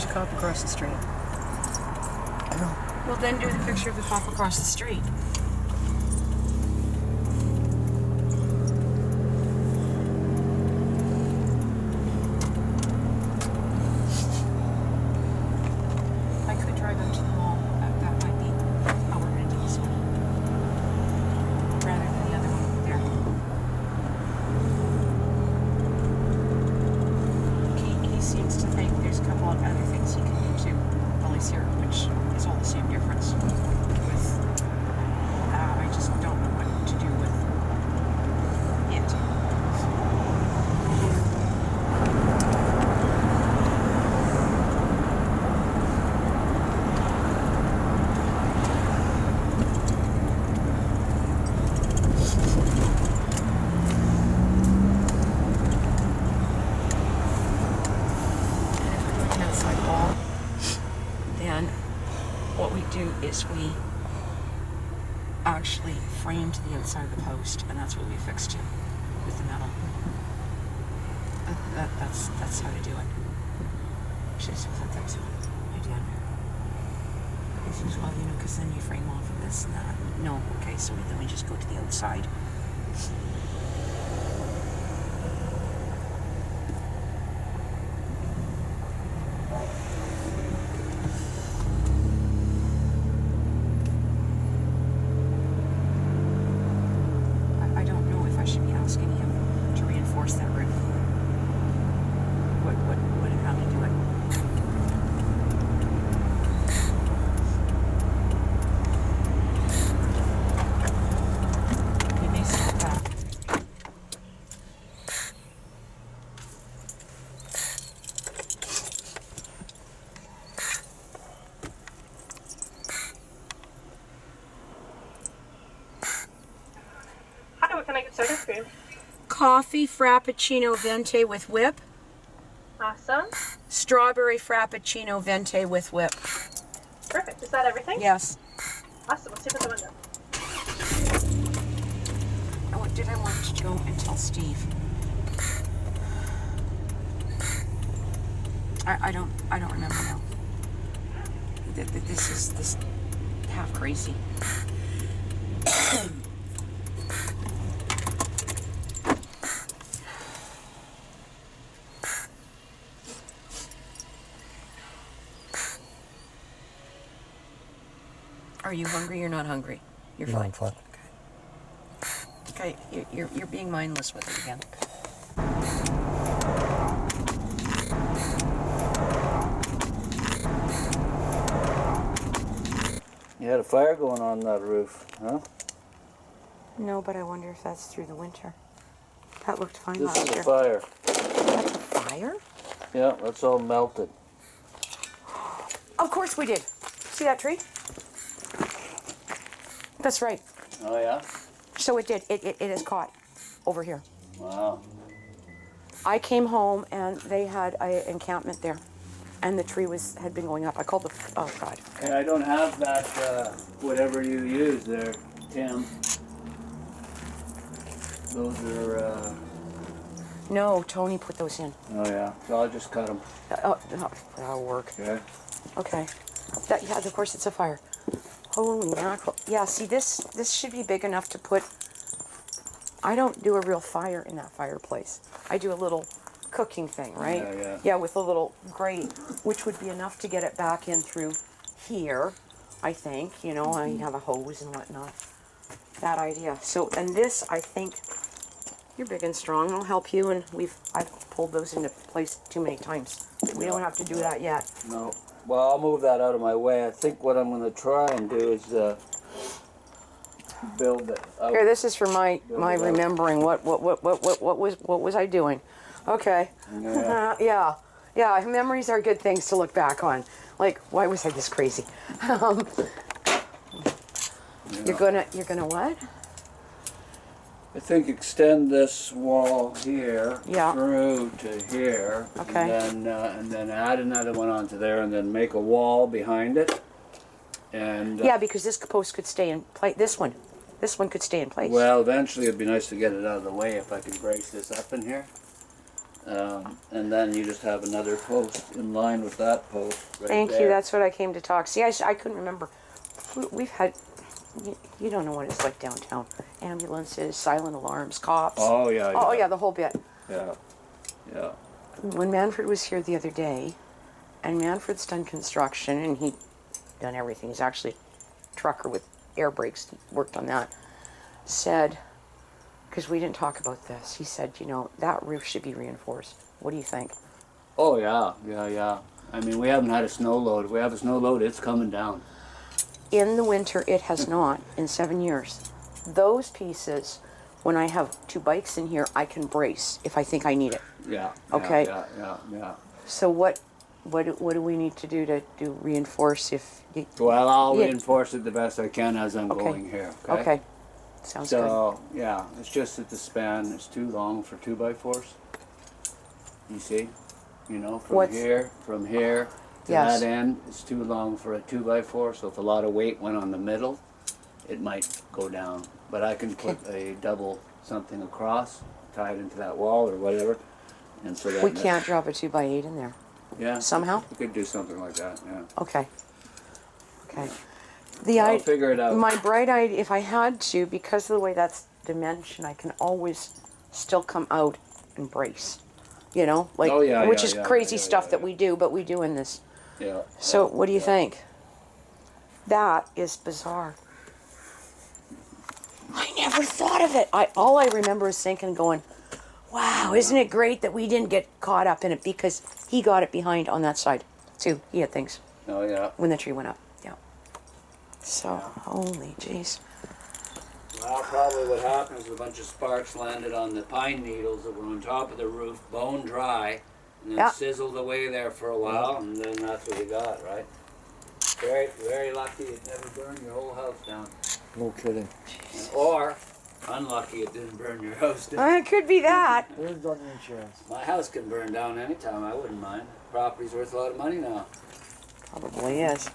there's a cop across the street. I know. Well, then do the picture of the cop across the street. I could drive up to the mall. That might be how we're going to do this one. Rather than the other one there. He seems to think there's a couple of other things he can do too while he's here, which is all the same difference with I just don't know what to do with it. Then what we do is we actually frame to the outside of the post, and that's what we affix to with the metal. That's how to do it. Should have thought that was what I did. This is well, because then you frame off of this and that. No, okay, so then we just go to the outside. I should be asking him to reinforce that roof. What and how to do it. He may step back. Hi, what can I get started for you? Coffee Frappuccino Venti with whip. Awesome. Strawberry Frappuccino Venti with whip. Perfect. Is that everything? Yes. Awesome. Let's see what's on there. Did I want to go and tell Steve? I don't remember now. This is half crazy. Are you hungry? You're not hungry. You're fine. I'm fine. Okay. Okay. You're being mindless with it again. You had a fire going on that roof, huh? No, but I wonder if that's through the winter. That looked fine This last is year. a fire. That's a fire? Yeah, that's all melted. Of course we did. See that tree? That's right. Oh yeah? So it did. It is caught over here. Wow. I came home and they had an encampment there, and the tree had been going up. I called the oh god. Hey, I don't have that whatever you use there, Tim. Those are No, Tony put those in. oh yeah. So I'll just cut them. That'll work. Okay. Okay. Yeah, of course it's a fire. Holy mackerel. Yeah, see this should be big enough to put. I don't do a real fire in that fireplace. I do a little cooking thing, right? Yeah, yeah. Yeah, with a little grate, which would be enough to get it back in through here, I think. I have a hose and whatnot. That idea. So, and this, I think, you're big and strong. I'll help you, and I've pulled those into place too many times. We don't have to do that yet. No. Well, I'll move that out of my way. I think what I'm going to try and do is build it out. Here, this is for my remembering. What was I doing? Okay. Yeah. Yeah. Memories are good things to look back on. Like, why was I this crazy? You're gonna what? I think extend this wall here Yeah. through to here, Okay. and then add another one onto there, and then make a wall behind it. And Yeah, because this post could stay in place. This one could stay in place. well, eventually it'd be nice to get it out of the way if I could brace this up in here. And then you just have another post in line with that post right Thank there. you. That's what I came to talk. See, I couldn't remember. We've had, you don't know what it's like downtown. Ambulances, silent alarms, cops. Oh yeah. Oh, yeah, the whole bit. Yeah. Yeah. When Manfred was here the other day, and Manfred's done construction, and he done everything. He's actually a trucker with air brakes, worked on that. Said, because we didn't talk about this, he said, you know, that roof should be reinforced. What do you think? Oh yeah. Yeah. Yeah. I mean, we haven't had a snow load. If we have a snow load, it's coming down. In the winter, it has not in 7 years. Those pieces, when I have 2 bikes in here, I can brace if I think I need it. Yeah. Okay. Yeah. So what do we need to do to reinforce if you... Well, I'll Yeah. reinforce it the best I can as I'm Okay. going here. Okay. Sounds good. So, yeah, it's just that the span is too long for 2x4s. You see? You know, from here to Yes. that end, it's too long for a 2x4. So if a lot of weight went on the middle, it might go down. But I can put a double something across, tie it into that wall or whatever. And so that We can't drop a 2x8 in there. Yeah. Somehow? We could do something like that, yeah. Okay. Okay. I'll figure it out. My bright idea, if I had to, because of the way that's dimension, I can always still come out and brace. You know, like, Oh, yeah, which yeah, is yeah, crazy yeah, stuff yeah, that yeah. we do, but we do in this. Yeah. So, what do you yeah. think? That is bizarre. I never thought of it. All I remember is thinking, going, wow, isn't it great that we didn't get caught up in it, because he got it behind on that side too. He had things Oh, yeah. when the tree went up. Yeah. So, holy jeez. Well, probably what happened is a bunch of sparks landed on the pine needles that were on top of the roof, bone dry, and then Yeah. sizzled away there for a while, and then that's what you got, right? Very, very lucky it never burned your whole house down. No kidding. Or, unlucky it didn't burn your house down. It could be that. Where's on the insurance? My house can burn down anytime, I wouldn't mind. Property's worth a lot of money now. Probably is.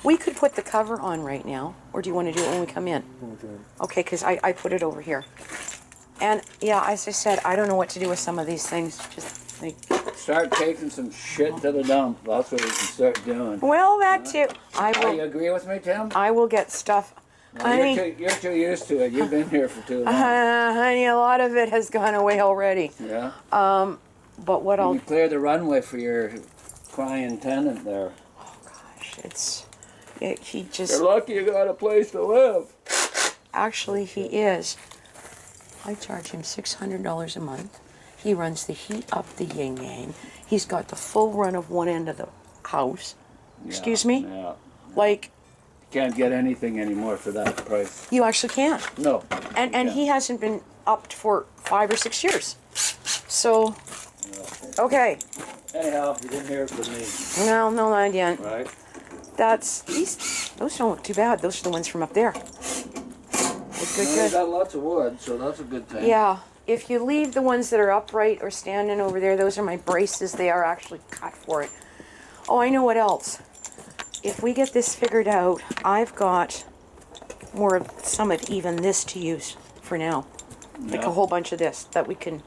We could put the cover on right now, or do you want to do it when we come in? Okay. Okay, because I put it over here. And yeah, as I said, I don't know what to do with some of these things. Just like, Start taking some shit to the dump. That's what we can start doing. well, that too. Oh, you agree with me, Tim? I will get stuff. No, Honey, you're too used to it. You've been here for too long. honey, a lot of it has gone away already. Yeah. But what You I'll, clear the runway for your crying tenant there. he just, You're lucky you got a place to live. actually he is. I charge him $600 a month. He runs the heat up the yin yang. He's got the full run of one end of the house. Excuse me? Yeah. Like, Can't get anything anymore for that price. you actually can't. No. And Yeah. he hasn't been upped for 5 or 6 years. So, okay. Anyhow, you didn't hear it from me, No, no idea. right? Those don't look too bad. Those are the ones from up there. Good, You good. got lots of wood, so that's a good thing. Yeah. If you leave the ones that are upright or standing over there, those are my braces. They are actually cut for it. Oh, I know what else. If we get this figured out, I've got more of some of even this to use for now. Like Yeah. a whole bunch of this that we can,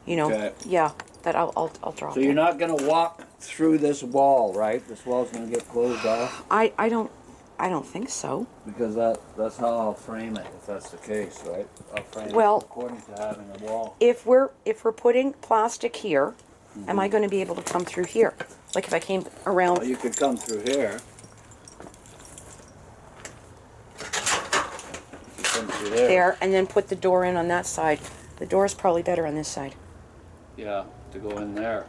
you know, Okay. yeah, that I'll drop. So you're in. not going to walk through this wall, right? This wall's going to get closed off I don't think so. because that's how I'll frame it if that's the case, right? I'll frame Well- it according to having a wall. If we're putting plastic here, am I going to be able to come through here? Like if I came Well, around you could come through here. You come through there and then put the door in on that side. The door is probably better on this side. Yeah, to go in there.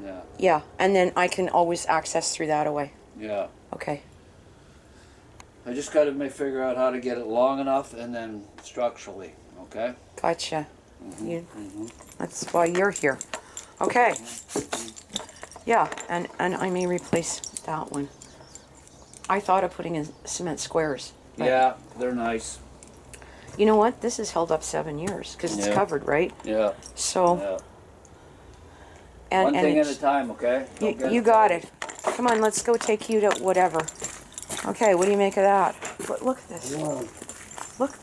Yeah, Yeah, and then I can always access through that away. yeah. Okay. I just got to figure out how to get it long enough and then structurally, okay? Gotcha. That's why you're here. Okay. Yeah, and I may replace that one. I thought of putting in cement squares. but Yeah, they're nice. You know what? This has held up 7 years because it's Yeah. covered, right? Yeah, So, yeah. and One thing at it's- a time, okay? Don't get you got it. Come on, let's go take you to whatever. Okay, what do you make of that? Look at this. Wow.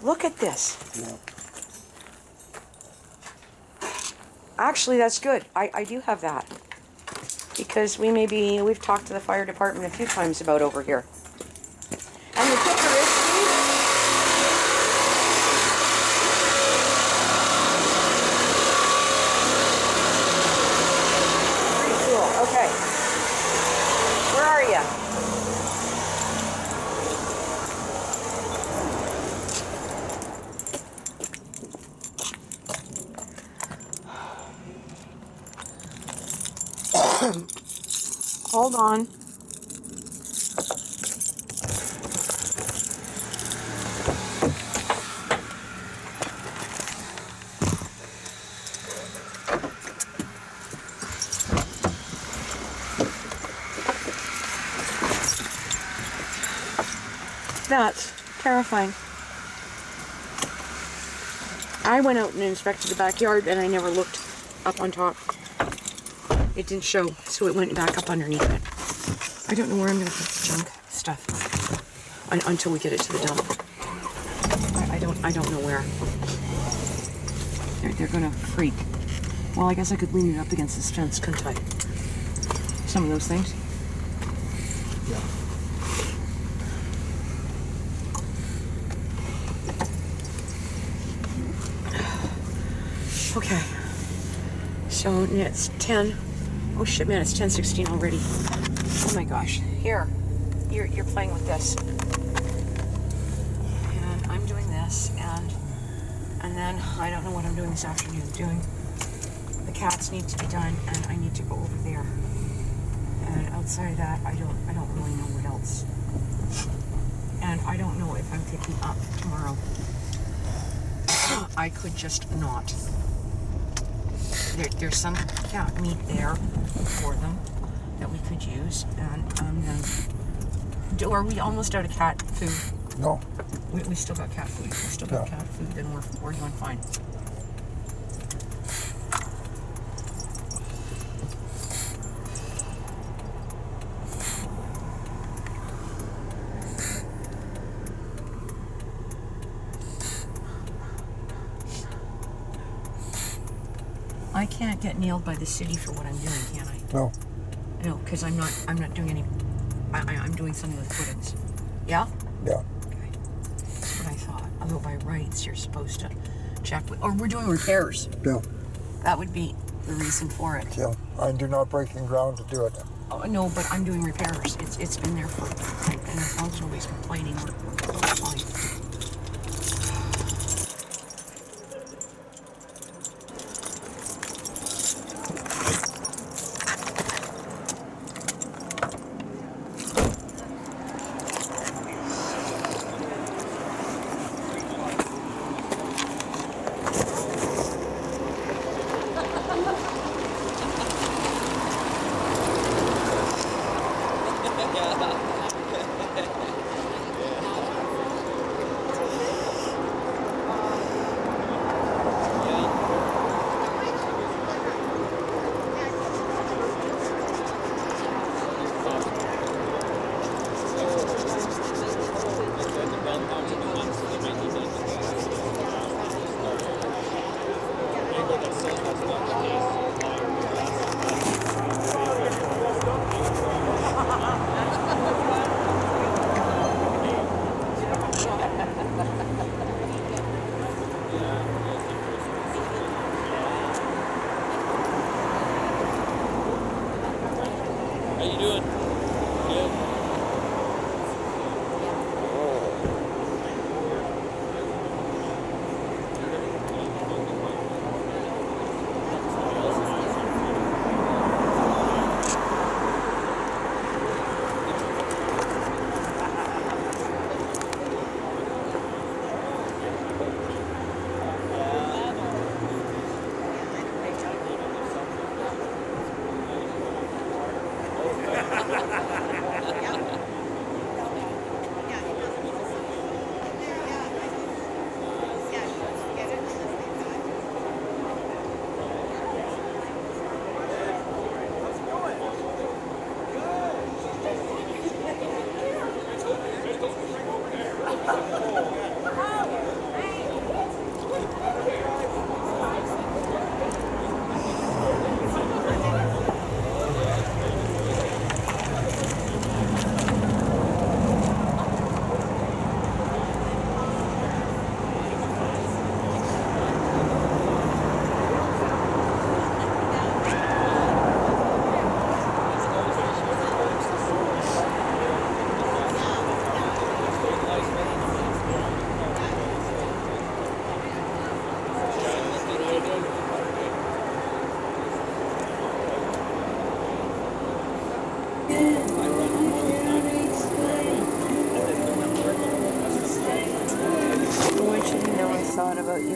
Look at this. Yeah. Actually, that's good. I do have that. Because we've talked to the fire department a few times about over here. And the kicker is, Steve, pretty cool. Okay. Where are you? Hold on. That's terrifying. I went out and inspected the backyard and I never looked up on top. It didn't show, so it went back up underneath it. I don't know where I'm going to put the junk stuff until we get it to the dump. I don't know where. They're going to freak. Well, I guess I could lean it up against this fence, couldn't I? Some of those things. Yeah. Okay. So it's 10. Oh shit, man! It's 10:16 already. Oh my gosh! Here, you're playing with this, and I'm doing this, and then I don't know what I'm doing this afternoon. The cats need to be done, and I need to go over there. And outside of that, I don't really know what else. And I don't know if I'm picking up tomorrow. I could just not. There's some cat meat there for them that we could use, and are we almost out of cat food? No. We still got cat food. We still got cat food, then we're doing fine. I can't get nailed by the city for what I'm doing, can I? No. No, because I'm not doing any. I'm doing something with footings. Yeah. Yeah. Okay. That's what I thought. Although by rights you're supposed to check with, or we're doing repairs. Yeah. That would be the reason for it. Yeah. I do not breaking ground to do it. Oh, no, but I'm doing repairs. It's been there for, and as long as nobody's complaining, we're fine.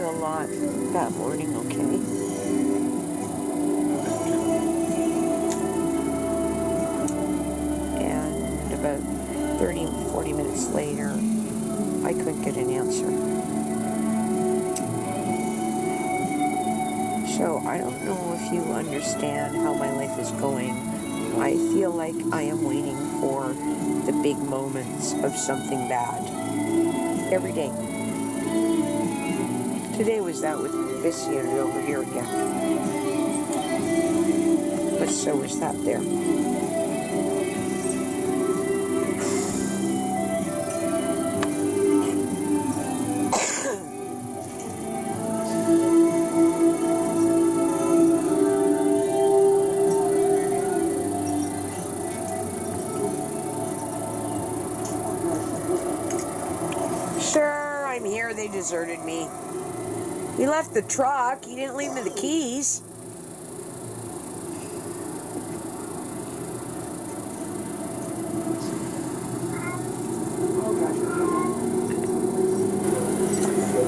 you a lot that morning, okay? And about 30, 40 minutes later, I couldn't get an answer. So I don't know if you understand how my life is going. I feel like I am waiting for the big moments of something bad. Every day. Today was that with this unit over here again. But so is that there. Sure, I'm here. They deserted me. He left the truck. He didn't leave me the keys.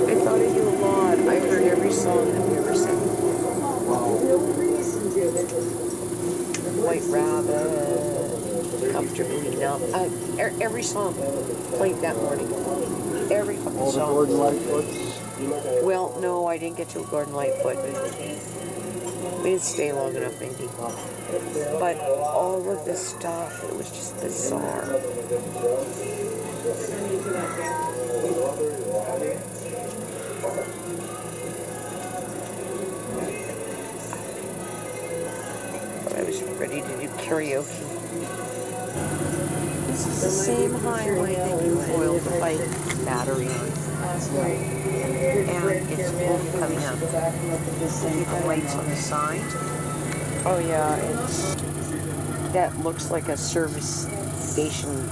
I thought of you a lot. I heard every song that we ever sang. White Rabbit, Comfortably Numb. Every song played that morning. Every fucking All the song. Gordon Lightfoots. Well, no, I didn't get to a Gordon Lightfoot. We didn't stay long enough, maybe. But all of this stuff, it was just bizarre. But I was ready to do karaoke. This is the same highway that you oiled the bike battery on. And it's both coming up. The lights on the side. Oh yeah, that looks like a service station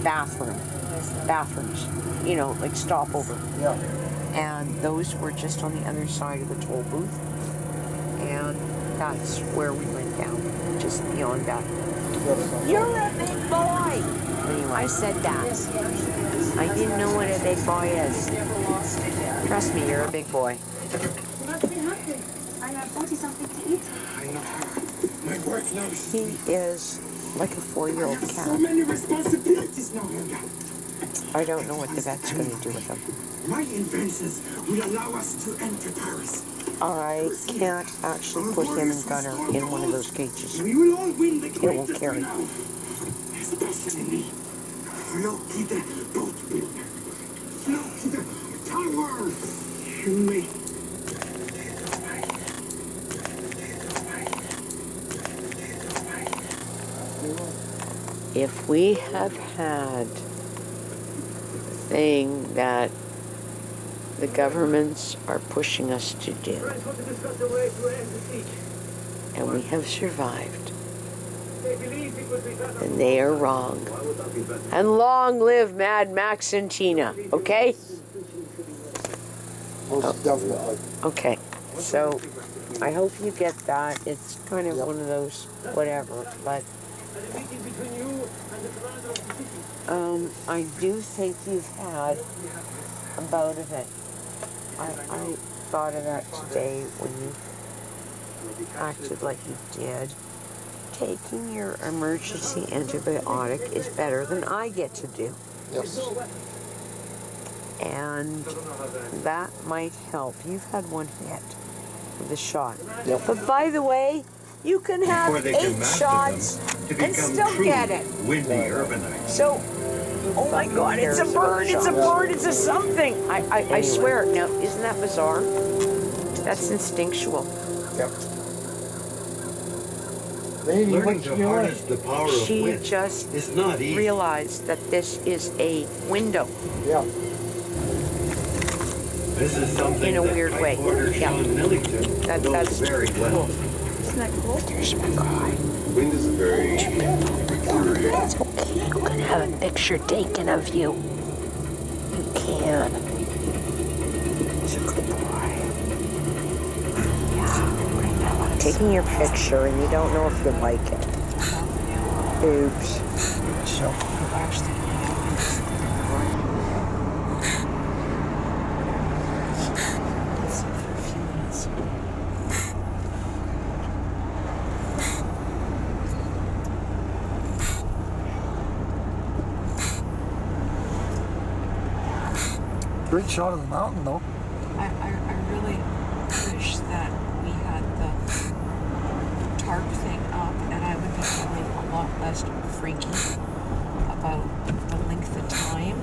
bathrooms, you know, like stopover. Yeah. And those were just on the other side of the toll booth. And that's where we went down, just beyond that. You're a big boy! Anyway, I said that. I didn't know what a big boy is. Trust me, you're a big boy. He is like a 4-year-old cat. So many responsibilities now, Helga. I don't know what the vet's going to do with him. My inventions will allow us to enter Paris. I can't actually put him and Gunner in one of those cages. We will all win the It won't greatest carry. renown. Especially me. Floki the boat builder. Floki the tower. And me. If we have had the thing that the governments are pushing us to do, and we have survived, then they are wrong. And long live Mad Max and Tina, okay? Most definitely. Okay, so I hope you get that. It's kind of one of those whatever, but I do think you've had a bout of it. I thought of that today when you acted like you did. Taking your emergency antibiotic is better than I get to do. Yes. And that might help. You've had one hit with a shot. Yep. But by the way, you can have 8 shots and still get it. So, oh my God, it's a bird, it's a bird, it's a something. I swear. Now, isn't that bizarre? That's instinctual. Yep. Lady, what's your life? The power of She wind just is not easy. realized that this is a window Yeah. This is something in a that weird way. Reporter Yeah. Sean Millington That's knows very well. Isn't that cool? There's my guy. Wind is very It's okay. I'm gonna have a picture taken of you. You can. He's a good boy. Yeah. I'm taking your picture and you don't know if you like it. Oops. So relaxed. Great shot of the mountain, though. I really wish that we had the tarp thing up, and I would be feeling a lot less freaky about the length of time.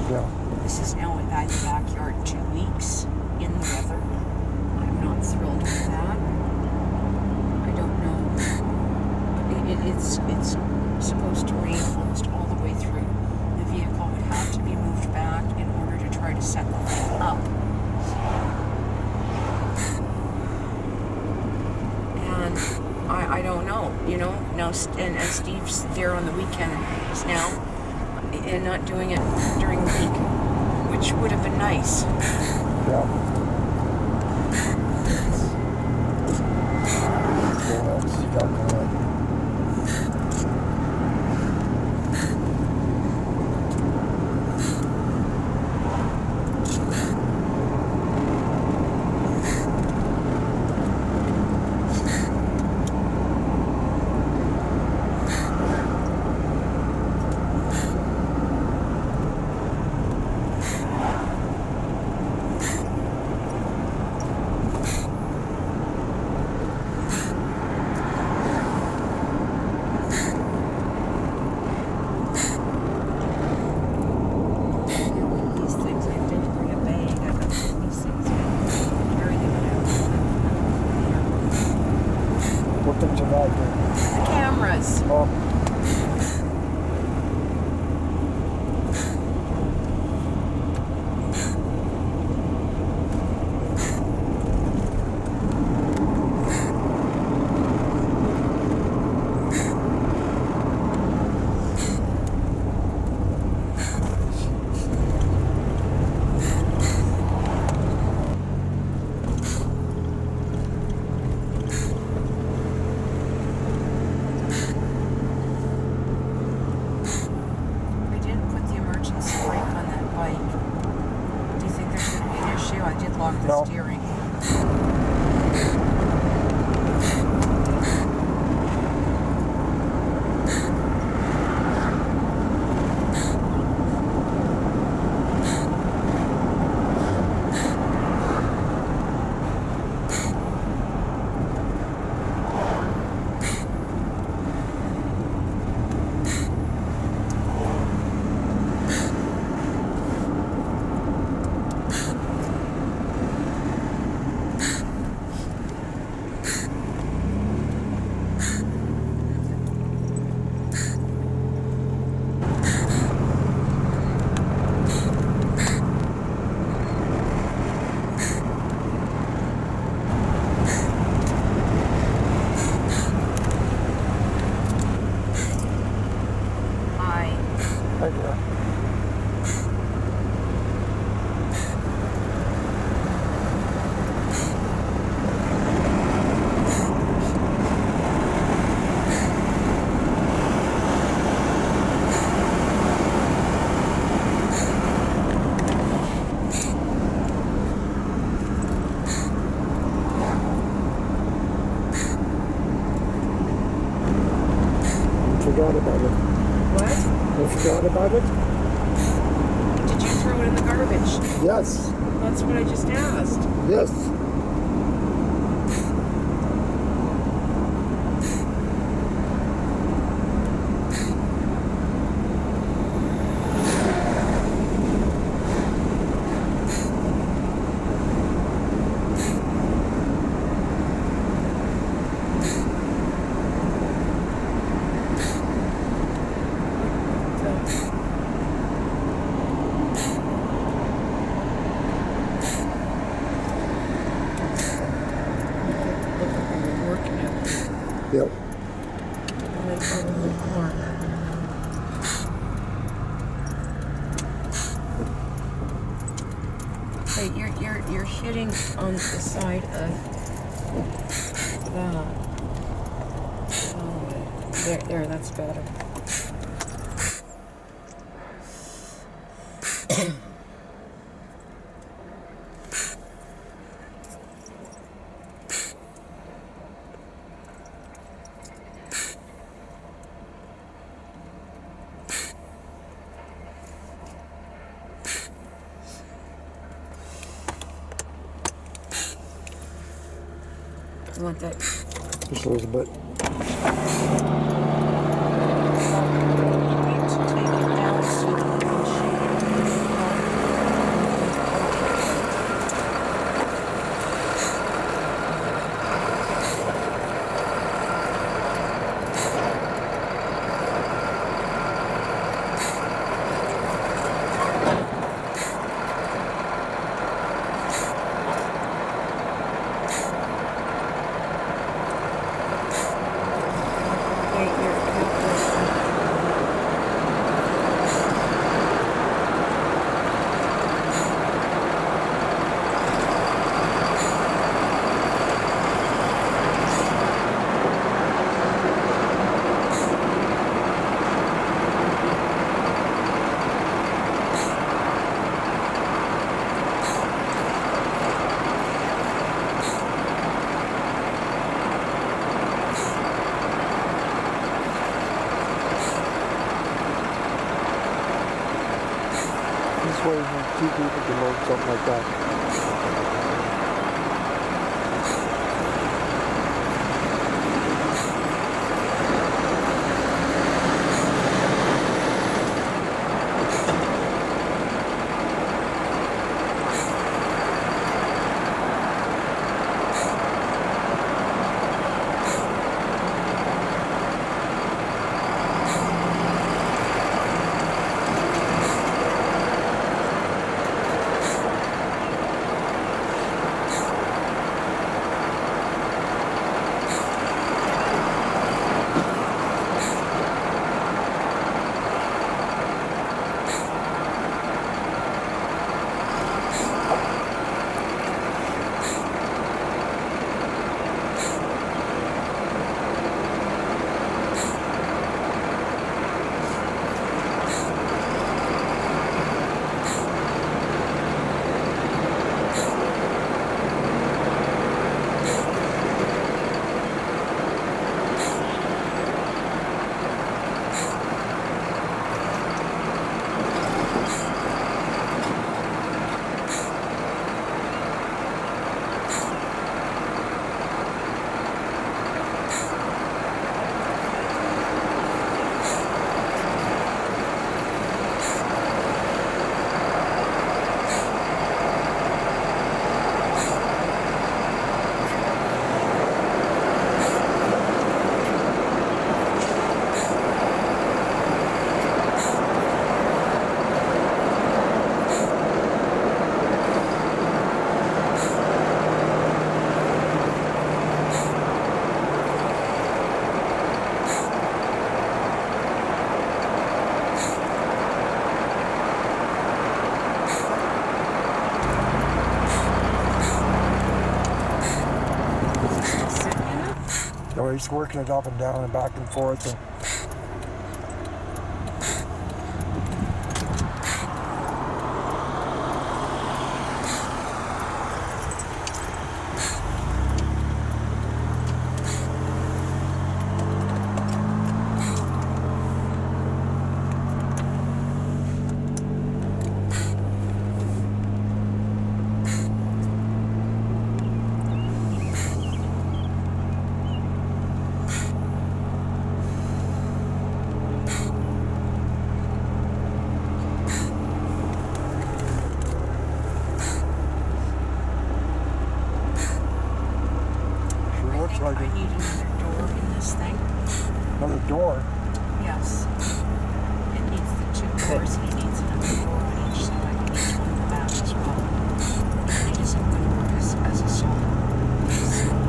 Yeah. This is now in the backyard 2 weeks in the weather. I'm not thrilled with that. I don't know. It's supposed to rain almost all the way through. The vehicle would have to be moved back in order to try to set the thing up. And I don't know, you know. Now, and Steve's there on the weekends now, and not doing it during the week, which would have been nice. Yeah. Well, that's stuck on it. These things, I didn't bring a bag. I got these things and carry them out. What things are that here? The cameras. Oh, I didn't put the emergency brake on that bike. Do you think there's going to be an issue? I did lock the No. steering. right there. Forgot about it. What? I forgot about it? Did you throw it in the garbage? Yes. That's what I just asked. Yes. Yep. Hey, you're hitting on the side of that. Oh, there, that's better. You want that? Just a little bit. Need to take it down so that you can This way, two people can load something like that. No, he's working it up and down and back and forth. And like I need another door in this thing. another door. Yes. It needs the two doors and it needs another door on each side. It needs one in the back as well. It isn't going to work as a solo piece.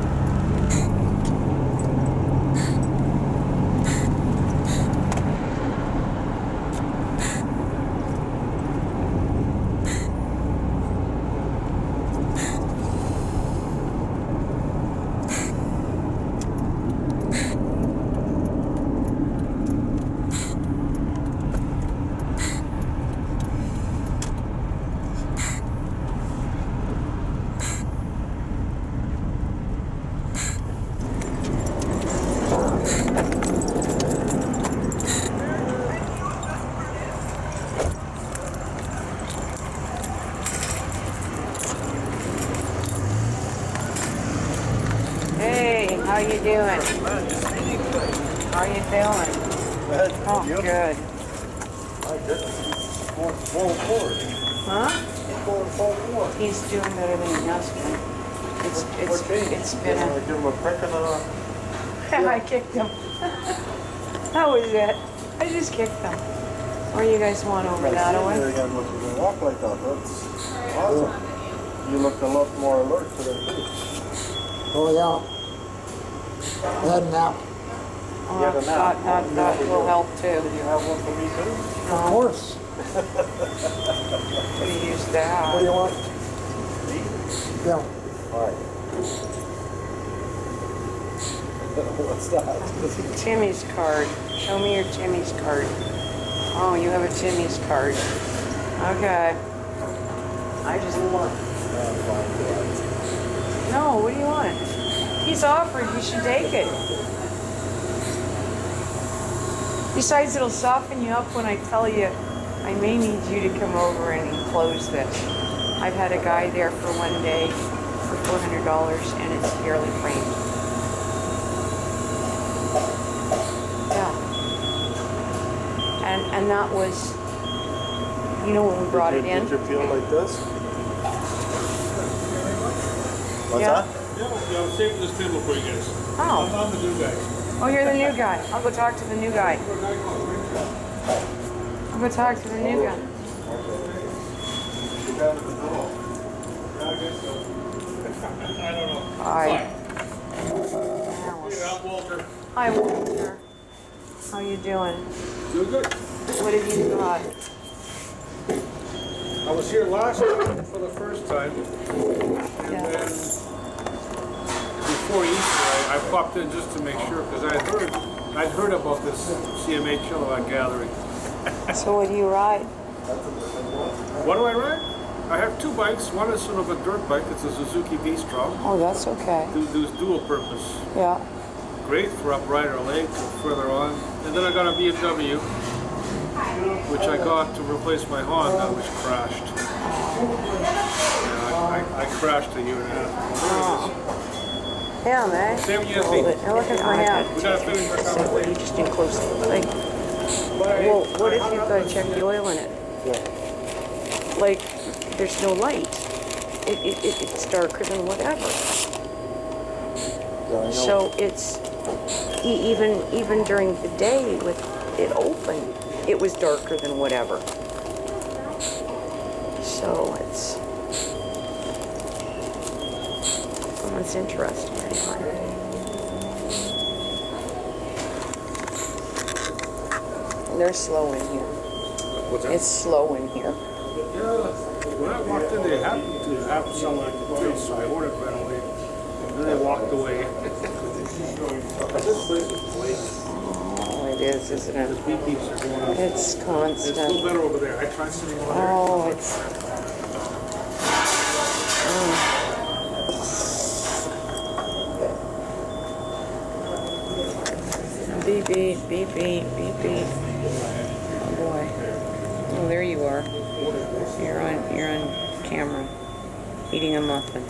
doing? How you feeling? Oh, good. Huh? He's doing better than he has been. It's been a... Give him a prick and I kicked him. That was it. I just kicked him. Or you guys want over that one? Again, when you walk like that, that's awesome. You look a lot more alert today too. Oh, yeah. I had a nap. Oh, that will help too. Did you have one for me too? Of course. We use What do that. you want? Yeah. Alright. What's that? Timmy's card. Show me your Timmy's card. Oh, you have a Timmy's card. Okay. I just want. No, what do you want? He's offered. You should take it. Besides, it'll soften you up when I tell you I may need you to come over and enclose this. I've had a guy there for one day for $400 and it's barely framed. Yeah. And that was, you know, when we brought it in. Did you feel like this? What's Yeah. that? Yeah, I'm saving this table for you guys. Oh. I'm the new guy. Oh, you're the new guy. I'll go talk to the new guy. I'll go talk to the new guy. I don't know. Hi. Yeah, I'm Walter. Hi, Walter. How you doing? Doing good. What have you got? I was here last time for the first time, and Yeah. then before Easter, I popped in just to make sure because I'd heard about this CMA kilowatt gathering. So what do you ride? What do I ride? I have two bikes. One is sort of a dirt bike. It's a Suzuki V-Strom. Oh, that's okay. Does dual purpose. Yeah. Great for up Rider Lake further on. And then I got a BMW, which I got to replace my Honda, which crashed. Yeah, I crashed a year and a half ago. Yeah, man. Same You're USB. looking for him. We gotta finish our So what conversation. you just do close the thing. Well, what if you've got to check the oil in it? Like, there's no light. It's darker than whatever. Yeah, I know. So it's even during the day with it open, it was darker than whatever. So it's interesting anyway. They're slow in here. What's that? It's slow in here. Yeah. When I walked in, they happened to have someone at the place, so I ordered right away. And then they walked away. Oh, it is, isn't The it? beep beeps are going on. It's It's a little constant. better over there. I tried sitting over there. Oh, it's. Beep beep, beep beep, beep beep. Oh boy. Oh, there you are. You're on camera. Eating a muffin.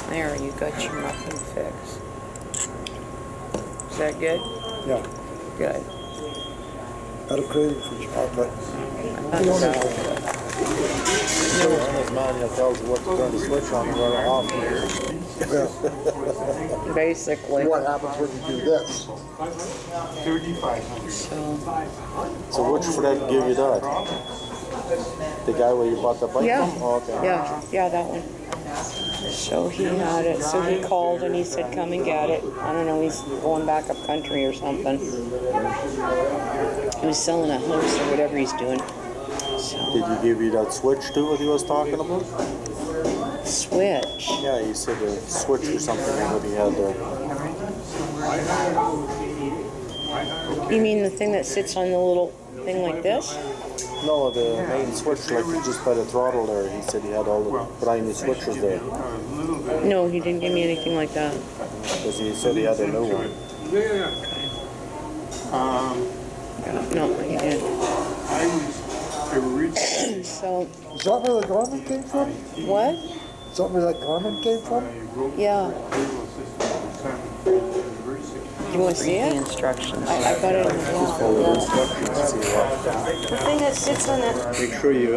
There, you got your muffin fix. Is that good? Yeah. Good. Had a craving for chocolate. That's So this manual tells you what to turn the switch on and run it off. basically. What happens when you do this? So, So which Fred gave you that? The guy where you bought the bike yeah, from? Oh, okay. yeah, that one. So he had it. So he called and he said, "Come and get it." I don't know. He's going back up country or something. He was selling a house or whatever he's doing. So Did he give you that switch too, what he was talking about? switch. Yeah, he said a switch or something that he had there. You mean the thing that sits on the little thing like this? No, the main switch, like just by the throttle there. He said he had all the brand new switches there. No, he didn't give me anything like that. Because he said he had a new one. Yeah. No, he didn't. So Is that where the garment came from? what? Is that where that garment came from? Yeah. You want to see it? The instructions. I got it in the Follow the instructions, see what. The thing that sits on it. Make sure you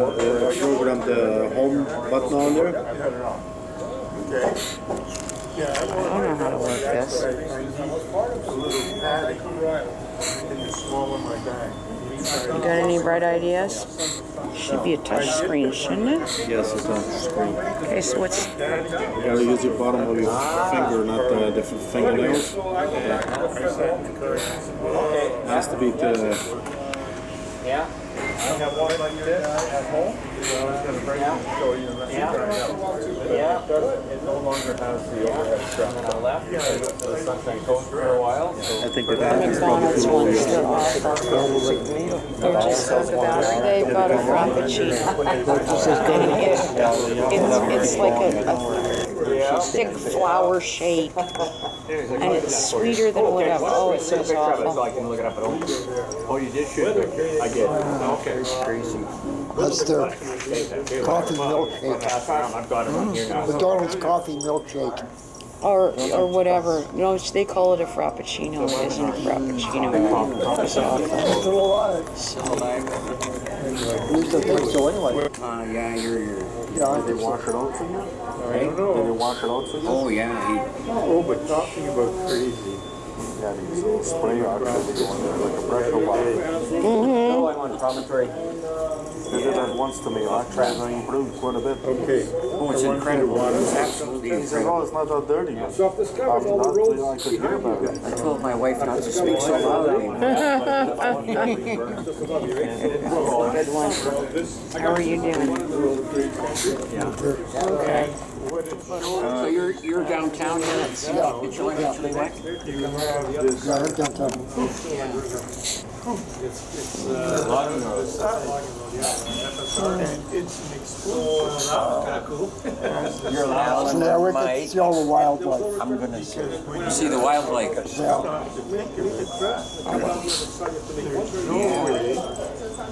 program the home button on there. I don't know how to work this. You got any bright ideas? Should be a touch screen, shouldn't it? Yes, it's on the screen. Okay, so what's... You gotta use your bottom of your finger, not the different fingernails. It has to be the... Yeah. I have one like this at home. I was going to bring it and show you. Yeah. It no longer has the overhead strap. And I left the Sunshine Coast for a while. So I think that that is McDonald's ones, they're awesome. They're just so good. They've got a frappuccino. It's like a thick flour shake, and it's sweeter than whatever. Oh, it's so awful. I can look it up at home. Oh, you did shoot it? I did. Okay. That's their coffee milkshake. I've got it on here now. McDonald's coffee milkshake. Or whatever. No, they call it a frappuccino. It isn't a frappuccino. It's awful. At least I think so anyway. Yeah, you're. Yeah, Did they wash it out for you? I don't know. Did they wash it out for you? Oh yeah. Oh, but talking about crazy. Yeah, these little spray oxide, they go in there like a brush of water. No, I'm on promontory. They did that once to me, I tried to improve quite a bit. Okay. Oh, it's incredible. It's absolutely He said, incredible. oh, it's not that dirty. But Self-discovered all the roads. I could hear about it. I told my wife not to speak so loud anymore. Good one. How are you doing? Okay. So you're downtown here at enjoying it today, Mike? yeah, I'm downtown. You're allowed. So yeah, we can see all the wildlife. I'm gonna see the wildlife.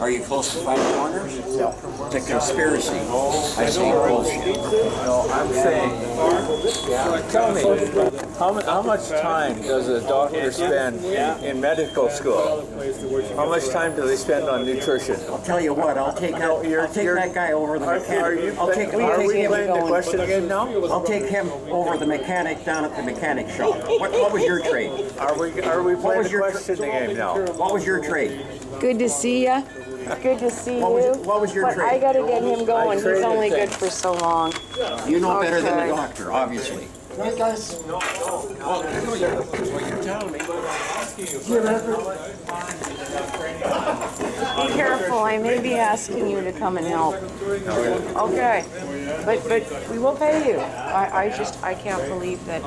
Are you close to Five Corners? It's a conspiracy. I say bullshit. No, I'm saying, tell me, how much time does a doctor spend in medical school? How much time do they spend on nutrition? Tell you what, I'll take that guy over the mechanic. I'll take Are we him. playing the question again now? I'll take him over the mechanic down at the mechanic shop. What was your trade? Are we playing the question game now? What was your trade? Good to see ya. Good to see you. What was your But trade? I gotta get him going. He's traded only good things. for so long. You know better than Okay. the doctor, obviously. Right, guys? Be careful. I may be asking you to come and help. Okay. But we will pay you. I can't believe that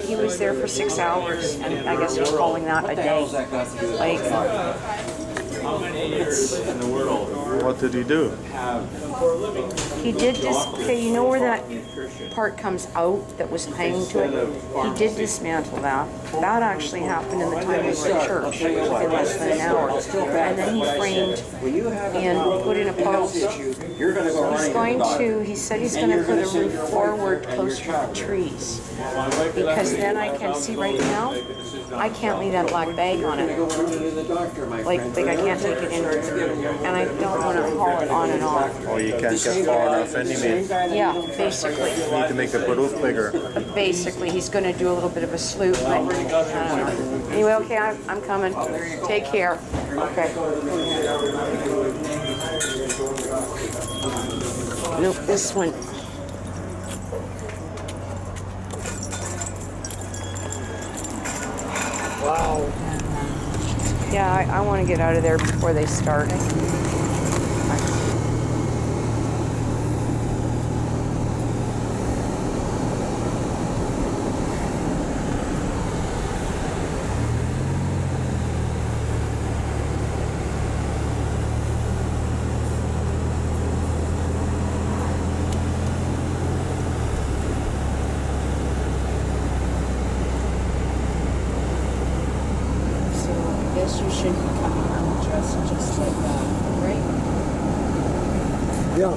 he was there for 6 hours, and I guess he's calling that a day. Like, What did he do? he did this. Okay, you know where that part comes out that was hanging to it? He did dismantle that. That actually happened in the time of the church, within less than an hour. And then he framed and put in a post. He said he's going to put a roof forward closer to the trees. Because then I can see right now, I can't leave that black bag on it. Like I can't take it in. And I don't want to haul it on and off. Oh, you can't get far enough anyway. Yeah, basically. You need to make the roof bigger. Basically, he's going to do a little bit of a sloop. But, I don't know. Anyway, okay, I'm coming. Take care. Okay. Nope, this one. Wow. Yeah, I want to get out of there before they start. So I guess you should be coming home dressed just like that, right? Yeah.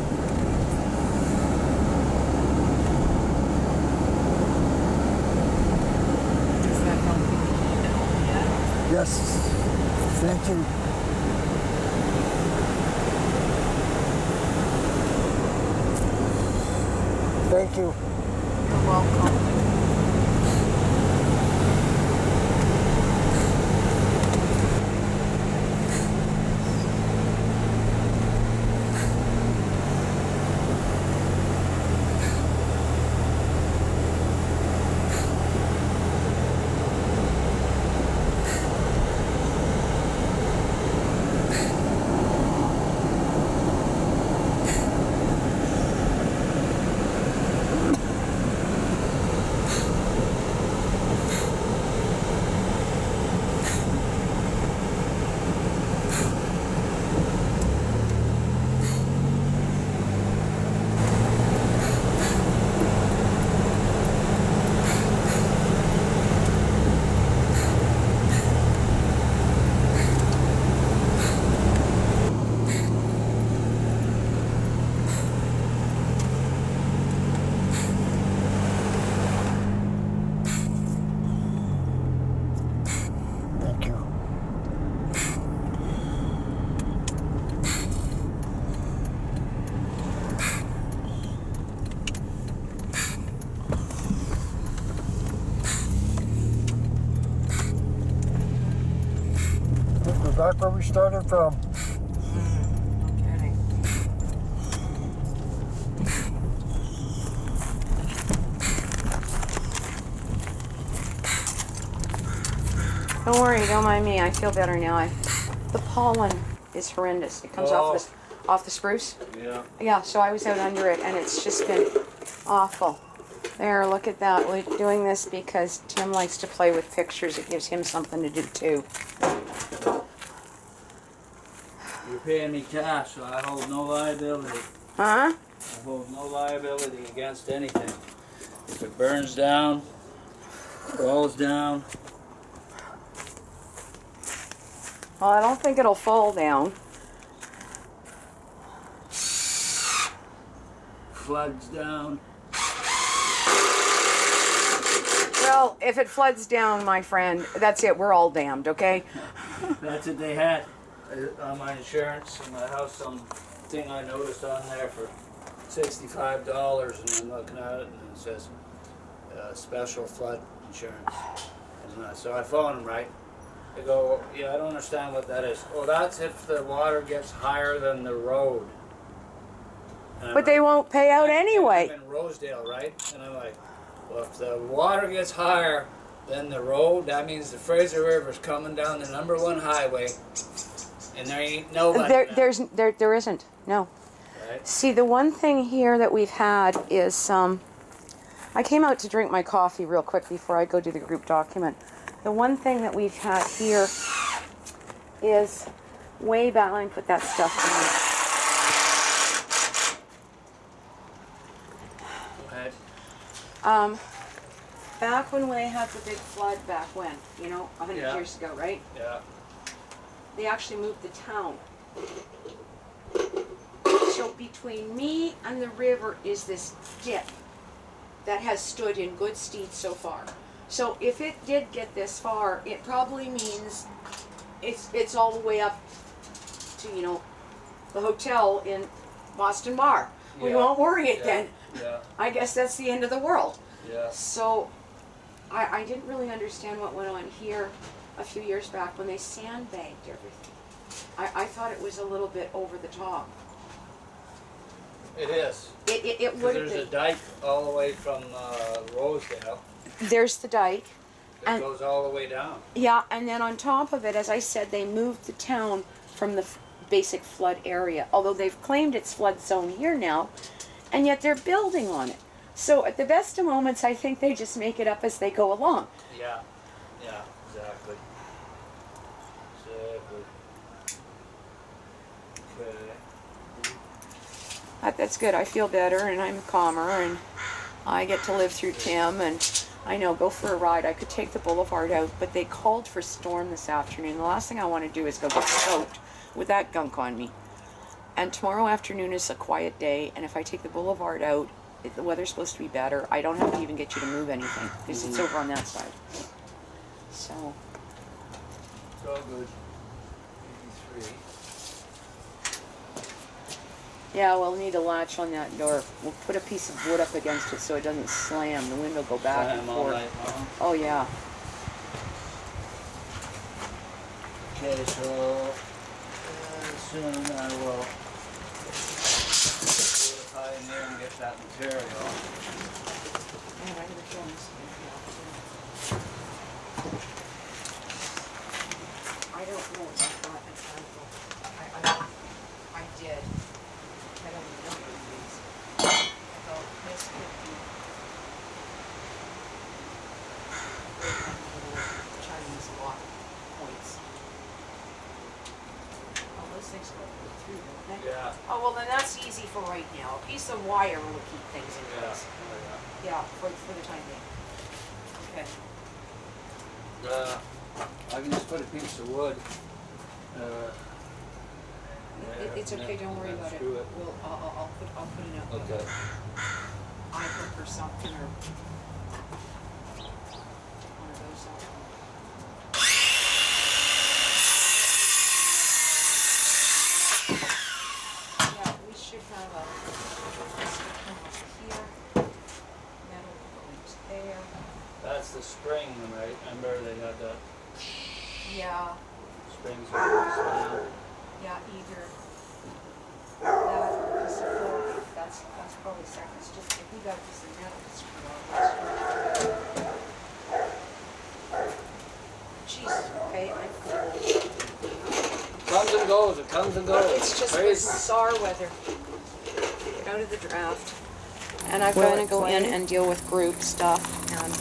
Does that help you? Yes. Thank you. Thank you. You're welcome. Thank you. We're back where we started from. No kidding. Don't worry, don't mind me. I feel better now. The pollen is horrendous. It comes off the spruce. Yeah. Yeah, so I was out under it, and it's just been awful. There, look at that. We're doing this because Tim likes to play with pictures. It gives him something to do too. You're paying me cash, so I hold no liability. Huh? I hold no liability against anything. If it burns down, falls down, Well, I don't think it'll fall down. floods down. Well, if it floods down, my friend, that's it. We're all damned, okay? That's what they had on my insurance in my house. Something I noticed on there for $65, and I'm looking at it, and it says special flood insurance. And so I phoned them, right? They go, yeah, I don't understand what that is. Well, that's if the water gets higher than the road. And I'm But they won't pay out anyway. I'm in Rosedale, right? And I'm like, well, if the water gets higher than the road, that means the Fraser River's coming down the #1 highway, and there ain't nobody. There isn't. No. Right? See, the one thing here that we've had is I came out to drink my coffee real quick before I go do the group document. The one thing that we've had here is way back. Let me put that stuff Okay. in. Back when they had the big flood back when, 100 Yeah. years ago, right? Yeah. They actually moved the town. So between me and the river is this dip that has stood in good stead so far. So if it did get this far, it probably means it's all the way up to, the hotel in Boston Bar. We Yeah. won't worry it then. Yeah. I guess that's the end of the world. Yeah. So I didn't really understand what went on here a few years back when they sandbagged everything. I thought it was a little bit over the top. It is. It 'Cause would there's a have dike all the way from Rosedale. been. There's the dike. That And- goes all the way down. Yeah, and then on top of it, as I said, they moved the town from the basic flood area. Although they've claimed it's flood zone here now, and yet they're building on it. So at the best of moments, I think they just make it up as they go along. Yeah. Yeah. Exactly. Exactly. Okay. That's good. I feel better and I'm calmer and I get to live through Tim and I know, go for a ride. I could take the boulevard out, but they called for storm this afternoon. The last thing I want to do is go get soaked with that gunk on me. And tomorrow afternoon is a quiet day, and if I take the boulevard out, the weather's supposed to be better. I don't have to even get you to move anything because it's over on that side. So, all good. 83. Yeah, we'll need a latch on that door. We'll put a piece of wood up against it so it doesn't slam. The wind will go back and Slam all forth. night long. Oh yeah. Okay, so soon I will go in there and get that material. I don't know if I've got a sample. I did. I don't remember these. So this could be Chinese block points. Oh, those things go through, don't they? Yeah. Oh, well then that's easy for right now. A piece of wire will keep things in Yeah. place. Yeah, for the time being. Okay. I can just put a piece of wood. It's okay, don't worry about it. Screw it. I'll put it up. Okay. iHook or something or one of those. Yeah, we should have this would come up here. Metal goes there. That's the spring, right? Remember they had the Yeah, springs that would slam. yeah, either that or piece of wood. That's probably seconds. Just if we got a piece of metal to screw on. Jeez, okay, I'm cold. Comes and goes, it comes and goes. It's just Crazy. bizarre weather. Get out of the draft. And I'm going to go in and deal with group stuff and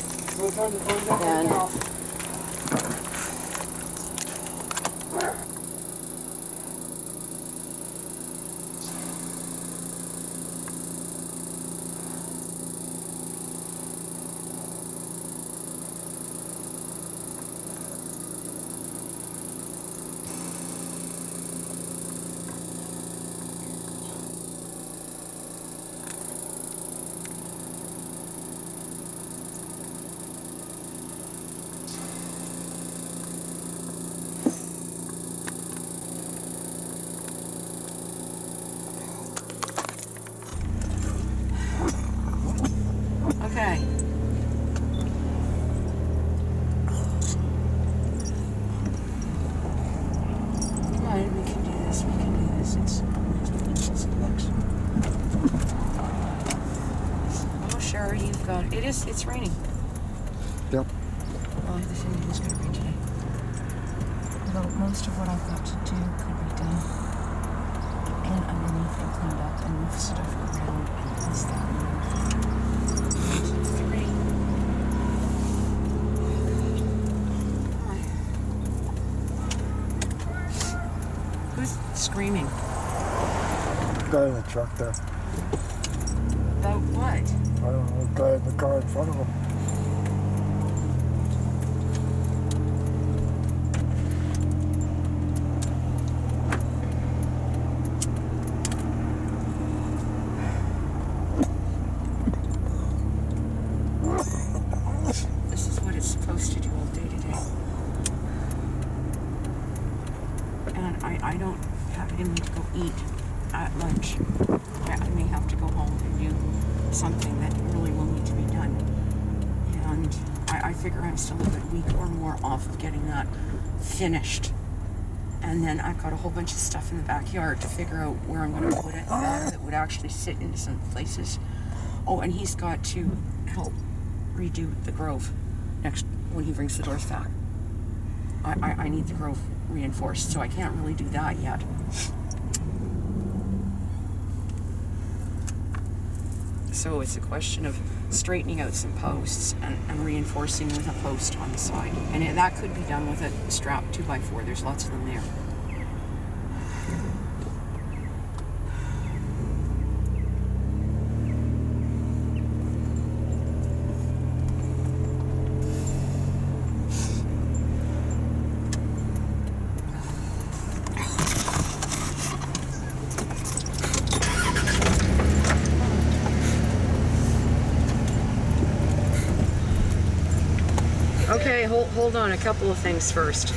okay. Come on, we can do this. We can do this. It's it looks. Oh, sure, you've got it. It's raining. Yep. Well, the thing is going to rain today. Although most of what I've got to do could be done and underneath and cleaned up and move stuff around and this, that, and the other thing. 1, 2, 3. Who's screaming? Guy in the truck there. About what? I don't know, the guy in the car in front of him. This is what it's supposed to do all day today. And I don't have it in me to go eat at lunch. I may have to go home and do something that really will need to be done. And I figure I'm still a good week or more off of getting that finished. And then I've got a whole bunch of stuff in the backyard to figure out where I'm going to put it that would actually sit into some places. Oh, and he's got to help redo the grove next when he brings the doors back. I need the grove reinforced, so I can't really do that yet. So it's a question of straightening out some posts and reinforcing with a post on the side. And that could be done with a strap 2x4. There's lots of them there. Okay, hold on, a couple of things first.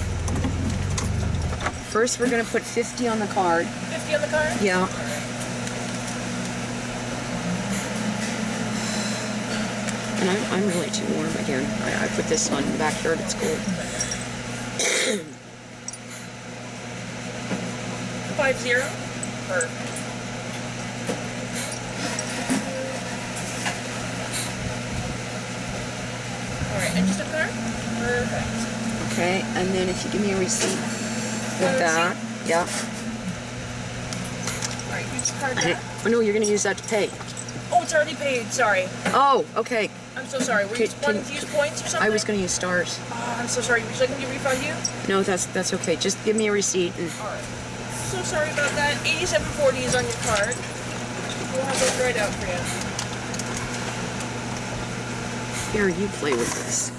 first we're gonna put 50 on the card. 50 on the card? Yeah. And I'm really too warm again. I put this on in the backyard, it's cold. 50. Perfect. Alright, and just a card? Perfect. Okay, and then if you give me a receipt with that. Yeah. Alright, use your card back. Oh no, you're gonna use that to pay. Oh, it's already paid, sorry. Oh, okay. I'm so sorry. Were you wanting to use points or something? I was gonna use stars. Oh, I'm so sorry. Would you like me to refund you? No, that's okay. Just give me a receipt and Alright. So sorry about that. 87.40 is on your card. We'll have those right out for you. here, you play with this.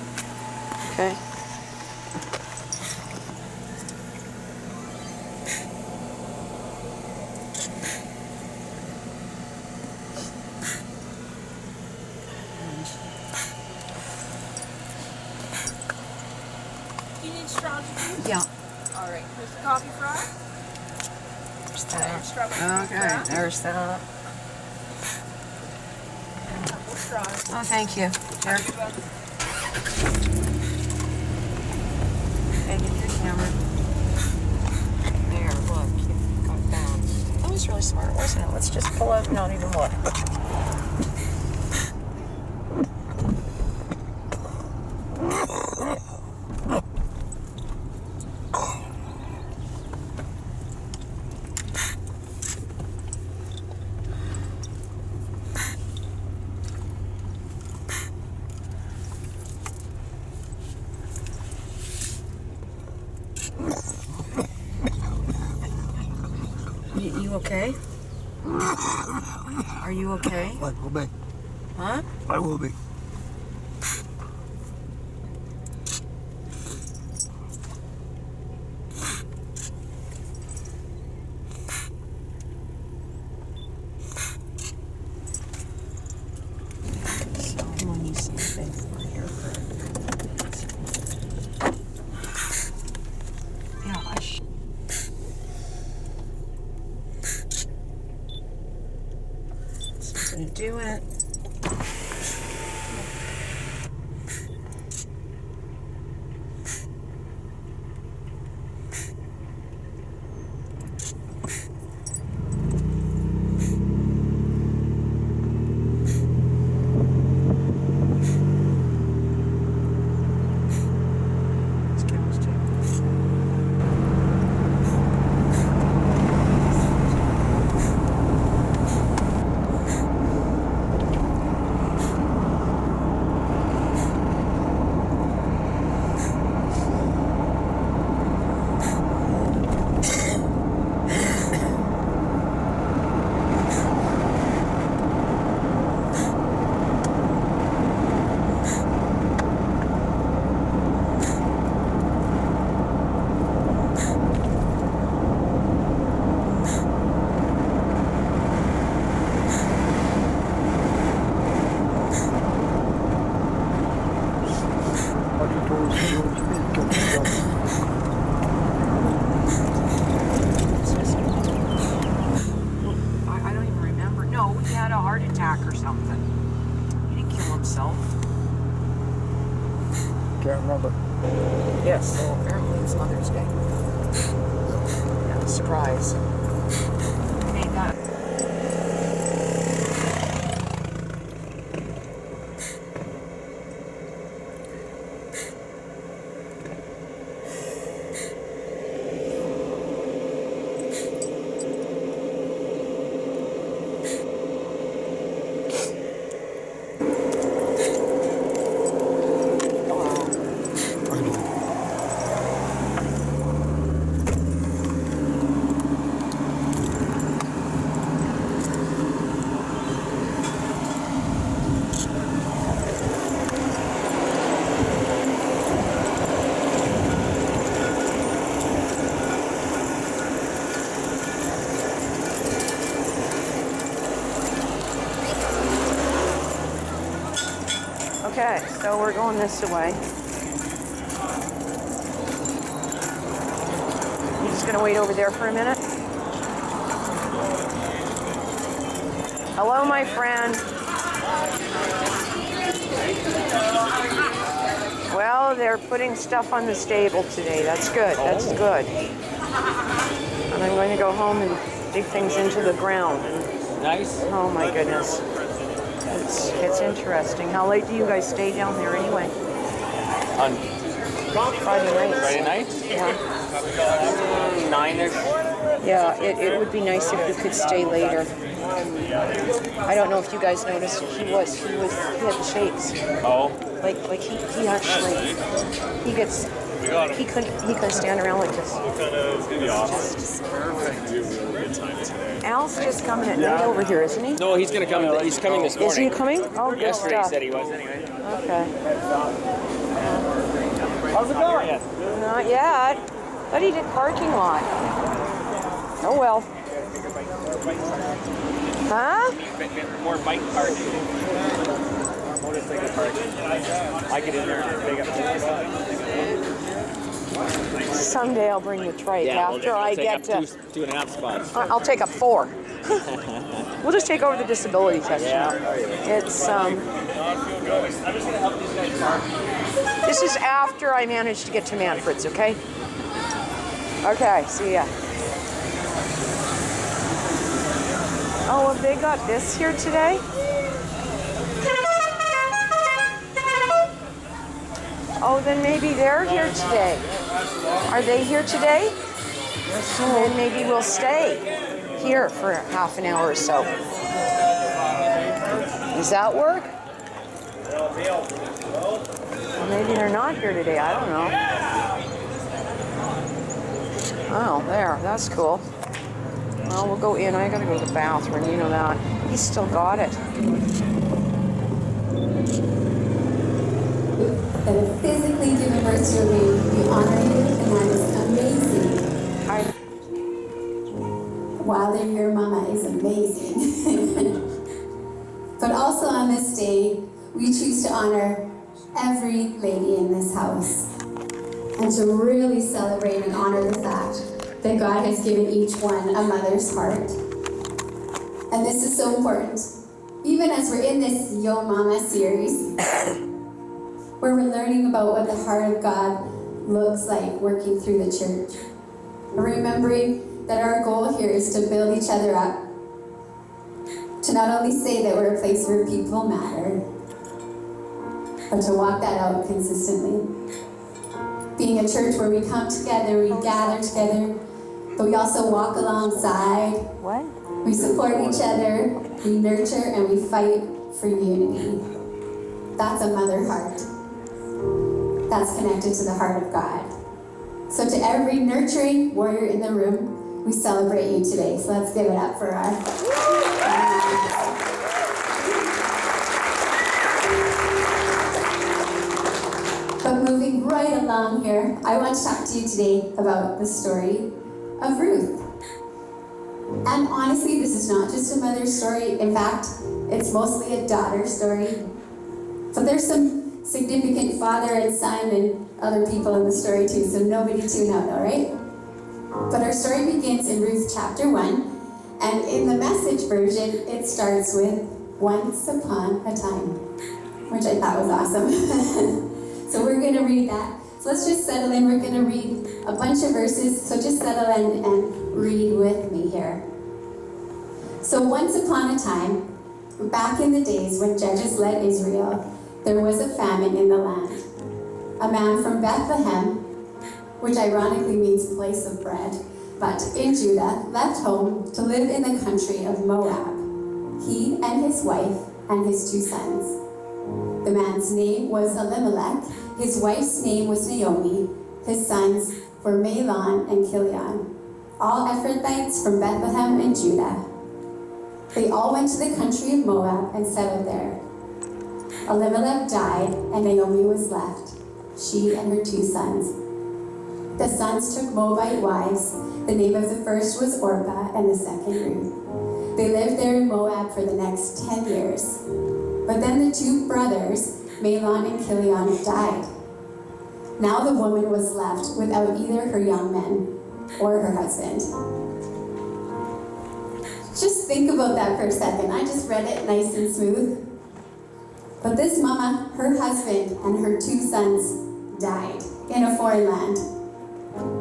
Okay. Do you need straws with you? Yeah. Alright, here's the coffee fry. There's And strawberry that. fruit Okay, wrap. there's that. Couple straws. Oh, thank you. Here. Okay, get your camera. There, look, you got that. That was really smart, wasn't it? Let's just pull out, not even look. You okay? Are you okay? I will be. Huh? I will be. Someone needs something for here. Yeah, It's gonna do it. I don't even remember. No, he had a heart attack or something. He didn't kill himself. Can't remember. Yes, so apparently it's Mother's Day. Yeah, surprise. Hey, that. Okay, so we're going this way. You just gonna wait over there for a minute. Hello, my friend. Well, they're putting stuff on the stable today. That's good. That's good. And I'm going to go home and dig things into the ground. Nice. Oh my goodness. It's interesting. How late do you guys stay down there anyway? On Friday nights. Friday night? Yeah. 9-ish. Yeah, it would be nice if you could stay later. I don't know if you guys noticed, he had the shakes. Oh. Like he actually, he couldn't stand around like this. Al's just coming at night over here, isn't he? No, he's gonna come. He's coming this morning. Is he coming? Oh, good Yesterday stuff. he said he was anyway. Okay. How's it going? Not yet. But he did parking lot. Oh well. Huh? More bike parking. More motorcycle parking. I get in there and pick up. Someday I'll bring the trike after I get to. 2.5 spots. I'll take up 4. We'll just take over the disability section. It's This is after I manage to get to Manfred's, okay? Okay, see ya. Oh, have they got this here today? Oh, then maybe they're here today. Are they here today? Then maybe we'll stay here for half an hour or so. Does that work? Well, maybe they're not here today. I don't know. Oh, there. That's cool. Well, we'll go in. I gotta go to the bathroom. You know that. He's still got it. That have physically given birth to a baby. We honor you, and that is amazing. Wow, your mama is amazing. But also on this day, we choose to honor every lady in this house and to really celebrate and honor the fact that God has given each one a mother's heart. And this is so important. Even as we're in this Yo Mama series, where we're learning about what the heart of God looks like working through the church. And remembering that our goal here is to build each other up. To not only say that we're a place where people matter, but to walk that out consistently. Being a church where we come together, we gather together, but we also walk alongside. What? We support each other, we nurture, and we fight for unity. That's a mother heart. That's connected to the heart of God. So to every nurturing warrior in the room, we celebrate you today. So let's give it up for our But moving right along here, I want to talk to you today about the story of Ruth. And honestly, this is not just a mother's story. In fact, it's mostly a daughter story. But there's some significant father and son and other people in the story too, so nobody tune out, all right? But our story begins in Ruth chapter 1, and in the Message version, it starts with once upon a time, which I thought was awesome. So we're going to read that. So let's just settle in. We're going to read a bunch of verses, so just settle in and read with me here. So once upon a time, back in the days when judges led Israel, there was a famine in the land. A man from Bethlehem, which ironically means place of bread, but in Judah, left home to live in the country of Moab. He and his wife and his 2 sons. The man's name was Elimelech, his wife's name was Naomi, his sons were Mahlon and Chilion, all Ephrathites from Bethlehem and Judah. They all went to the country of Moab and settled there. Elimelech died, and Naomi was left, she and her 2 sons. The sons took Moabite wives. The name of the first was Orpah, and the second Ruth. They lived there in Moab for the next 10 years. But then the 2 brothers, Mahlon and Chilion, died. Now the woman was left without either her young men. or her husband. Just think about that for a second. I just read it nice and smooth. But this mama, her husband, and her 2 sons died in a foreign land.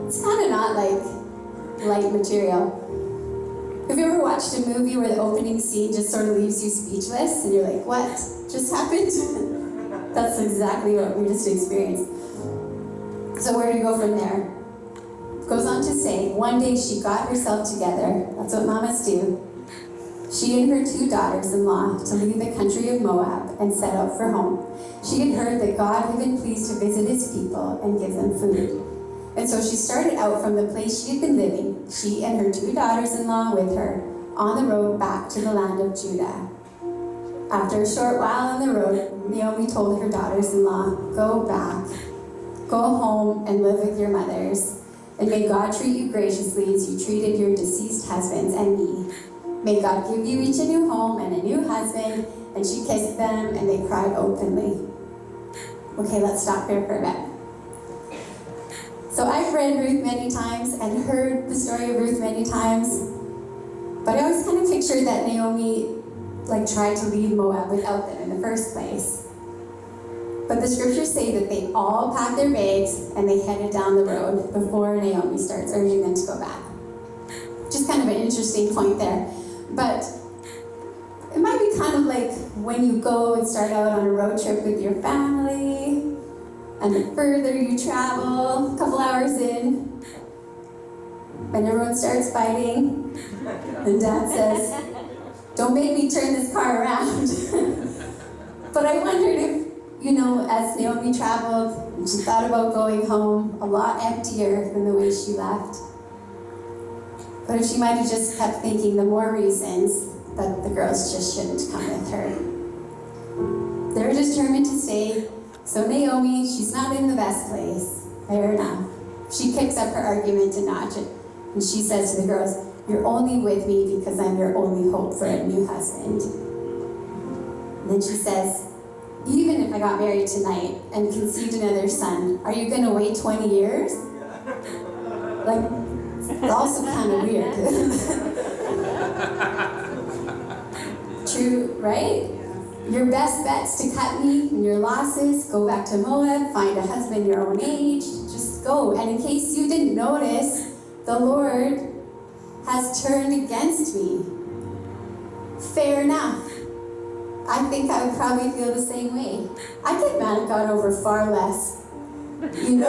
It's kind of not like light material. Have you ever watched a movie where the opening scene just sort of leaves you speechless and you're like, what just happened? That's exactly what we just experienced. So where do we go from there? It goes on to say, one day she got herself together. That's what mamas do. She and her 2 daughters-in-law to leave the country of Moab and set out for home. She had heard that God had been pleased to visit his people and give them food. And so she started out from the place she had been living, she and her 2 daughters-in-law with her, on the road back to the land of Judah. After a short while on the road, Naomi told her daughters-in-law, go back, go home and live with your mothers, and may God treat you graciously as you treated your deceased husbands and me. May God give you each a new home and a new husband. And she kissed them and they cried openly. Okay, let's stop here for a bit. So I've read Ruth many times and heard the story of Ruth many times, but I always kind of pictured that Naomi tried to leave Moab without them in the first place. But the scriptures say that they all packed their bags and they headed down the road before Naomi starts urging them to go back. Just kind of an interesting point there. But it might be kind of like when you go and start out on a road trip with your family, and the further you travel, a couple hours in, and everyone starts fighting, and Dad says, don't make me turn this car around. But I wondered if, as Naomi traveled, and she thought about going home a lot emptier than the way she left. But if she might have just kept thinking the more reasons that the girls just shouldn't come with her. They're determined to stay, so Naomi, she's not in the best place. Fair enough. She picks up her argument a notch, and she says to the girls, you're only with me because I'm your only hope for a new husband. And then she says, even if I got married tonight and conceived another son, are you going to wait 20 years? It's also kind of weird. True, right? Your best bet's to cut me and your losses, go back to Moab, find a husband your own age, just go. And in case you didn't notice, the Lord has turned against me. Fair enough. I think I would probably feel the same way. I get mad at God over far less. Where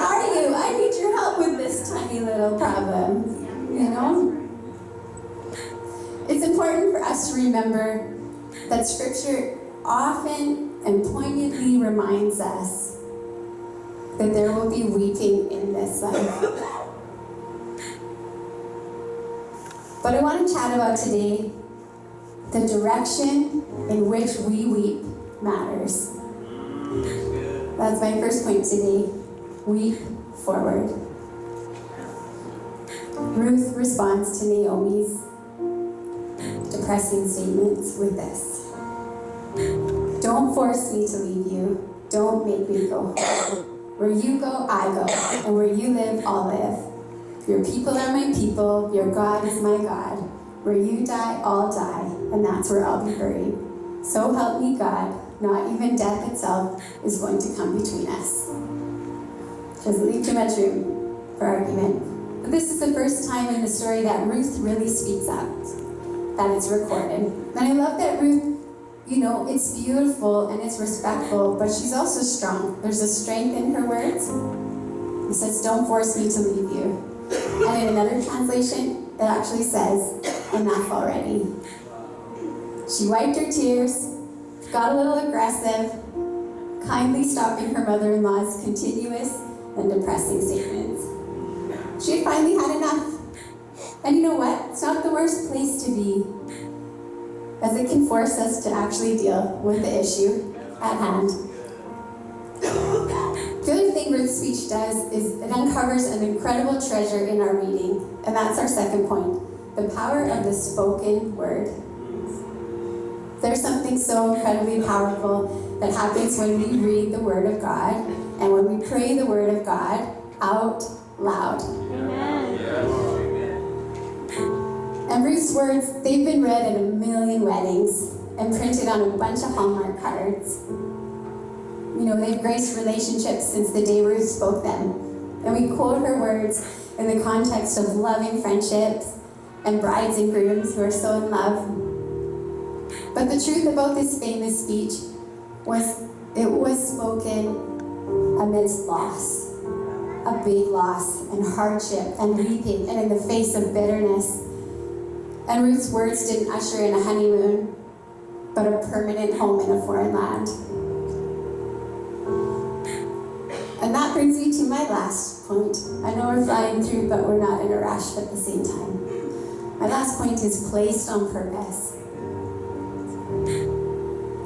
are you? I need your help with this tiny little problem. It's important for us to remember that Scripture often and poignantly reminds us that there will be weeping in this life. But I want to chat about today the direction in which we weep matters. That's my first point today. Weep forward. Ruth responds to Naomi's depressing statements with this. Don't force me to leave you. Don't make me go home. Where you go, I go. And where you live, I'll live. Your people are my people. Your God is my God. Where you die, I'll die. And that's where I'll be buried. So help me God. Not even death itself is going to come between us. Doesn't leave too much room for argument. But this is the first time in the story that Ruth really speaks up, that it's recorded. And I love that Ruth, it's beautiful and it's respectful, but she's also strong. There's a strength in her words. It says, don't force me to leave you. And in another translation, it actually says, enough already. She wiped her tears, got a little aggressive, kindly stopping her mother-in-law's continuous and depressing statements. She had finally had enough. And you know what? It's not the worst place to be, as it can force us to actually deal with the issue at hand. The other thing Ruth's speech does is it uncovers an incredible treasure in our reading, and that's our second point, the power of the spoken word. There's something so incredibly powerful that happens when we read the Word of God and when we pray the Word of God out loud. And Ruth's words, they've been read at a million weddings and printed on a bunch of Hallmark cards. You know, they've graced relationships since the day Ruth spoke them. And we quote her words in the context of loving friendships and brides and grooms who are so in love. But the truth about this famous speech was it was spoken amidst loss, a big loss and hardship and weeping and in the face of bitterness. And Ruth's words didn't usher in a honeymoon, but a permanent home in a foreign land. And that brings me to my last point. I know we're flying through, but we're not in a rush at the same time. My last point is placed on purpose.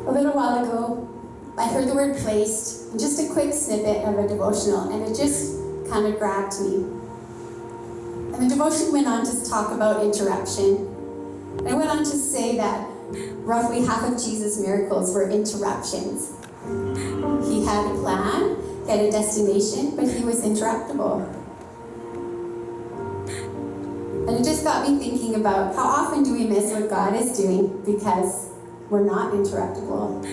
A little while ago, I heard the word placed in just a quick snippet of a devotional, and it just kind of grabbed me. And the devotion went on to talk about interruption. And it went on to say that roughly half of Jesus' miracles were interruptions. He had a plan, he had a destination, but he was interruptible. And it just got me thinking about how often do we miss what God is doing because we're not interruptible.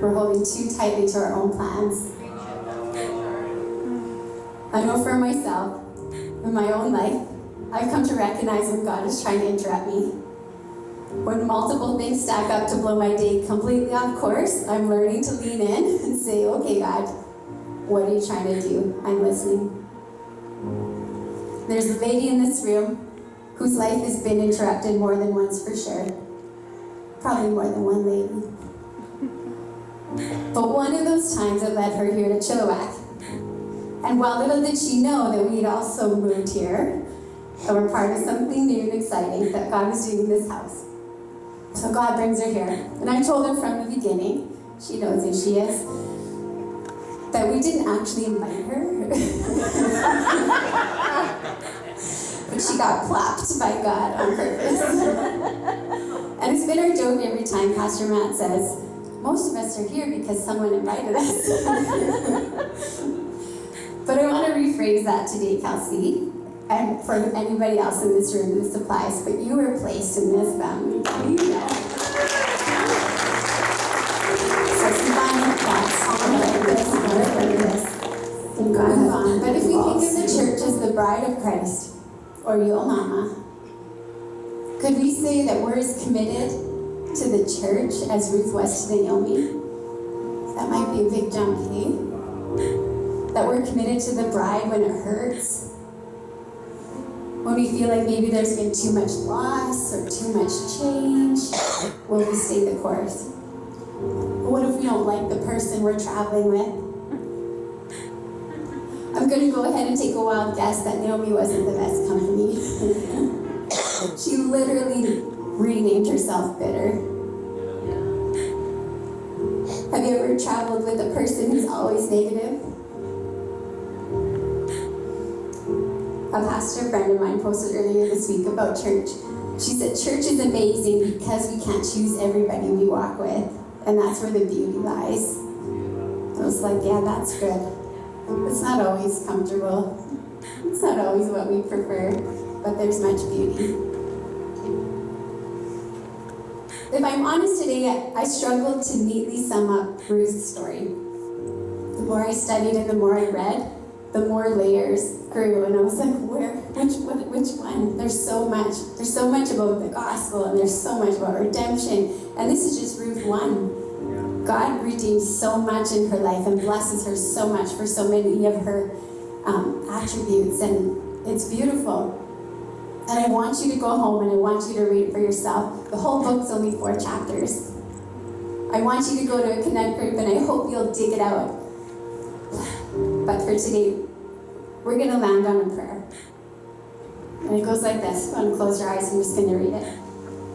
We're holding too tightly to our own plans. I know for myself, in my own life, I've come to recognize when God is trying to interrupt me. When multiple things stack up to blow my day completely off course, I'm learning to lean in and say, okay, God, what are you trying to do? I'm listening. There's a lady in this room whose life has been interrupted more than once for sure. Probably more than one lady. But one of those times it led her here to Chilliwack. And while little did she know that we'd also moved here, and we're part of something new and exciting that God was doing in this house. So God brings her here. And I told her from the beginning, she knows who she is, that we didn't actually invite her. But she got clapped by God on purpose. And it's been our joke every time Pastor Matt says, most of us are here because someone invited us. But I want to rephrase that today, Kelsey. And for anybody else in this room, this applies, but you were placed in this family. You know. So some final thoughts on this. And God move on. But if we think of the church as the bride of Christ, or your mama, could we say that we're as committed to the church as Ruth was to Naomi? That might be a big jump, eh? That we're committed to the bride when it hurts? When we feel like maybe there's been too much loss or too much change, will we stay the course? But what if we don't like the person we're traveling with? I'm going to go ahead and take a wild guess that Naomi wasn't the best company. She literally renamed herself bitter. Have you ever traveled with a person who's always negative? A pastor friend of mine posted earlier this week about church. She said, church is amazing because we can't choose everybody we walk with. And that's where the beauty lies. I was like, yeah, that's good. It's not always comfortable. It's not always what we prefer, but there's much beauty. If I'm honest today, I struggled to neatly sum up Ruth's story. The more I studied and the more I read, the more layers grew, and I was like, which one? There's so much. There's so much about the gospel, and there's so much about redemption, and this is just Ruth 1. God redeems so much in her life and blesses her so much for so many of her attributes, and it's beautiful. And I want you to go home and I want you to read it for yourself. The whole book's only 4 chapters. I want you to go to a Connect group and I hope you'll dig it out. But for today, we're going to land on a prayer. And it goes like this. Go and close your eyes. I'm just going to read it.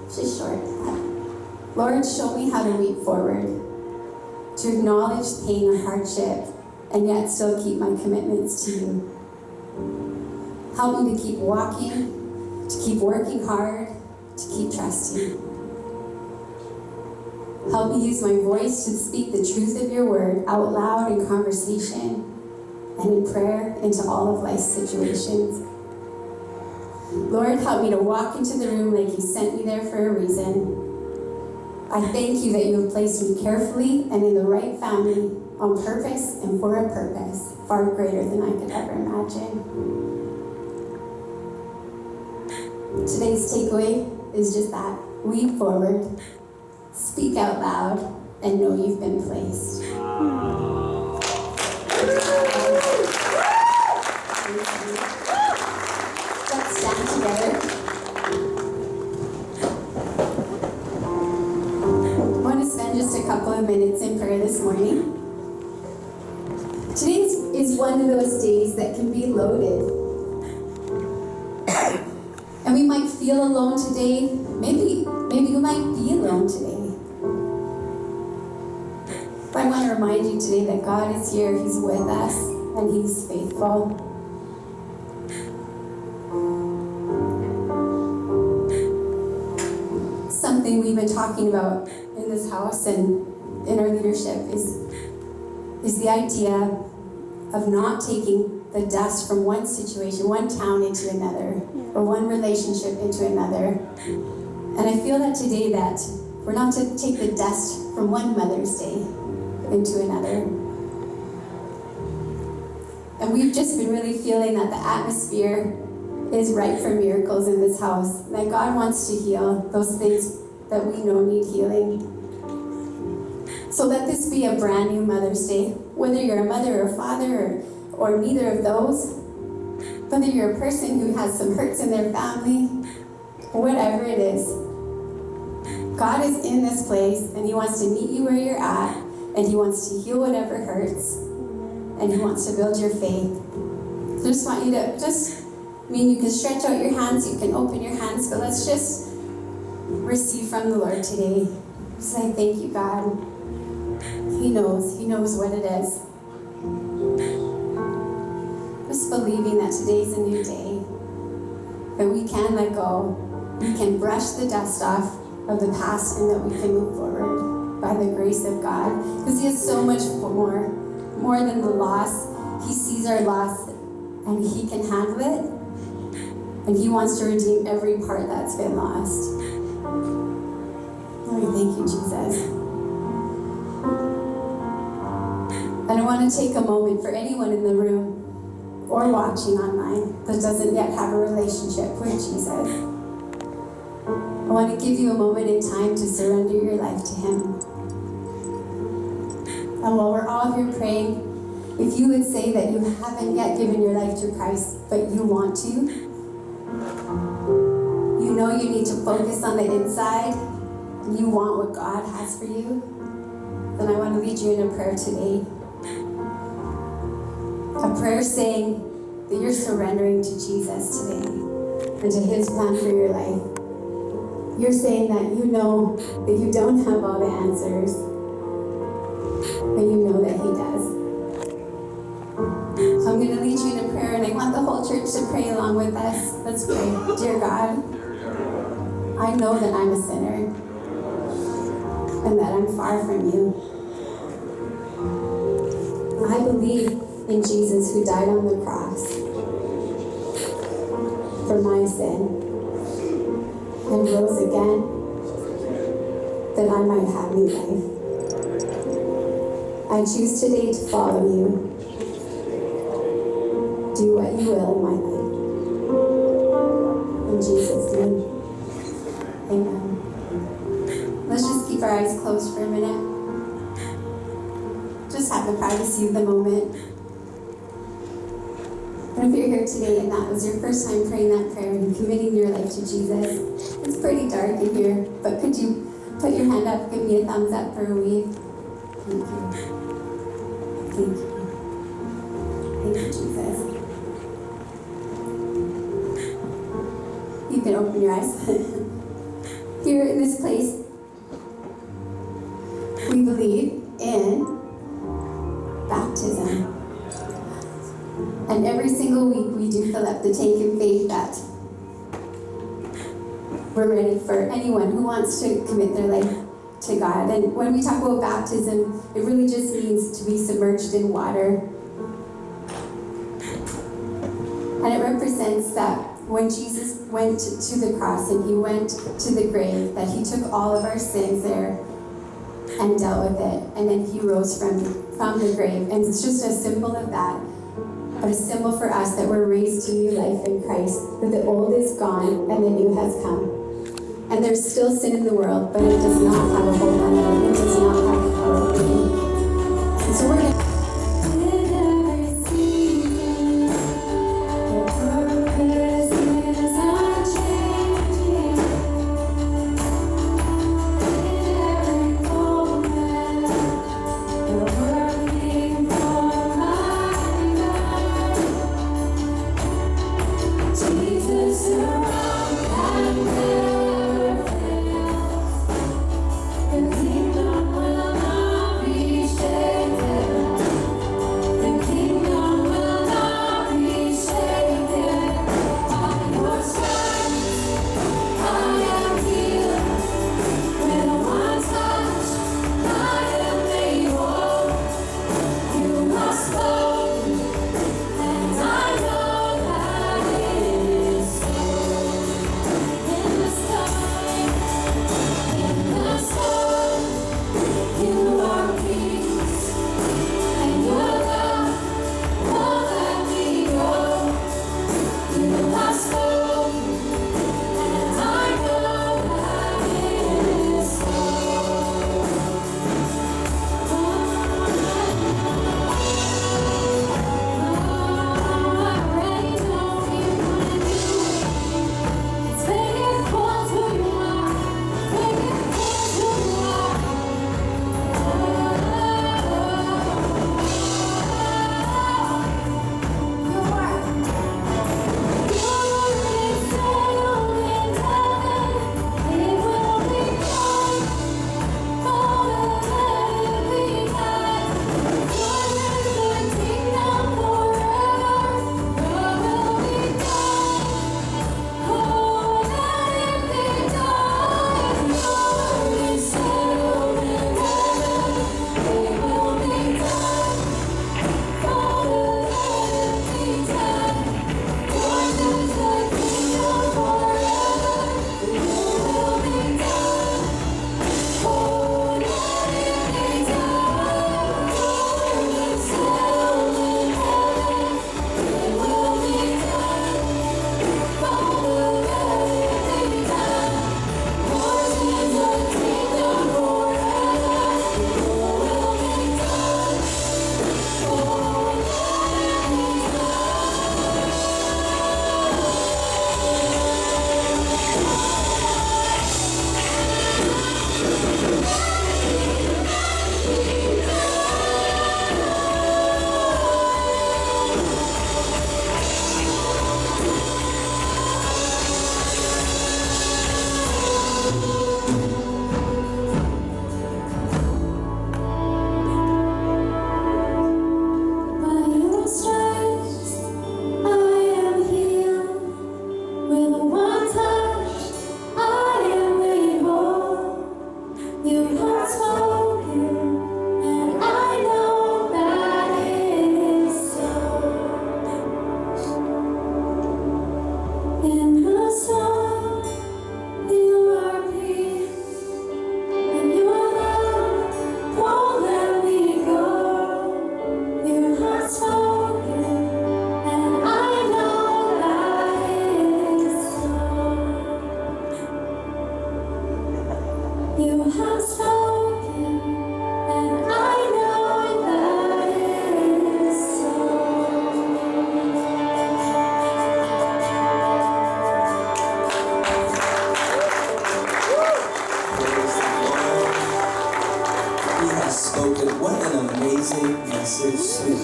It's just short. Lord, show me how to leap forward, to acknowledge pain or hardship, and yet still keep my commitments to you. Help me to keep walking, to keep working hard, to keep trusting. Help me use my voice to speak the truth of your word out loud in conversation, and in prayer into all of life's situations. Lord, help me to walk into the room like you sent me there for a reason. I thank you that you have placed me carefully and in the right family on purpose and for a purpose far greater than I could ever imagine. Today's takeaway is just that. Leap forward, speak out loud, and know you've been placed. Let's stand together. I want to spend just a couple of minutes in prayer this morning. Today is one of those days that can be loaded. And we might feel alone today. Maybe you might be alone today. But I want to remind you today that God is here, He's with us, and He's faithful. Something we've been talking about in this house and in our leadership is the idea of not taking the dust from one situation, one town into another, or one relationship into another. And I feel that today that we're not to take the dust from one Mother's Day into another. And we've just been really feeling that the atmosphere is ripe for miracles in this house. That God wants to heal those things that we know need healing. So let this be a brand new Mother's Day. Whether you're a mother or father or neither of those, whether you're a person who has some hurts in their family, whatever it is, God is in this place and He wants to meet you where you're at, and He wants to heal whatever hurts, and He wants to build your faith. So I just want you to, you can stretch out your hands, you can open your hands, but let's just receive from the Lord today. Say, thank you, God. He knows what it is. Just believing that today's a new day, that we can let go, we can brush the dust off of the past, and that we can move forward by the grace of God. Because He has so much more than the loss. He sees our loss and He can handle it. And He wants to redeem every part that's been lost. Lord, thank you, Jesus. And I want to take a moment for anyone in the room or watching online that doesn't yet have a relationship with Jesus. I want to give you a moment in time to surrender your life to Him. And while we're all here praying, if you would say that you haven't yet given your life to Christ, but you want to, you know you need to focus on the inside, and you want what God has for you, then I want to lead you in a prayer today. A prayer saying that you're surrendering to Jesus today and to His plan for your life. You're saying that you know that you don't have all the answers, but you know that He does. So I'm going to lead you in a prayer, and I want the whole church to pray along with us. Let's pray. Dear God, I know that I'm a sinner and that I'm far from you. I believe in Jesus who died on the cross for my sin and rose again that I might have new life. I choose today to follow you. Do what you will in my life. In Jesus' name, amen. Let's just keep our eyes closed for a minute. Just have the privacy of the moment. And if you're here today and that was your first time praying that prayer and committing your life to Jesus, it's pretty dark in here, but could you put your hand up, give me a thumbs up or a wave? Thank you. Thank you. Thank you, Jesus. You can open your eyes. Here in this place, we believe in baptism. And every single week we do fill up the tank in faith that we're ready for anyone who wants to commit their life to God. And when we talk about baptism, it really just means to be submerged in water. And it represents that when Jesus went to the cross and he went to the grave, that he took all of our sins there and dealt with it. And then he rose from the grave. And it's just a symbol of that, but a symbol for us that we're raised to new life in Christ, that the old is gone and the new has come. And there's still sin in the world, but it does not have a hold on it. It does not have the power over you. And so we're going to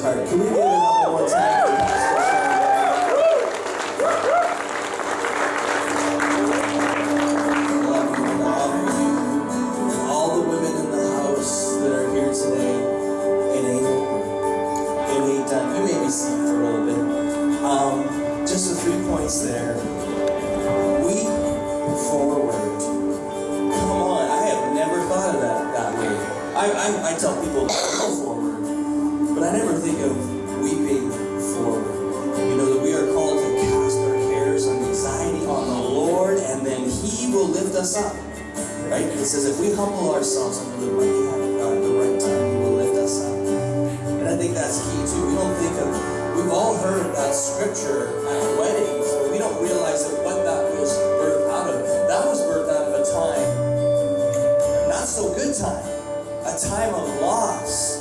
Can we give it up one more time for and all the women in the house that are here today in you may be seated for a little bit. Just the 3 points there. We forward. Come on, I have never thought of that way. I tell people to go forward, but I never think of weeping forward. You know, that we are called to us up. Right? It says if we humble ourselves under the mighty hand of God at the right time, He will lift us up. And I think that's key too. We don't think of, we've all heard that scripture at weddings, but we don't realize that what that was birthed out of. That was birthed out of a time, not so good time, a time of loss.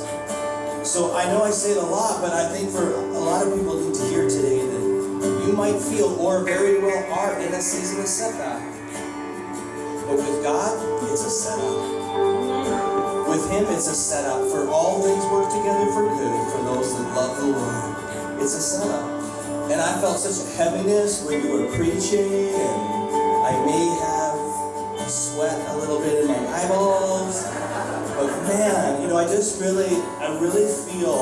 So I know I say it a lot, but I think for a lot of people need to hear today that you might feel, or very well are, in a season of setback. But with God, it's a setup. With Him, it's a setup. For all things work together for good for those that love the Lord. It's a setup. And I felt such a heaviness when you were preaching, and I may have sweat a little bit in my eyeballs. But man, I really feel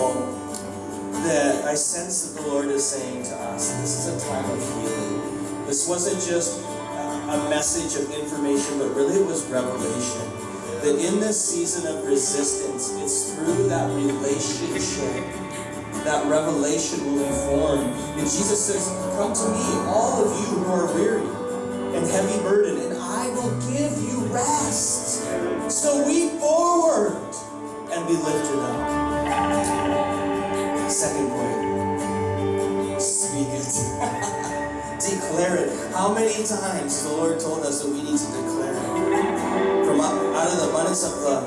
that I sense that the Lord is saying to us, this is a time of healing. This wasn't just a message of information, but really it was revelation. That in this season of resistance, it's through that relationship, that revelation will be formed. And Jesus says, come to me, all of you who are weary and heavy burdened, and I will give you rest. So weep forward and be lifted up. Second point, speak it. Declare it. How many times the Lord told us that we need to declare it? From out of the abundance of the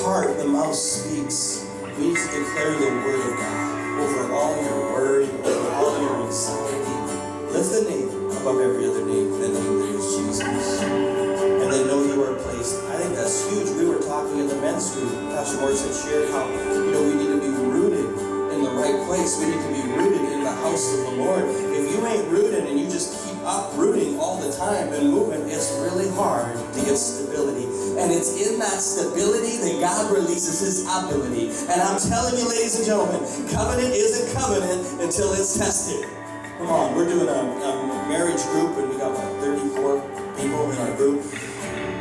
heart, the mouth speaks. We need to declare the word of God over all your worry, over all your anxiety. Lift the name above every other name, the name that is Jesus. And then know you are placed. I think that's huge. We were talking in the men's group. Pastor Morris had shared how we need to be rooted in the right place. We need to be rooted in the house of the Lord. If you ain't rooted and you just keep uprooting all the time and moving, it's really hard to get stability. And it's in that stability that God releases His ability. And I'm telling you, ladies and gentlemen, covenant isn't covenant until it's tested. Come on, we're doing a marriage group, and we got like 34 people in our group.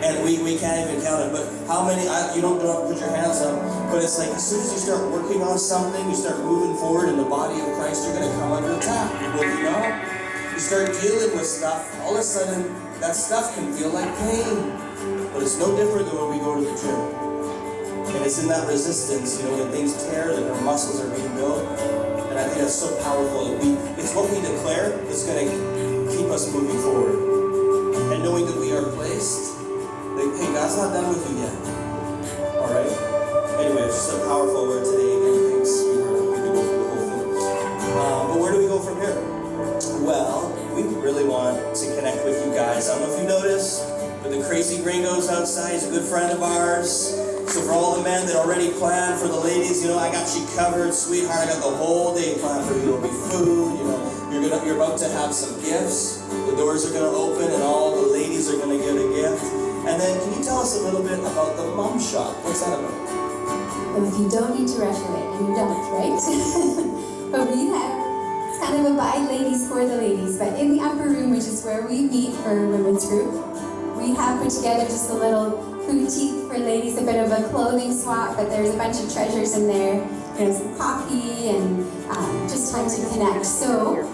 And we can't even count it, but how many, you don't put your hands up, but it's like as soon as you start working on something, you start moving forward in the body of Christ, you're going to come under attack. Well, you start dealing with stuff, all of a sudden, that stuff can feel like pain. But it's no different than when we go to the gym. And it's in that resistance, when things tear, that our muscles are being built. And I think that's so powerful. It's what we declare that's going to keep us moving forward. And knowing that we are placed, hey, God's not done with you yet. Alright? Anyway, it's just a powerful word today. Again, thanks. We can go through the whole thing. But where do we go from here? Well, we really want to connect with you guys. I don't know if you noticed, but the Crazy Gringos outside is a good friend of ours. So for all the men that already planned, for the ladies, I got you covered, sweetheart. I got the whole day planned for you. There'll be food, you're about to have some gifts. The doors are going to open and all the ladies are going to get a gift. And then, can you tell us a little bit about the mom shop? What's that about? Well, if you don't need to rush away, and you don't, right? But we have, it's kind of a by ladies for the ladies, but in the upper room, which is where we meet for a women's group, we have put together just a little boutique for ladies, a bit of a clothing swap, but there's a bunch of treasures in there. There's some coffee and just time to connect. So,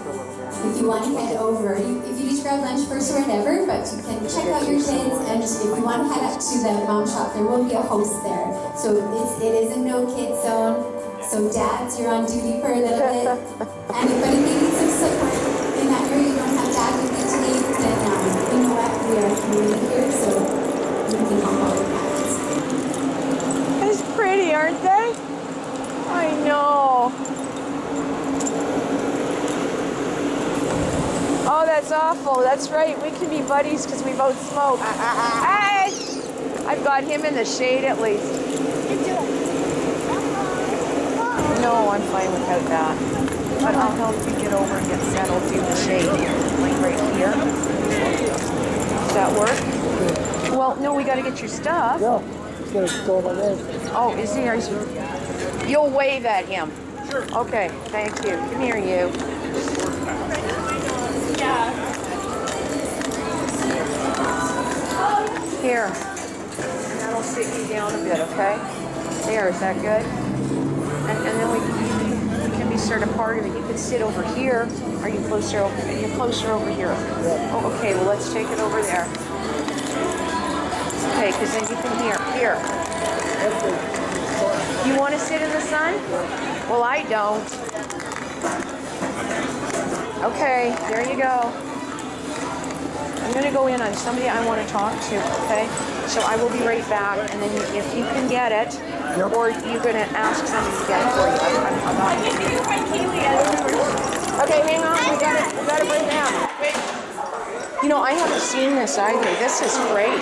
if you want to head over, if you need to grab lunch first or whatever, but you can check out your kids, and if you want to head up to the mom shop, there will be a host there. So it is a no kids zone. So dads, you're on duty for a little bit. And if anybody needs some support in that area, you don't have dad with you today, then you know what, we are community here, so you can help out with that. It's pretty, aren't they? I know. Oh, that's awful. That's right. We can be buddies because we both smoke. Hey! I've got him in the shade at least. No, I'm fine without that. But I'll help you get over and get settled in the shade. Like right here. Does that work? Well, no, we got to get your stuff. Yeah, he's going to go over there. Oh, is he? You'll wave at him. Sure. Okay, thank you. Come here, you. Here. That'll sit you down a bit, okay? There, is that good? And then we can be sort of part of it. You can sit over here. Are you closer over? You're closer over here. Yeah. Oh, okay. Well, let's take it over there. Okay, because then you can hear. Here. You want to sit in the sun? Well, I don't. Okay, there you go. I'm going to go in on somebody I want to talk to, okay? So I will be right back, and then if you can get it, or you're going to ask somebody to get it for you. Okay, hang on. We got to bring down. You know, I haven't seen this either. This is great.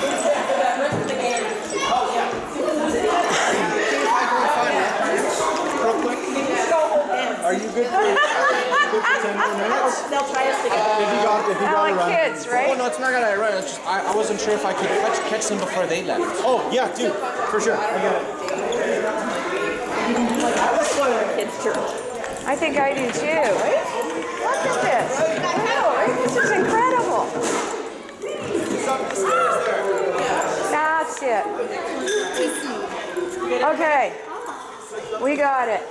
Are you good for 10 more minutes? They'll try us to get If you got like to run. kids, right? Oh, no, it's not gonna run. It's just, I wasn't sure if I could catch them before they left. Oh, yeah, dude. For sure. I got it. kids' church. I think I do too. Look at this. Wow, this is incredible. That's it. Okay. We got it.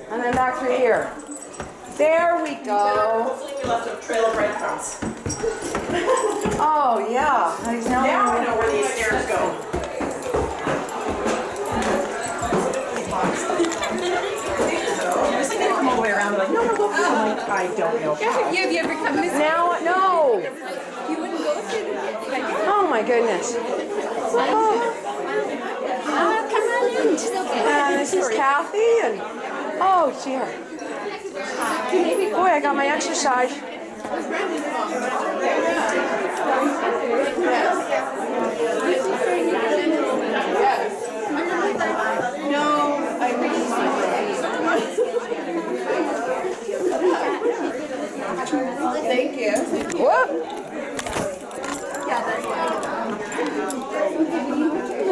And then back through here. There we go. Hopefully we left a trail of breadcrumbs. Oh, yeah. Now I know where these stairs go. All the way around, like, no, go. I'm like, I don't know. Have you ever come this Now, no. You wouldn't go through the Oh, my goodness. Oh. come on in. This is Kathy, and oh dear. Boy, I got my exercise. No, I Thank you. Whoop.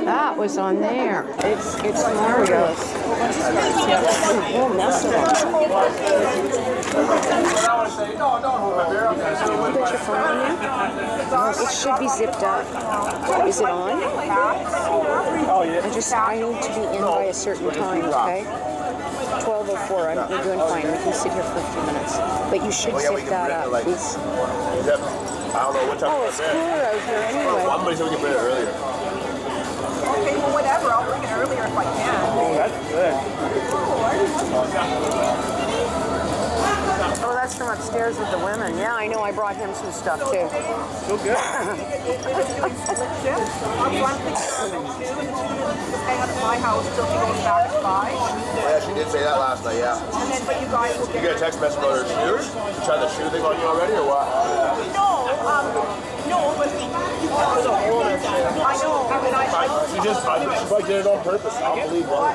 That was on there. It's marvelous. We'll mess with it. Put your phone on there? It should be zipped up. Is it on? I need to be in by a certain time, okay? 12:04. We're doing fine. We can sit here for a few minutes. But you should zip that up, please. I don't know what time. Oh, it's cooler out here anyway. I'm going to get it earlier. Okay, well, whatever. I'll bring it earlier if I can. Oh, that's good. Oh, that's from upstairs with the women. Yeah, I know. I brought him some stuff too. So good. I'm hang out at my house till she goes back at 5. Yeah, she did say that last night, yeah. And then, but you guys will You get a text message about her shoes? You tried the shoe thing on you already, or what? No, but I know. I mean, She probably did it on purpose. I'll believe why.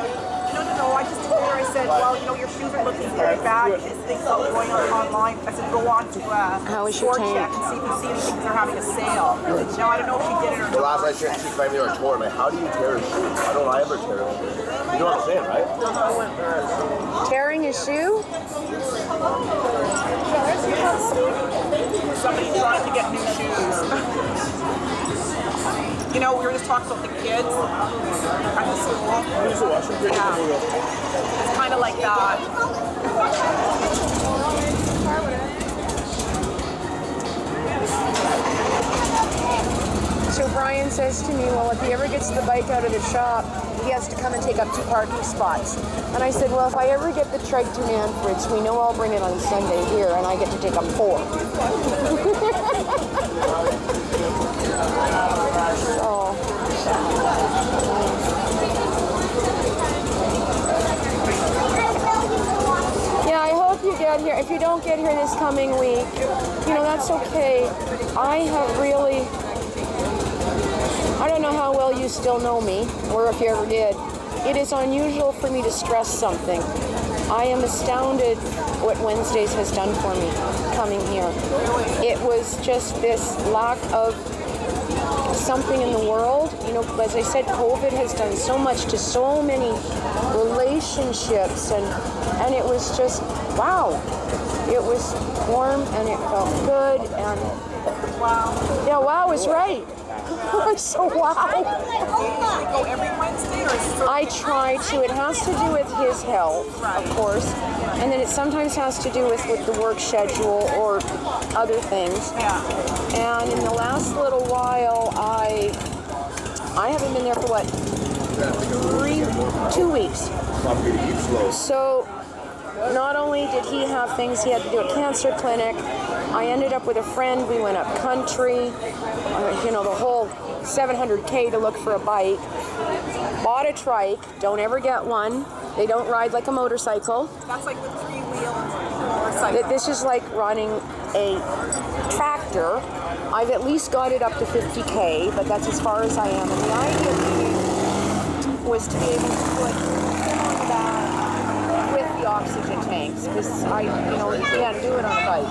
No, I just told her, I said, well, you know, your shoes are looking very bad. This thing's not going on online. I said, go on to How is your Sport tank? Check and see if you see anything because they're having a sale. Now, I don't know if she did it or The not. last night she claimed they were torn. Like, how do you tear a shoe? I don't ever tear a shoe. You know what I'm saying, right? Tearing his shoe? Somebody's trying to get new shoes. You know, we were just talking about the kids at the school. Yeah. It's kind of like that. So Brian says to me, well, if he ever gets the bike out of the shop, he has to come and take up 2 parking spots. And I said, well, if I ever get the trike to Manfred's, we know I'll bring it on Sunday here, and I get to take up 4. So, yeah, I hope you get here. If you don't get here this coming week, you know, that's okay. I have really, I don't know how well you still know me, or if you ever did. It is unusual for me to stress something. I am astounded what Wednesdays has done for me coming here. It was just this lack of something in the world. You know, as I said, COVID has done so much to so many relationships, and it was just, wow. It was warm and it felt good, and Wow. yeah, wow is right. So wow. Do you go every Wednesday or is it I try to. It has to do with his health, of course, and then it sometimes has to do with the work schedule or other things. Yeah. And in the last little while, I I haven't been there for what? 2 weeks. So not only did he have things he had to do at cancer clinic, I ended up with a friend. We went up country, you know, the whole 700K to look for a bike. Bought a trike. Don't ever get one. They don't ride like a motorcycle. That's like with 3 wheels. This is like running a tractor. I've at least got it up to 50K, but that's as far as I am. And the idea was to be able to put him on the back with the oxygen tanks, because you can't do it on a bike.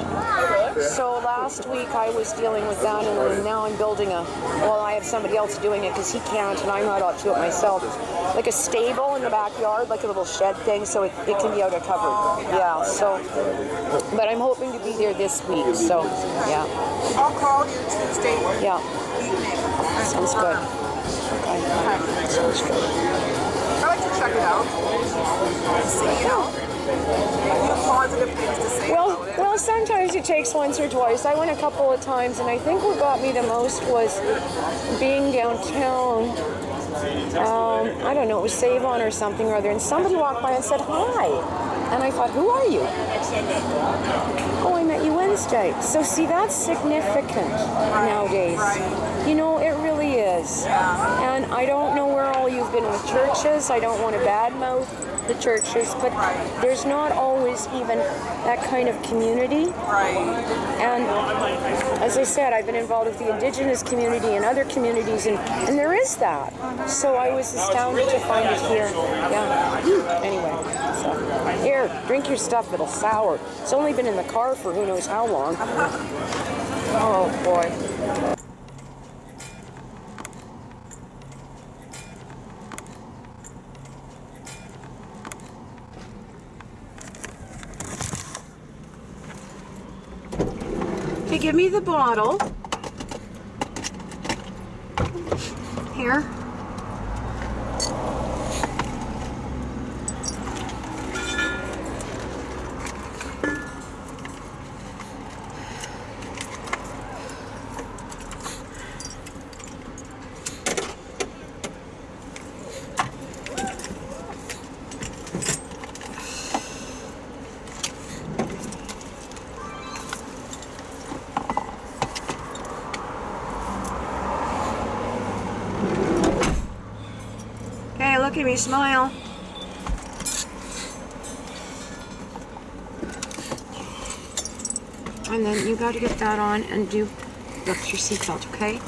So last week I was dealing with that, and now I'm building I have somebody else doing it because he can't, and I'm not up to it myself. Like a stable in the backyard, like a little shed thing, so it can be out of cover. Yeah, so, but I'm hoping to be there this week, so, yeah. I'll call you Tuesday evening. Sounds good. Okay. Sounds good. I like to check it out. See, positive things to say about it. Well, sometimes it takes once or twice. I went a couple of times, and I think what got me the most was being downtown. I don't know, it was Save On or something or other, and somebody walked by and said, hi. And I thought, who are you? Oh, I met you Wednesday. So see, that's significant nowadays. You know, it really is. And I don't know where all you've been with churches. I don't want to badmouth the churches, but there's not always even that kind of community. And as I said, I've been involved with the Indigenous community and other communities, and there is that. So I was astounded to find it here. Yeah. Anyway, so here, drink your stuff, it'll sour. It's only been in the car for who knows how long. Oh boy. Okay, give me the bottle. Here. Look at me, smile. And then you got to get that on and look, your seatbelt, okay?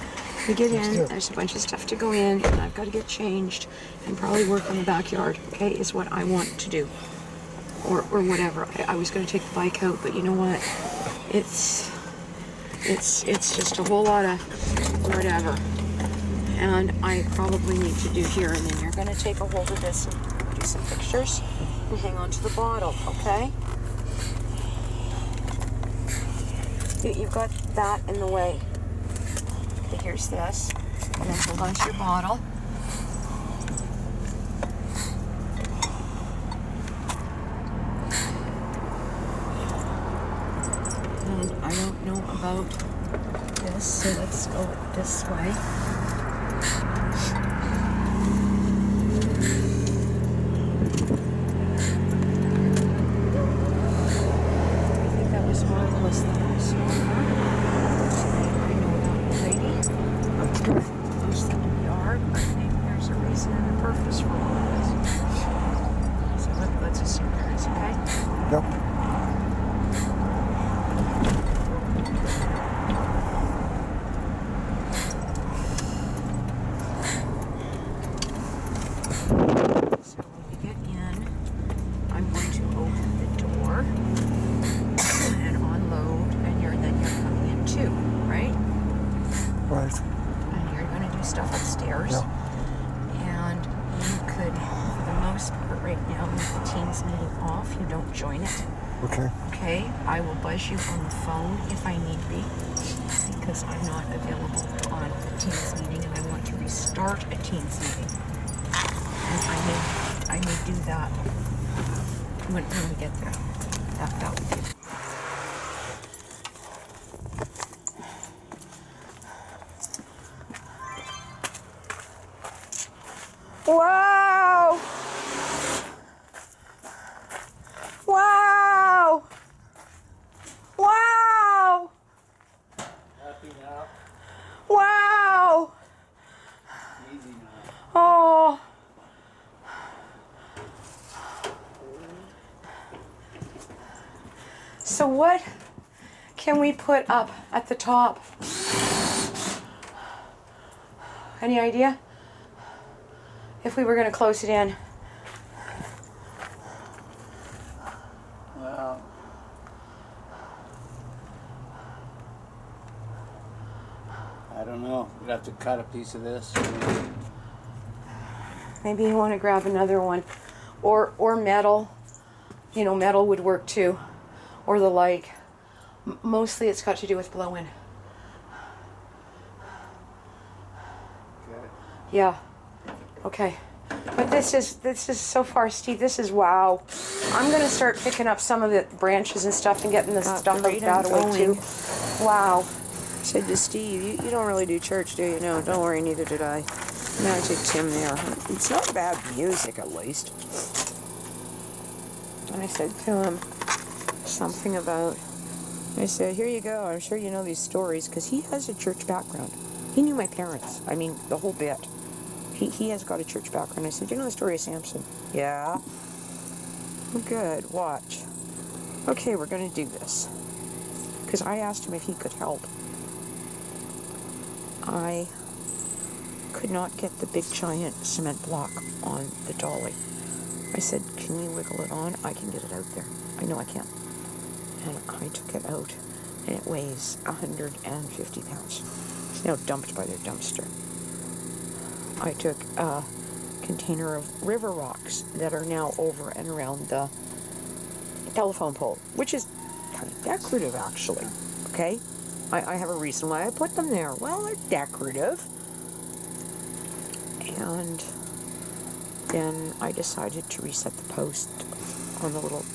You get in, there's a bunch of stuff to go in, and I've got to get changed and probably work on the backyard, okay, is what I want to do. Or whatever. I was going to take the bike out, but you know what? It's just a whole lot of whatever. And I probably need to do here, and then you're going to take a hold of this and do some pictures and hang on to the bottle, okay? You've got that in the way. Okay, here's this, and then hold on to your bottle. And I don't know about this, so let's go this way. You on the phone if I need be, because I'm not available on a Teams meeting, and I want to restart a Teams meeting. And I may do that when we get there. That would be. So what can we put up at the top? Any idea? If we were going to close it in. Well, I don't know. You'd have to cut a piece of this. Maybe you want to grab another one. Or metal. You know, metal would work too. Or the like. Mostly it's got to do with blow-in. Okay. Yeah. Okay. But this is so far, Steve, this is wow. I'm going to start picking up some of the branches and stuff and getting the stuff out that way too. Wow. Said to Steve, you don't really do church, do you? No, don't worry, neither did I. Magic Tim there. It's not bad music, at least. And I said to him something about, I said, here you go, I'm sure you know these stories, because he has a church background. He knew my parents. I mean, the whole bit. He has got a church background. I said, you know the story of Samson? Yeah. Well, good, watch. Okay, we're going to do this. Because I asked him if he could help. I could not get the big giant cement block on the dolly. I said, can you wiggle it on? I can get it out there. I know I can. And I took it out, and it weighs 150 pounds. It's now dumped by their dumpster. I took a container of river rocks that are now over and around the telephone pole, which is kind of decorative, actually. Okay? I have a reason why I put them there. Well, they're decorative. And then I decided to reset the post on the little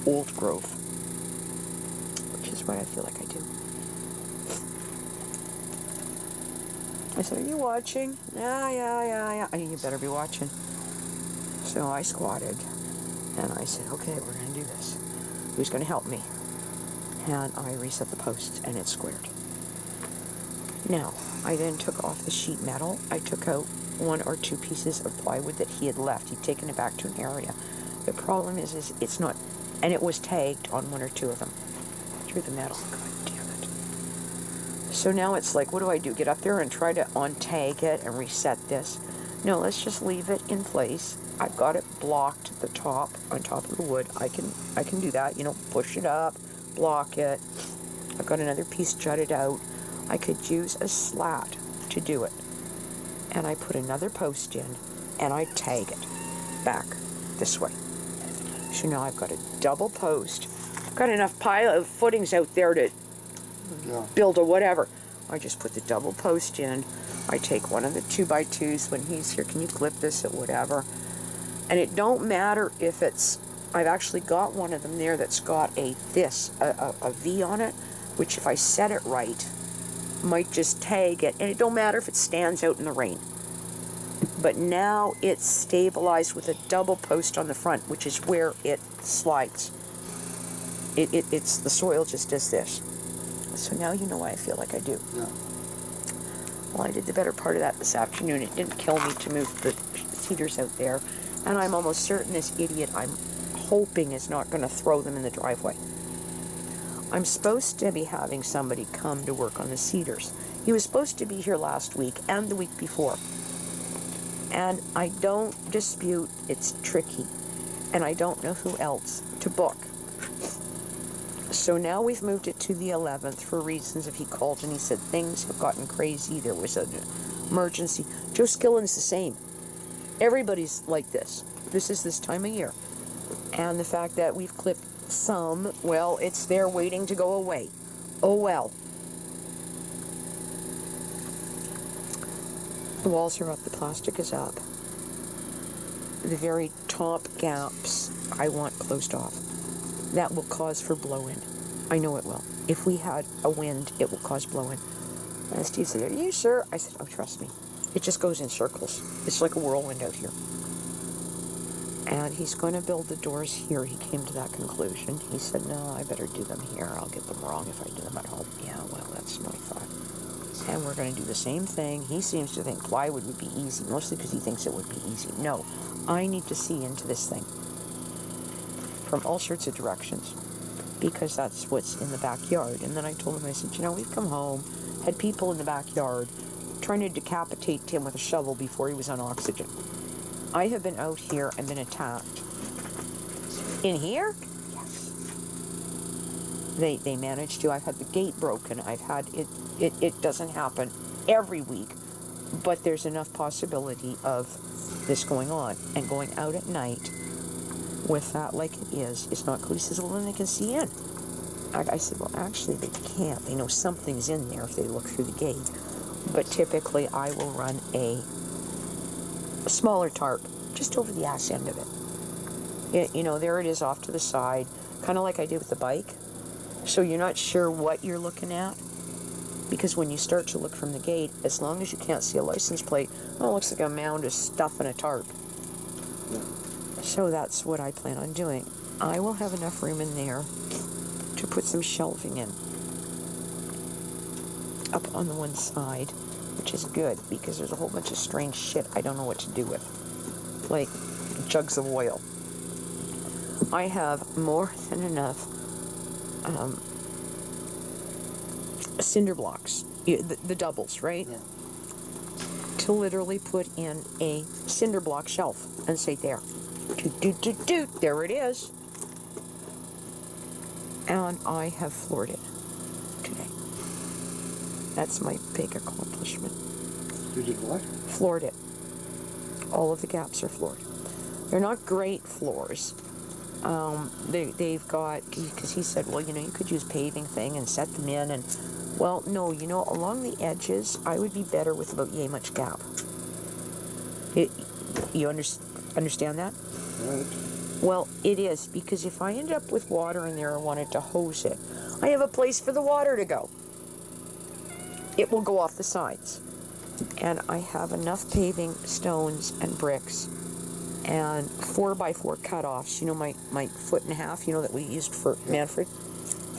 old grove, which is what I feel like I do. I said, are you watching? Yeah. I mean, you better be watching. So I squatted, and I said, okay, we're going to do this. Who's going to help me? And I reset the post, and it's squared. Now, I then took off the sheet metal. I took out 1 or 2 pieces of plywood that he had left. He'd taken it back to an area. The problem is it's not, and it was tagged on 1 or 2 of them. Through the metal. God damn it. So now it's like, what do I do? Get up there and try to untag it and reset this? No, let's just leave it in place. I've got it blocked at the top, on top of the wood. I can do that, you know, push it up, block it. I've got another piece jutted out. I could use a slat to do it. And I put another post in, and I tag it back this way. So now I've got a double post. I've got enough pile of footings out there to build or whatever. I just put the double post in. I take one of the 2x2s when he's here. Can you clip this or whatever? And it don't matter if it's, I've actually got one of them there that's got a V on it, which if I set it right, might just tag it. And it don't matter if it stands out in the rain. But now it's stabilized with a double post on the front, which is where it slides. It's the soil just does this. So now you know why I feel like I do. Yeah. Well, I did the better part of that this afternoon. It didn't kill me to move the cedars out there. And I'm almost certain this idiot, I'm hoping, is not going to throw them in the driveway. I'm supposed to be having somebody come to work on the cedars. He was supposed to be here last week and the week before. And I don't dispute it's tricky. And I don't know who else to book. So now we've moved it to the 11th for reasons. If he called and he said things have gotten crazy, there was an emergency. Joe Skillen's the same. Everybody's like this. This is this time of year. And the fact that we've clipped some, well, it's there waiting to go away. Oh well. The walls are up, the plastic is up. The very top gaps I want closed off. That will cause for blow-in. I know it will. If we had a wind, it will cause blow-in. And Steve said, are you sure? I said, oh, trust me. It just goes in circles. It's like a whirlwind out here. And he's going to build the doors here. He came to that conclusion. He said, no, I better do them here. I'll get them wrong if I do them at home. Yeah, well, that's my thought. And we're going to do the same thing. He seems to think plywood would be easy, mostly because he thinks it would be easy. No, I need to see into this thing from all sorts of directions. because that's what's in the backyard. And then I told him, I said, you know, we've come home, had people in the backyard trying to decapitate Tim with a shovel before he was on oxygen. I have been out here and been attacked. In here? Yes. They managed to. I've had the gate broken. I've had it doesn't happen every week, but there's enough possibility of this going on. And going out at night with that like it is, it's not cool. He says, well, then they can see in. I said, well, actually they can't. They know something's in there if they look through the gate. But typically I will run a smaller tarp just over the ass end of it. You know, there it is off to the side, kind of like I did with the bike. So you're not sure what you're looking at, because when you start to look from the gate, as long as you can't see a license plate, oh, it looks like a mound of stuff in a tarp. Yeah. So that's what I plan on doing. I will have enough room in there to put some shelving in up on the one side, which is good because there's a whole bunch of strange shit I don't know what to do with, like jugs of oil. I have more than enough cinder blocks, the doubles, right? Yeah. To literally put in a cinder block shelf and say, there, there it is. And I have floored it today. That's my big accomplishment. You did what? Floored it. All of the gaps are floored. They're not great floors. They've got, because he said, well, you know, you could use paving thing and set them in, and well, no, you know, along the edges, I would be better with about yay much gap. You understand that? Right. Well, it is, because if I end up with water in there and wanted to hose it, I have a place for the water to go. It will go off the sides. And I have enough paving stones and bricks and 4x4 cutoffs, you know, my 1.5 foot, you know, that we used for Manfred.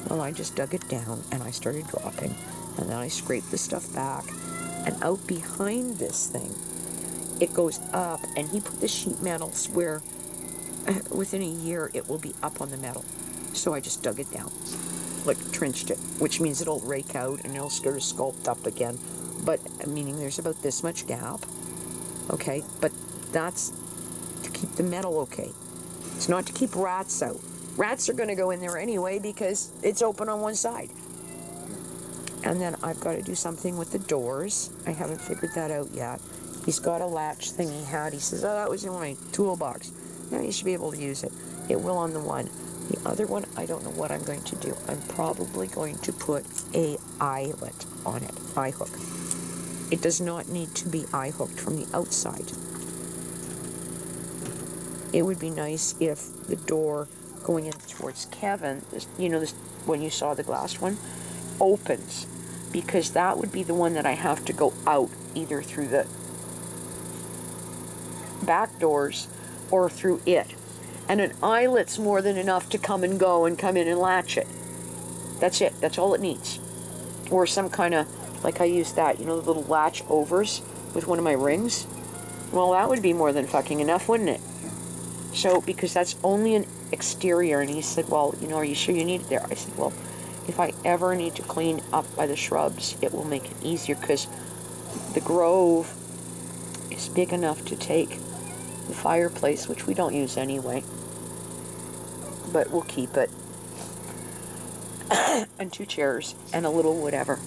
Well, I just dug it down and I started dropping, and then I scraped the stuff back, and out behind this thing it goes up, and he put the sheet metals where within a year it will be up on the metal. So I just dug it down, like trenched it, which means it'll rake out and it'll sort of sculpt up again, but meaning there's about this much gap, okay, but that's to keep the metal okay. It's not to keep rats out. Rats are going to go in there anyway because it's open on one side. And then I've got to do something with the doors. I haven't figured that out yet. He's got a latch thing he had. He says, oh, that was in my toolbox. Yeah, you should be able to use it. It will on the one. The other one, I don't know what I'm going to do. I'm probably going to put a eyelet on it, eye hook. It does not need to be eye hooked from the outside. It would be nice if the door going in towards Kevin, this, you know, this when you saw the glass one, opens, because that would be the one that I have to go out either through the back doors or through it. And an eyelet's more than enough to come and go and come in and latch it. That's it. That's all it needs. Or some kind of, like I used that, you know, the little latch overs with one of my rings. Well, that would be more than fucking enough, wouldn't it? So, because that's only an exterior, and he said, well, you know, are you sure you need it there? I said, well, if I ever need to clean up by the shrubs, it will make it easier, because the grove is big enough to take the fireplace, which we don't use anyway, but we'll keep it, and 2 chairs, and a little whatever.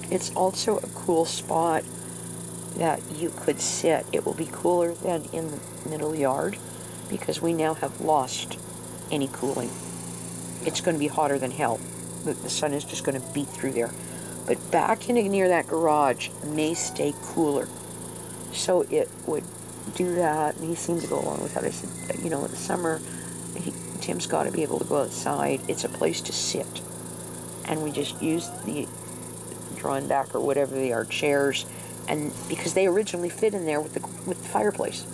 It's also a cool spot that you could sit. It will be cooler than in the middle yard, because we now have lost any cooling. It's going to be hotter than hell. The sun is just going to beat through there. But back in near that garage may stay cooler. So it would do that, and he seemed to go along with that. I said, you know, in the summer, Tim's got to be able to go outside. It's a place to sit. And we just used the drawn back or whatever they are chairs, and because they originally fit in there with the fireplace.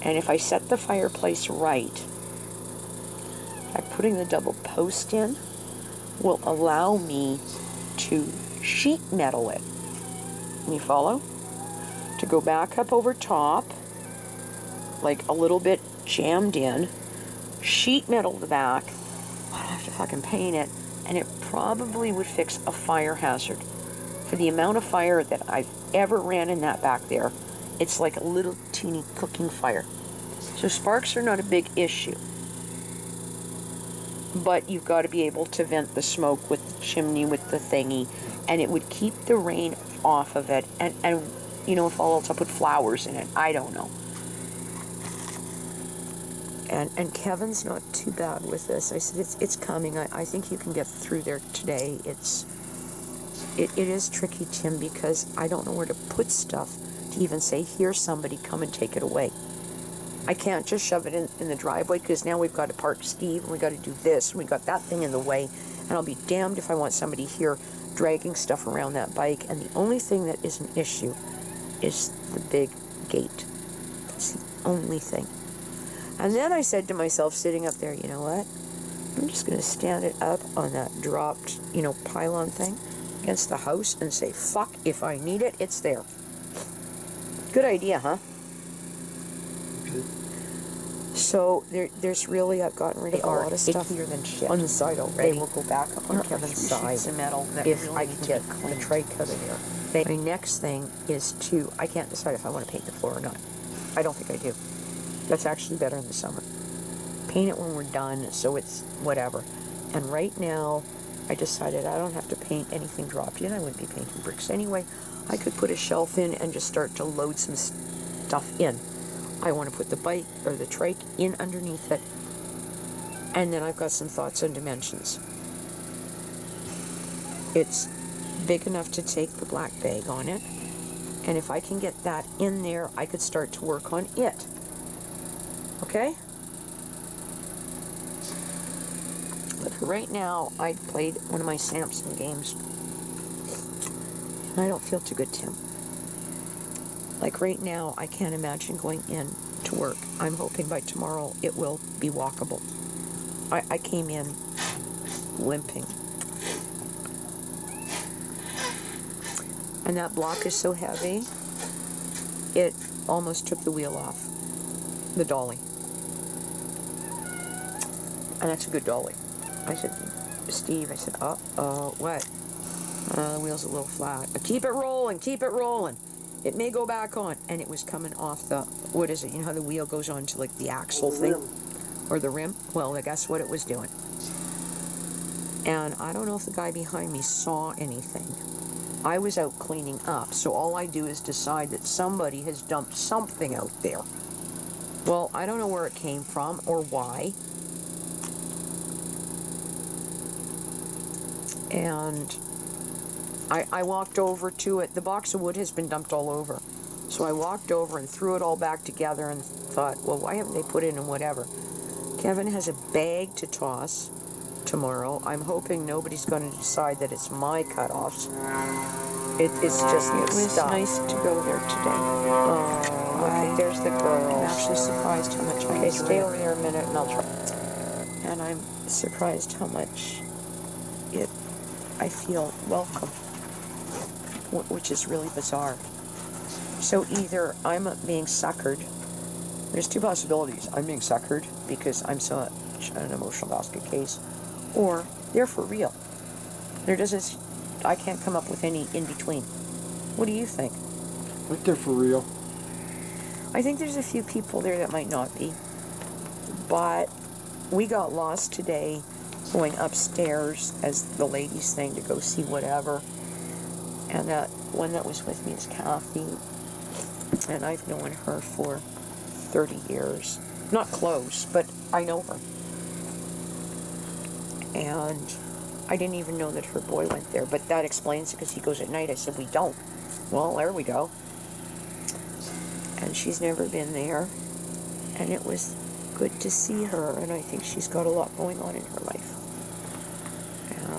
And if I set the fireplace right, by putting the double post in, will allow me to sheet metal it. You follow? To go back up over top, like a little bit jammed in, sheet metal the back, I'd have to fucking paint it, and it probably would fix a fire hazard. For the amount of fire that I've ever ran in that back there, it's like a little teeny cooking fire. So sparks are not a big issue. But you've got to be able to vent the smoke with the chimney, with the thingy, and it would keep the rain off of it. And you know, if all else, I'll put flowers in it. I don't know. And Kevin's not too bad with this. I said, it's coming. I think you can get through there today. It is tricky, Tim, because I don't know where to put stuff to even say, here's somebody, come and take it away. I can't just shove it in the driveway, because now we've got to park Steve, and we've got to do this, and we've got that thing in the way, and I'll be damned if I want somebody here dragging stuff around that bike. And the only thing that is an issue is the big gate. That's the only thing. And then I said to myself, sitting up there, you know what? I'm just going to stand it up on that dropped, you know, pylon thing against the house and say, fuck, if I need it, it's there. Good idea, huh? So there's really, I've gotten rid of a lot of stuff here than shit on the side already. They will go back up on Kevin's side metal if really I can get the tray cut in there. My next thing is I can't decide if I want to paint the floor or not. I don't think I do. That's actually better in the summer. Paint it when we're done, so it's whatever. And right now, I decided I don't have to paint anything dropped in. I wouldn't be painting bricks anyway. I could put a shelf in and just start to load some stuff in. I want to put the bike or the trike in underneath it, and then I've got some thoughts on dimensions. It's big enough to take the black bag on it, and if I can get that in there, I could start to work on it. Okay? But for right now, I played one of my Samson games, and I don't feel too good, Tim. Like right now, I can't imagine going in to work. I'm hoping by tomorrow it will be walkable. I came in limping. And that block is so heavy, it almost took the wheel off the dolly. And that's a good dolly. I said, Steve, I said, what? The wheel's a little flat. Keep it rolling, keep it rolling. It may go back on. And it was coming off the, what is it? You know how the wheel goes on to like the axle thing? Or the rim? Well, guess what it was doing. And I don't know if the guy behind me saw anything. I was out cleaning up, so all I do is decide that somebody has dumped something out there. Well, I don't know where it came from or why. And I walked over to it. The box of wood has been dumped all over. So I walked over and threw it all back together and thought, well, why haven't they put it in whatever? Kevin has a bag to toss tomorrow. I'm hoping nobody's going to decide that it's my cutoffs. It's just stuff. It was nice to go there today. Oh, okay, there's the girl. I'm actually surprised how much I enjoy. Stay over there a minute and I'll try. And I'm surprised how much I feel welcome, which is really bizarre. So either I'm being suckered. There's two possibilities. I'm being suckered because I'm such an emotional basket case, or they're for real. I can't come up with any in between. What do you think? I think they're for real. I think there's a few people there that might not be. But we got lost today going upstairs as the ladies' thing to go see whatever. And that one that was with me is Kathy. And I've known her for 30 years. Not close, but I know her. And I didn't even know that her boy went there, but that explains it because he goes at night. I said, we don't. Well, there we go. And she's never been there. And it was good to see her, and I think she's got a lot going on in her life.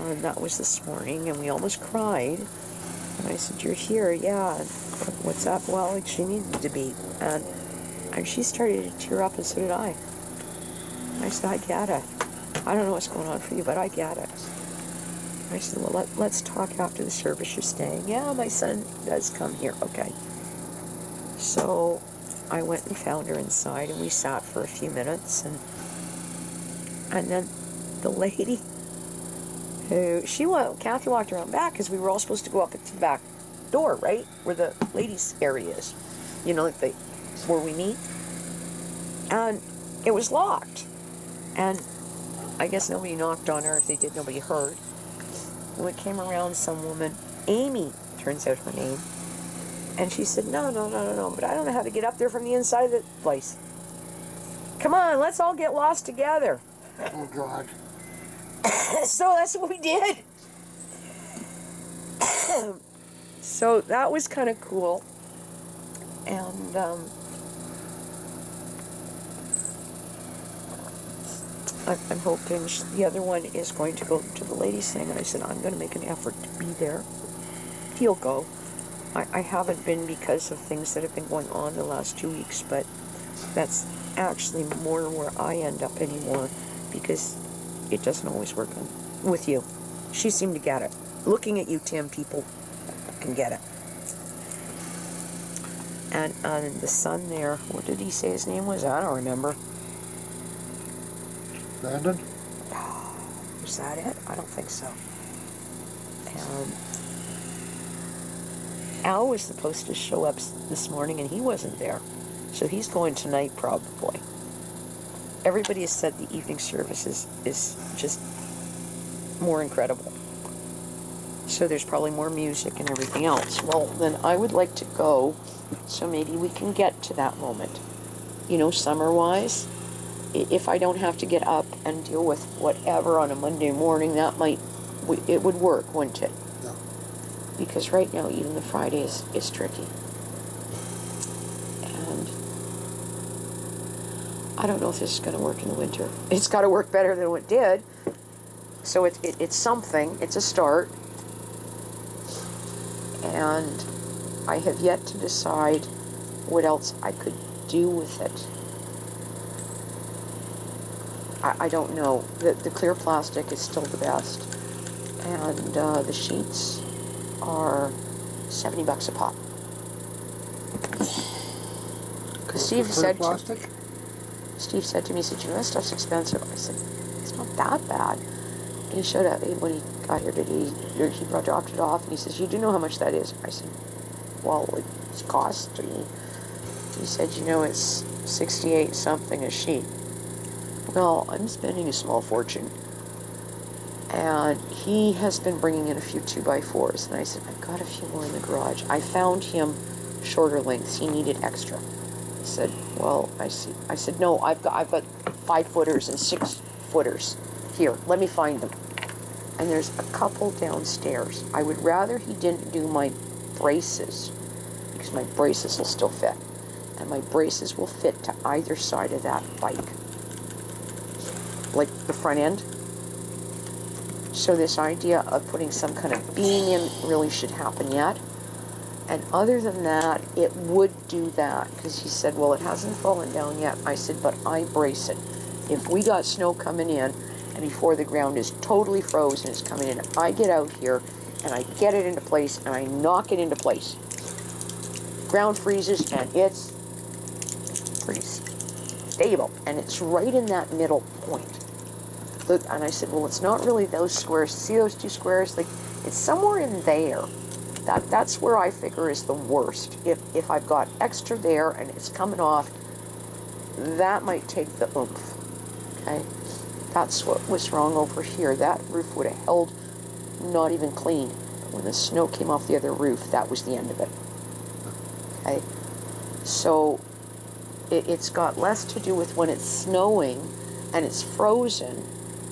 And that was this morning, and we almost cried. And I said, you're here? Yeah. What's up? Well, like, she needed to be. And she started to tear up, and so did I. I said, I get it. I don't know what's going on for you, but I get it. I said, well, let's talk after the service you're staying. Yeah, my son does come here. Okay. So I went and found her inside, and we sat for a few minutes, and then the lady who, Kathy walked around back because we were all supposed to go up at the back door, right? Where the ladies' area is. You know, like where we meet. And it was locked. And I guess nobody knocked on her. If they did, nobody heard. When it came around, some woman, Amy, turns out her name, and she said, no, but I don't know how to get up there from the inside of the place. Come on, let's all get lost together. Oh, God. So that's what we did. So that was kind of cool. And I'm hoping the other one is going to go to the ladies' thing. And I said, I'm going to make an effort to be there. He'll go. I haven't been because of things that have been going on the last 2 weeks, but that's actually more where I end up anymore because it doesn't always work with you. She seemed to get it. Looking at you, Tim, people can get it. And the son there, what did he say his name was? I don't remember. Brandon? Was that it? I don't think so. Al was supposed to show up this morning and he wasn't there. So he's going tonight probably. Everybody has said the evening service is just more incredible. So there's probably more music and everything else. Well, then I would like to go so maybe we can get to that moment. You know, summer-wise, if I don't have to get up and deal with whatever on a Monday morning, it would work, wouldn't it? Yeah. Because right now, even the Friday is tricky. And I don't know if this is going to work in the winter. It's got to work better than it did. So it's something. It's a start. And I have yet to decide what else I could do with it. I don't know. The clear plastic is still the best. And the sheets are $70 a pop. Because Steve said to me, he said, you know, that stuff's expensive. I said, it's not that bad. And he showed up when he got here. He dropped it off, and he says, you do know how much that is? I said, well, it's costly. He said, you know, it's 68 something a sheet. Well, I'm spending a small fortune. And he has been bringing in a few 2x4s. And I said, I've got a few more in the garage. I found him shorter lengths. He needed extra. He said, well, I see. I said, no, I've got 5-footers and 6-footers. Here, let me find them. And there's a couple downstairs. I would rather he didn't do my braces, because my braces will still fit. And my braces will fit to either side of that bike. Like the front end. So this idea of putting some kind of beam in really should happen yet. And other than that, it would do that. Because he said, well, it hasn't fallen down yet. I said, but I brace it. If we got snow coming in, and before the ground is totally frozen, it's coming in, I get out here, and I get it into place, and I knock it into place. Ground freezes, and it's pretty stable. And it's right in that middle point. Look, and I said, well, it's not really those squares. See those 2 squares? Like, it's somewhere in there. That's where I figure is the worst. If I've got extra there and it's coming off, that might take the oomph. Okay? That's what was wrong over here. That roof would have held not even clean. When the snow came off the other roof, that was the end of it. Okay? So it's got less to do with when it's snowing and it's frozen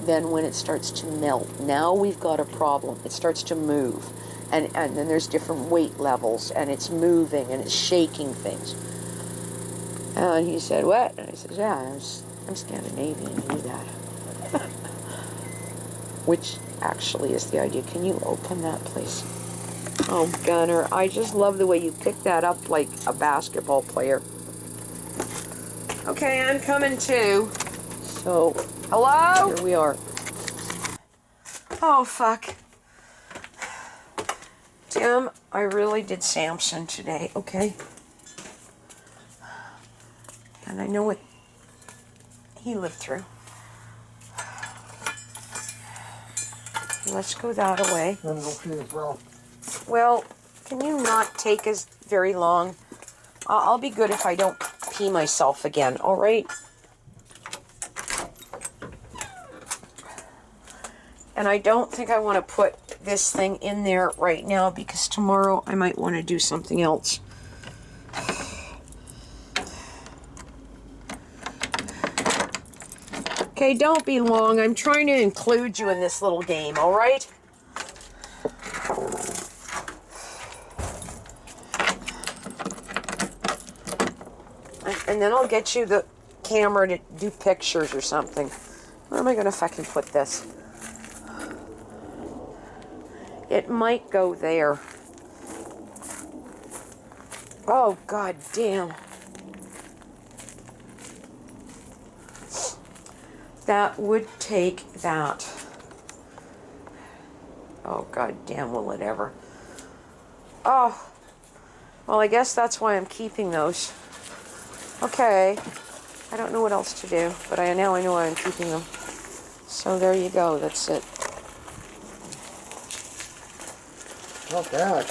than when it starts to melt. Now we've got a problem. It starts to move. And then there's different weight levels, and it's moving, and it's shaking things. And he said, what? And I said, yeah, I'm Scandinavian, I knew that. Which actually is the idea. Can you open that, please? Oh, Gunner, I just love the way you pick that up like a basketball player. Okay, I'm coming too. So, hello? Here we are. Oh, fuck. Tim, I really did Samson today, okay? And I know what he lived through. Let's go that away. Then go pee as well. Well, can you not take as very long? I'll be good if I don't pee myself again, all right? And I don't think I want to put this thing in there right now because tomorrow I might want to do something else. Okay, don't be long. I'm trying to include you in this little game, all right? And then I'll get you the camera to do pictures or something. Where am I going to fucking put this? It might go there. Oh, god damn. That would take that. Oh, god damn, will it ever. Oh. Well, I guess that's why I'm keeping those. Okay. I don't know what else to do, but now I know why I'm keeping them. So there you go. That's it. Not bad.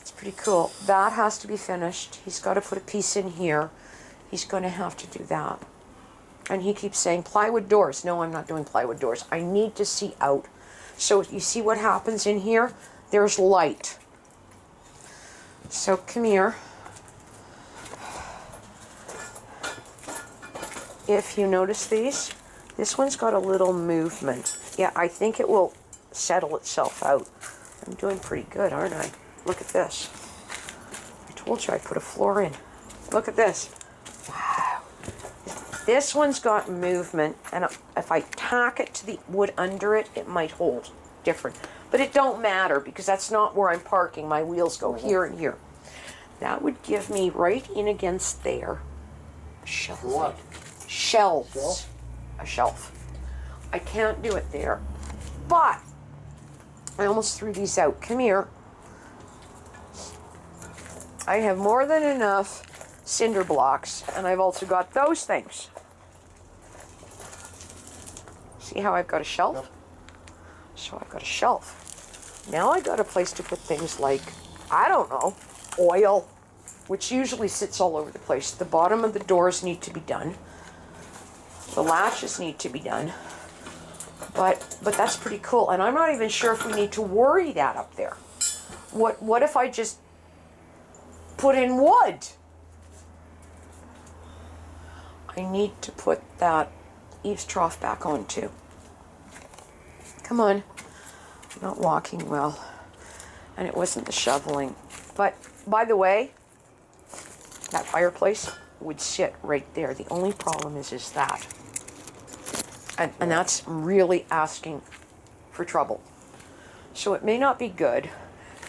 It's pretty cool. That has to be finished. He's got to put a piece in here. He's going to have to do that. And he keeps saying, plywood doors. No, I'm not doing plywood doors. I need to see out. So you see what happens in here? There's light. So come here. If you notice these, this one's got a little movement. Yeah, I think it will settle itself out. I'm doing pretty good, aren't I? Look at this. I told you I'd put a floor in. Look at this. Wow. This one's got movement, and if I tack it to the wood under it, it might hold different. But it don't matter, because that's not where I'm parking. My wheels go here and here. That would give me right in against there. Shelf. What? Shelves. Shelf? A shelf. I can't do it there. But I almost threw these out. Come here. I have more than enough cinder blocks, and I've also got those things. See how I've got a shelf? Yep. So I've got a shelf. Now I got a place to put things like, I don't know, oil, which usually sits all over the place. The bottom of the doors need to be done. The latches need to be done. But that's pretty cool. And I'm not even sure if we need to worry that up there. What if I just put in wood? I need to put that eaves trough back on too. Come on. I'm not walking well. And it wasn't the shoveling. But by the way, that fireplace would sit right there. The only problem is that. And that's really asking for trouble. So it may not be good,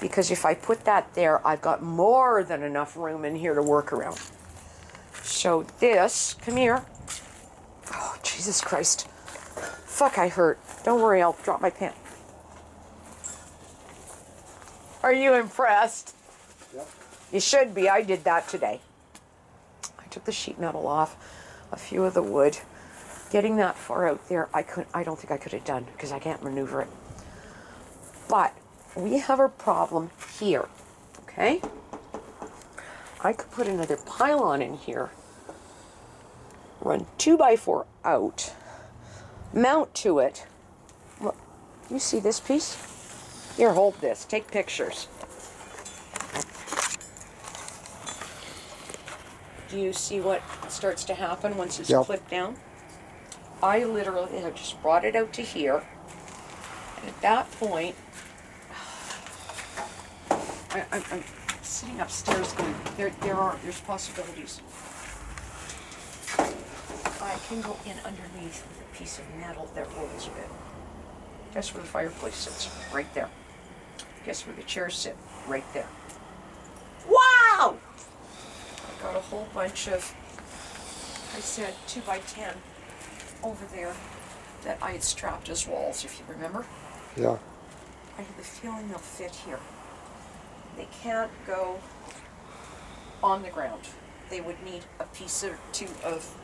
because if I put that there, I've got more than enough room in here to work around. So this, come here. Oh, Jesus Christ. Fuck, I hurt. Don't worry, I'll drop my pen. Are you impressed? Yep. You should be. I did that today. I took the sheet metal off, a few of the wood. Getting that far out there, I don't think I could have done, because I can't maneuver it. But we have a problem here, okay? I could put another pylon in here, run 2x4 out, mount to it. Look, you see this piece? Here, hold this. Take pictures. Do you see what starts to happen once it's clipped down? I literally have just brought it out to here, and at that point, I'm sitting upstairs going, there's possibilities. I can go in underneath with a piece of metal that rolls a bit. Guess where the fireplace sits? Right there. Guess where the chairs sit? Right there. Wow! I got a whole bunch of, I said 2x10 over there that I had strapped as walls, if you remember. Yeah. I have a feeling they'll fit here. They can't go on the ground. They would need a piece or two of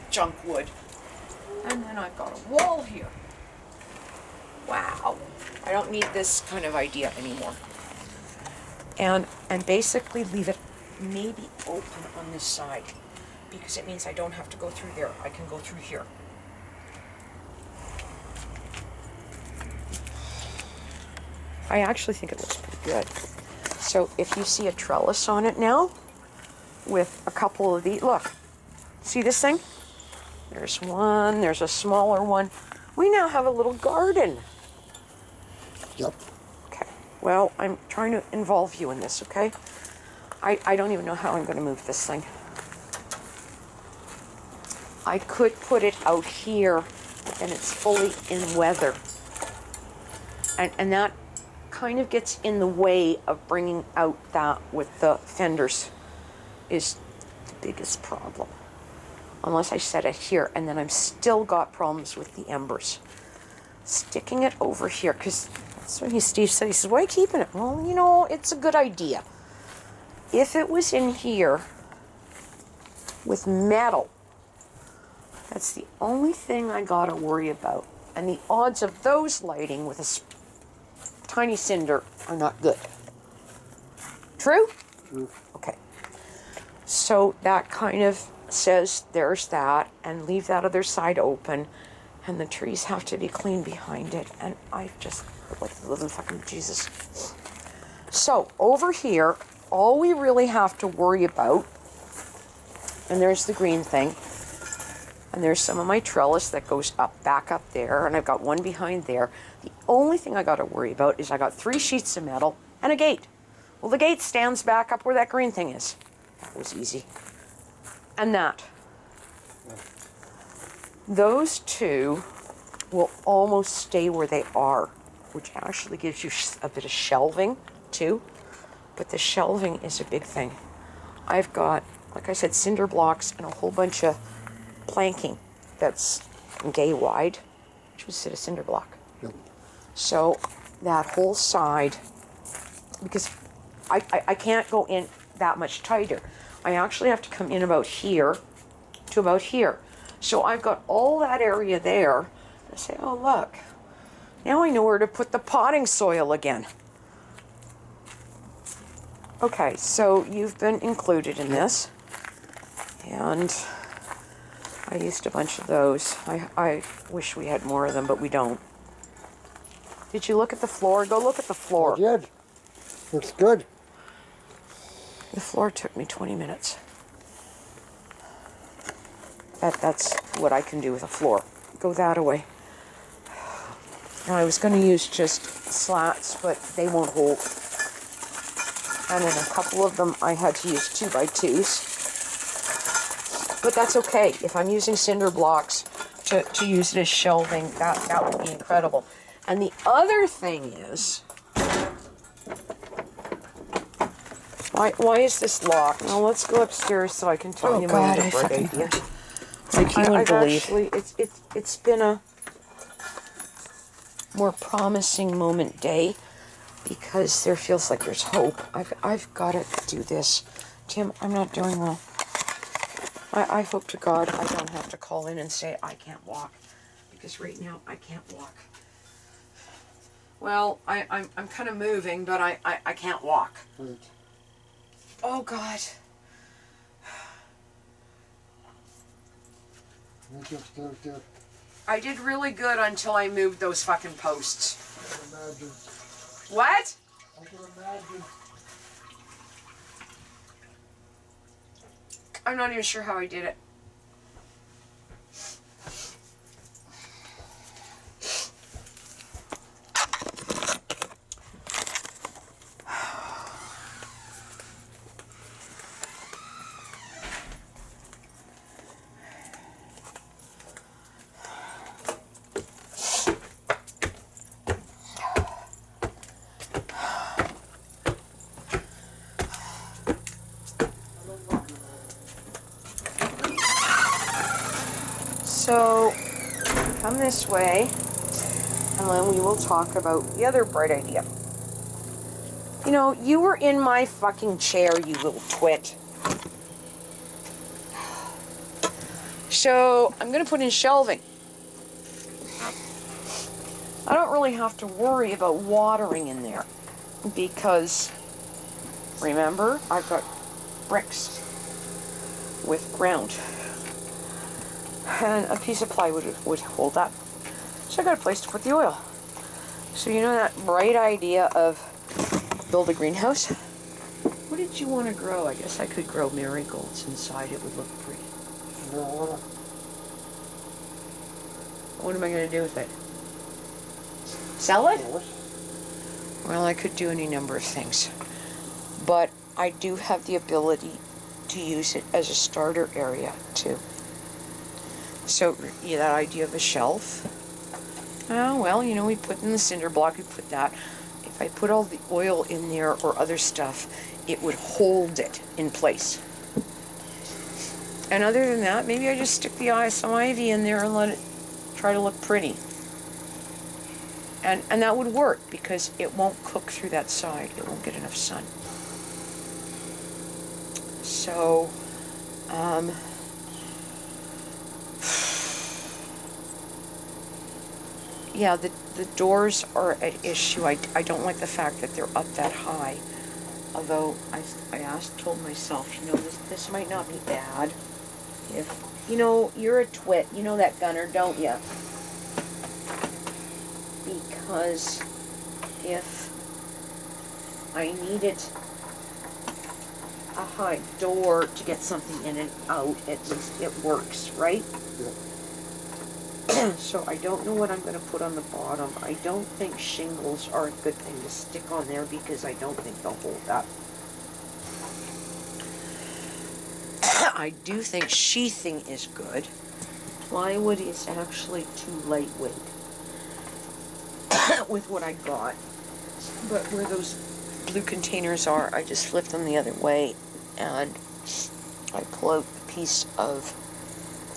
junk wood. And then I've got a wall here. wow, I don't need this kind of idea anymore. And basically leave it maybe open on this side, because it means I don't have to go through there. I can go through here. I actually think it looks pretty good. So if you see a trellis on it now, with a couple of these, look, see this thing? There's one, there's a smaller one. We now have a little garden. Yep. Okay, well, I'm trying to involve you in this, okay? I don't even know how I'm gonna move this thing. I could put it out here and it's fully in weather. And that kind of gets in the way of bringing out that with the fenders is the biggest problem. Unless I set it here, and then I've still got problems with the embers. Sticking it over here, because that's what Steve said. He says, why are you keeping it? Well, you know, it's a good idea. If it was in here with metal, that's the only thing I gotta worry about. And the odds of those lighting with a tiny cinder are not good. True? True. Okay. So that kind of says there's that, and leave that other side open, and the trees have to be clean behind it, and I just like the living fucking Jesus. So over here, all we really have to worry about, and there's the green thing, and there's some of my trellis that goes up, back up there, and I've got one behind there. The only thing I got to worry about is I got 3 sheets of metal and a gate. Well, the gate stands back up where that green thing is. That was easy. And that. Those two will almost stay where they are, which actually gives you a bit of shelving too. But the shelving is a big thing. I've got, like I said, cinder blocks and a whole bunch of planking that's gay wide, which would sit a cinder block. Yep. So that whole side, because I can't go in that much tighter. I actually have to come in about here to about here. So I've got all that area there. I say, oh look, now I know where to put the potting soil again. Okay, so you've been included in this, and I used a bunch of those. I wish we had more of them, but we don't. Did you look at the floor? Go look at the floor. I did. Looks good. The floor took me 20 minutes. That's what I can do with a floor. Go that away. Now I was going to use just slats, but they won't hold. And in a couple of them I had to use 2x2s. But that's okay. If I'm using cinder blocks to use it as shelving, that would be incredible. And the other thing is, why is this locked? Now let's go upstairs so I can tell you my other bright idea. Like you wouldn't believe. Actually, it's been a more promising moment day, because there feels like there's hope. I've got to do this. Tim, I'm not doing well. I hope to God I don't have to call in and say I can't walk, because right now I can't walk. Well, I'm kind of moving, but I can't walk. Right. Oh God. Make upstairs there. I did really good until I moved those fucking posts. I can imagine. What? I can imagine. I'm not even sure how I did it. So, come this way, and then we will talk about the other bright idea. You know, you were in my fucking chair, you little twit. So, I'm gonna put in shelving. I don't really have to worry about watering in there because, remember, I've got bricks with ground. And a piece of plywood would hold that. So I got a place to put the oil. So you know that bright idea of build a greenhouse? What did you want to grow? I guess I could grow marigolds inside. It would look pretty. Marijuana. What am I going to do with it? Sell it? Well, I could do any number of things. But I do have the ability to use it as a starter area too. So, yeah, that idea of a shelf. Oh, well, you know, we put in the cinder block, we put that. If I put all the oil in there or other stuff, it would hold it in place. And other than that, maybe I just stick some ivy in there and let it try to look pretty. And that would work because it won't cook through that side. It won't get enough sun. So, yeah, the doors are an issue. I don't like the fact that they're up that high. Although told myself, you know, this might not be bad. If, you know, you're a twit. You know that, Gunner, don't you? Because if I needed a high door to get something in and out, at least it works, right? Yeah. So I don't know what I'm going to put on the bottom. I don't think shingles are a good thing to stick on there because I don't think they'll hold up. I do think sheathing is good. Plywood is actually too lightweight with what I got. But where those blue containers are, I just flip them the other way and I pull out a piece of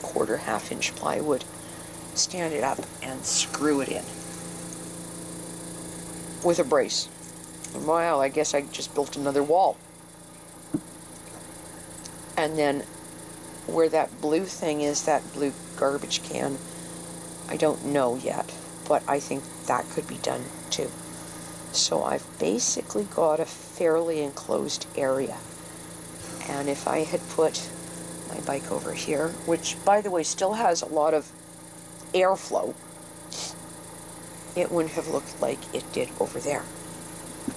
1/4 half-inch plywood, stand it up and screw it in with a brace. And wow, I guess I just built another wall. And then where that blue thing is, that blue garbage can, I don't know yet, but I think that could be done too. So I've basically got a fairly enclosed area. And if I had put my bike over here, which by the way still has a lot of airflow, it wouldn't have looked like it did over there.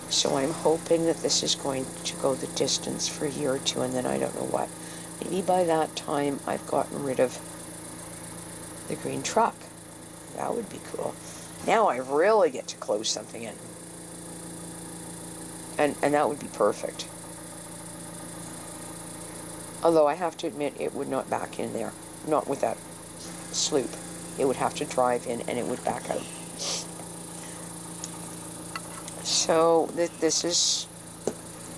So I'm hoping that this is going to go the distance for a year or two, and then I don't know what. Maybe by that time I've gotten rid of the green truck. That would be cool. Now I really get to close something in. And that would be perfect. Although I have to admit it would not back in there. Not with that sloop. It would have to drive in and it would back out. So this is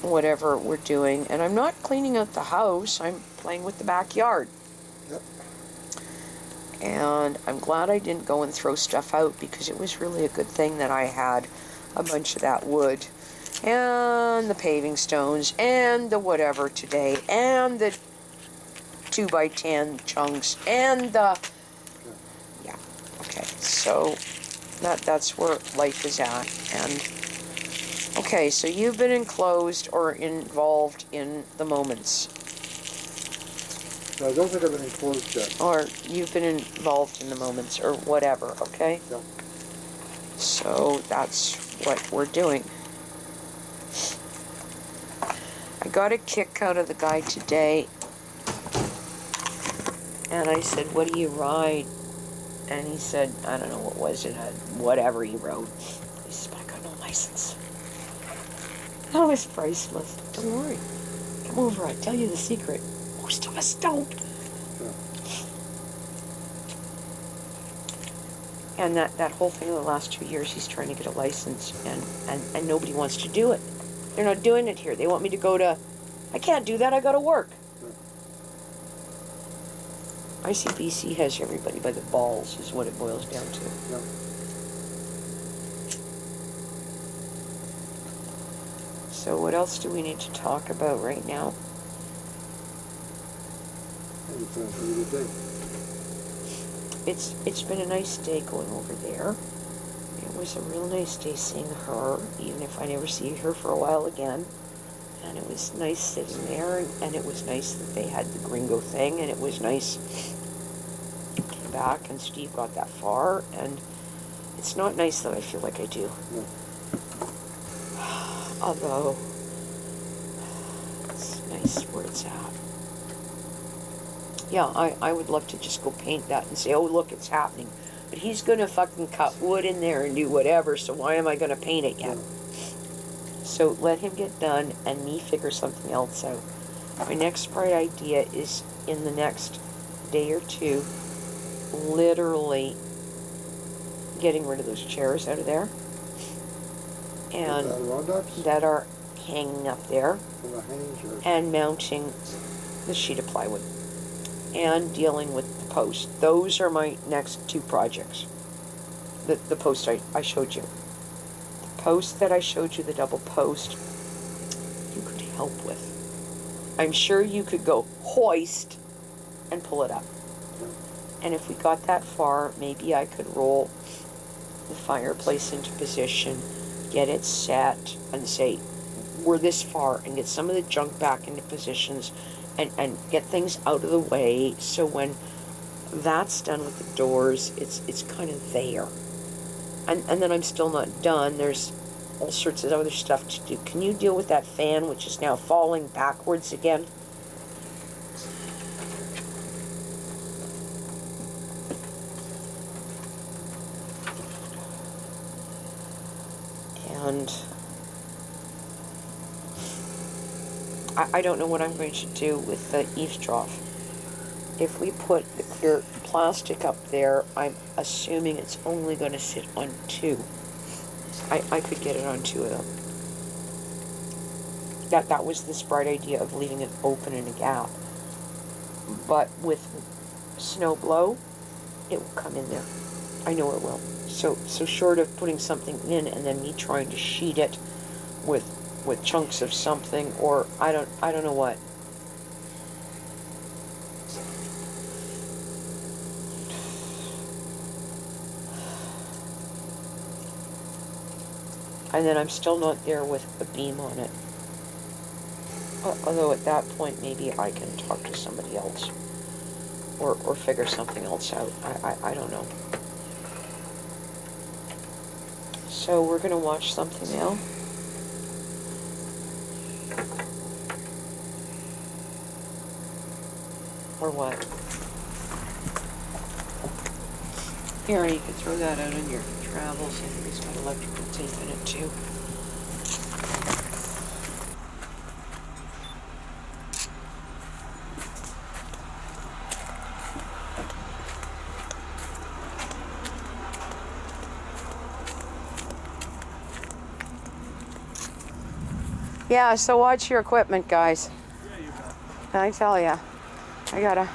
whatever we're doing. And I'm not cleaning out the house. I'm playing with the backyard. Yep. And I'm glad I didn't go and throw stuff out because it was really a good thing that I had a bunch of that wood and the paving stones and the whatever today and the 2x10 chunks and the yeah, okay, so that's where life is at. And okay, so you've been enclosed or involved in the moments. No, I don't think I've been enclosed yet. Or you've been involved in the moments or whatever, okay? Yep. So that's what we're doing. I got a kick out of the guy today, and I said, what do you ride? And he said, I don't know, what was it, whatever he wrote. He said, I got no license. That was priceless. Don't worry. Come over, I'll tell you the secret. Most of us don't. And that whole thing in the last 2 years, he's trying to get a license, and nobody wants to do it. They're not doing it here. They want me to go to, I can't do that, I gotta work. ICBC has everybody by the balls, is what it boils down to. Yep. So what else do we need to talk about right now? It's a really good day. It's been a nice day going over there. it was a real nice day seeing her, even if I never see her for a while again. And it was nice sitting there, and it was nice that they had the gringo thing, and it was nice came back and Steve got that far, and it's not nice that I feel like I do. No. Although, it's nice where it's at. Yeah, I would love to just go paint that and say, oh, look, it's happening. But he's going to fucking cut wood in there and do whatever, so why am I going to paint it yet? So let him get done and me figure something else out. My next bright idea is in the next day or two, literally getting rid of those chairs out of there. And that are hanging up there. And mounting the sheet of plywood. And dealing with the post. Those are my next two projects. The post I showed you. The post that I showed you, the double post, you could help with. I'm sure you could go hoist and pull it up. And if we got that far, maybe I could roll the fireplace into position, get it set, and say, we're this far, and get some of the junk back into positions, and get things out of the way, so when that's done with the doors, it's kind of there. And then I'm still not done. There's all sorts of other stuff to do. Can you deal with that fan, which is now falling backwards again? And I don't know what I'm going to do with the eaves trough. If we put the clear plastic up there, I'm assuming it's only going to sit on two. I could get it on two of them. That was this bright idea of leaving it open in a gap. But with snow blow, it will come in there. I know it will. So short of putting something in and then me trying to sheet it with chunks of something, or I don't know what. And then I'm still not there with a beam on it. Although at that point maybe I can talk to somebody else. Or figure something else out. I don't know. So we're going to watch something now. Or what? Here, you can throw that out on your travels. I think it's got electrical tape in it too. Yeah, so watch your equipment, guys. Yeah, you bet. I tell ya, I gotta.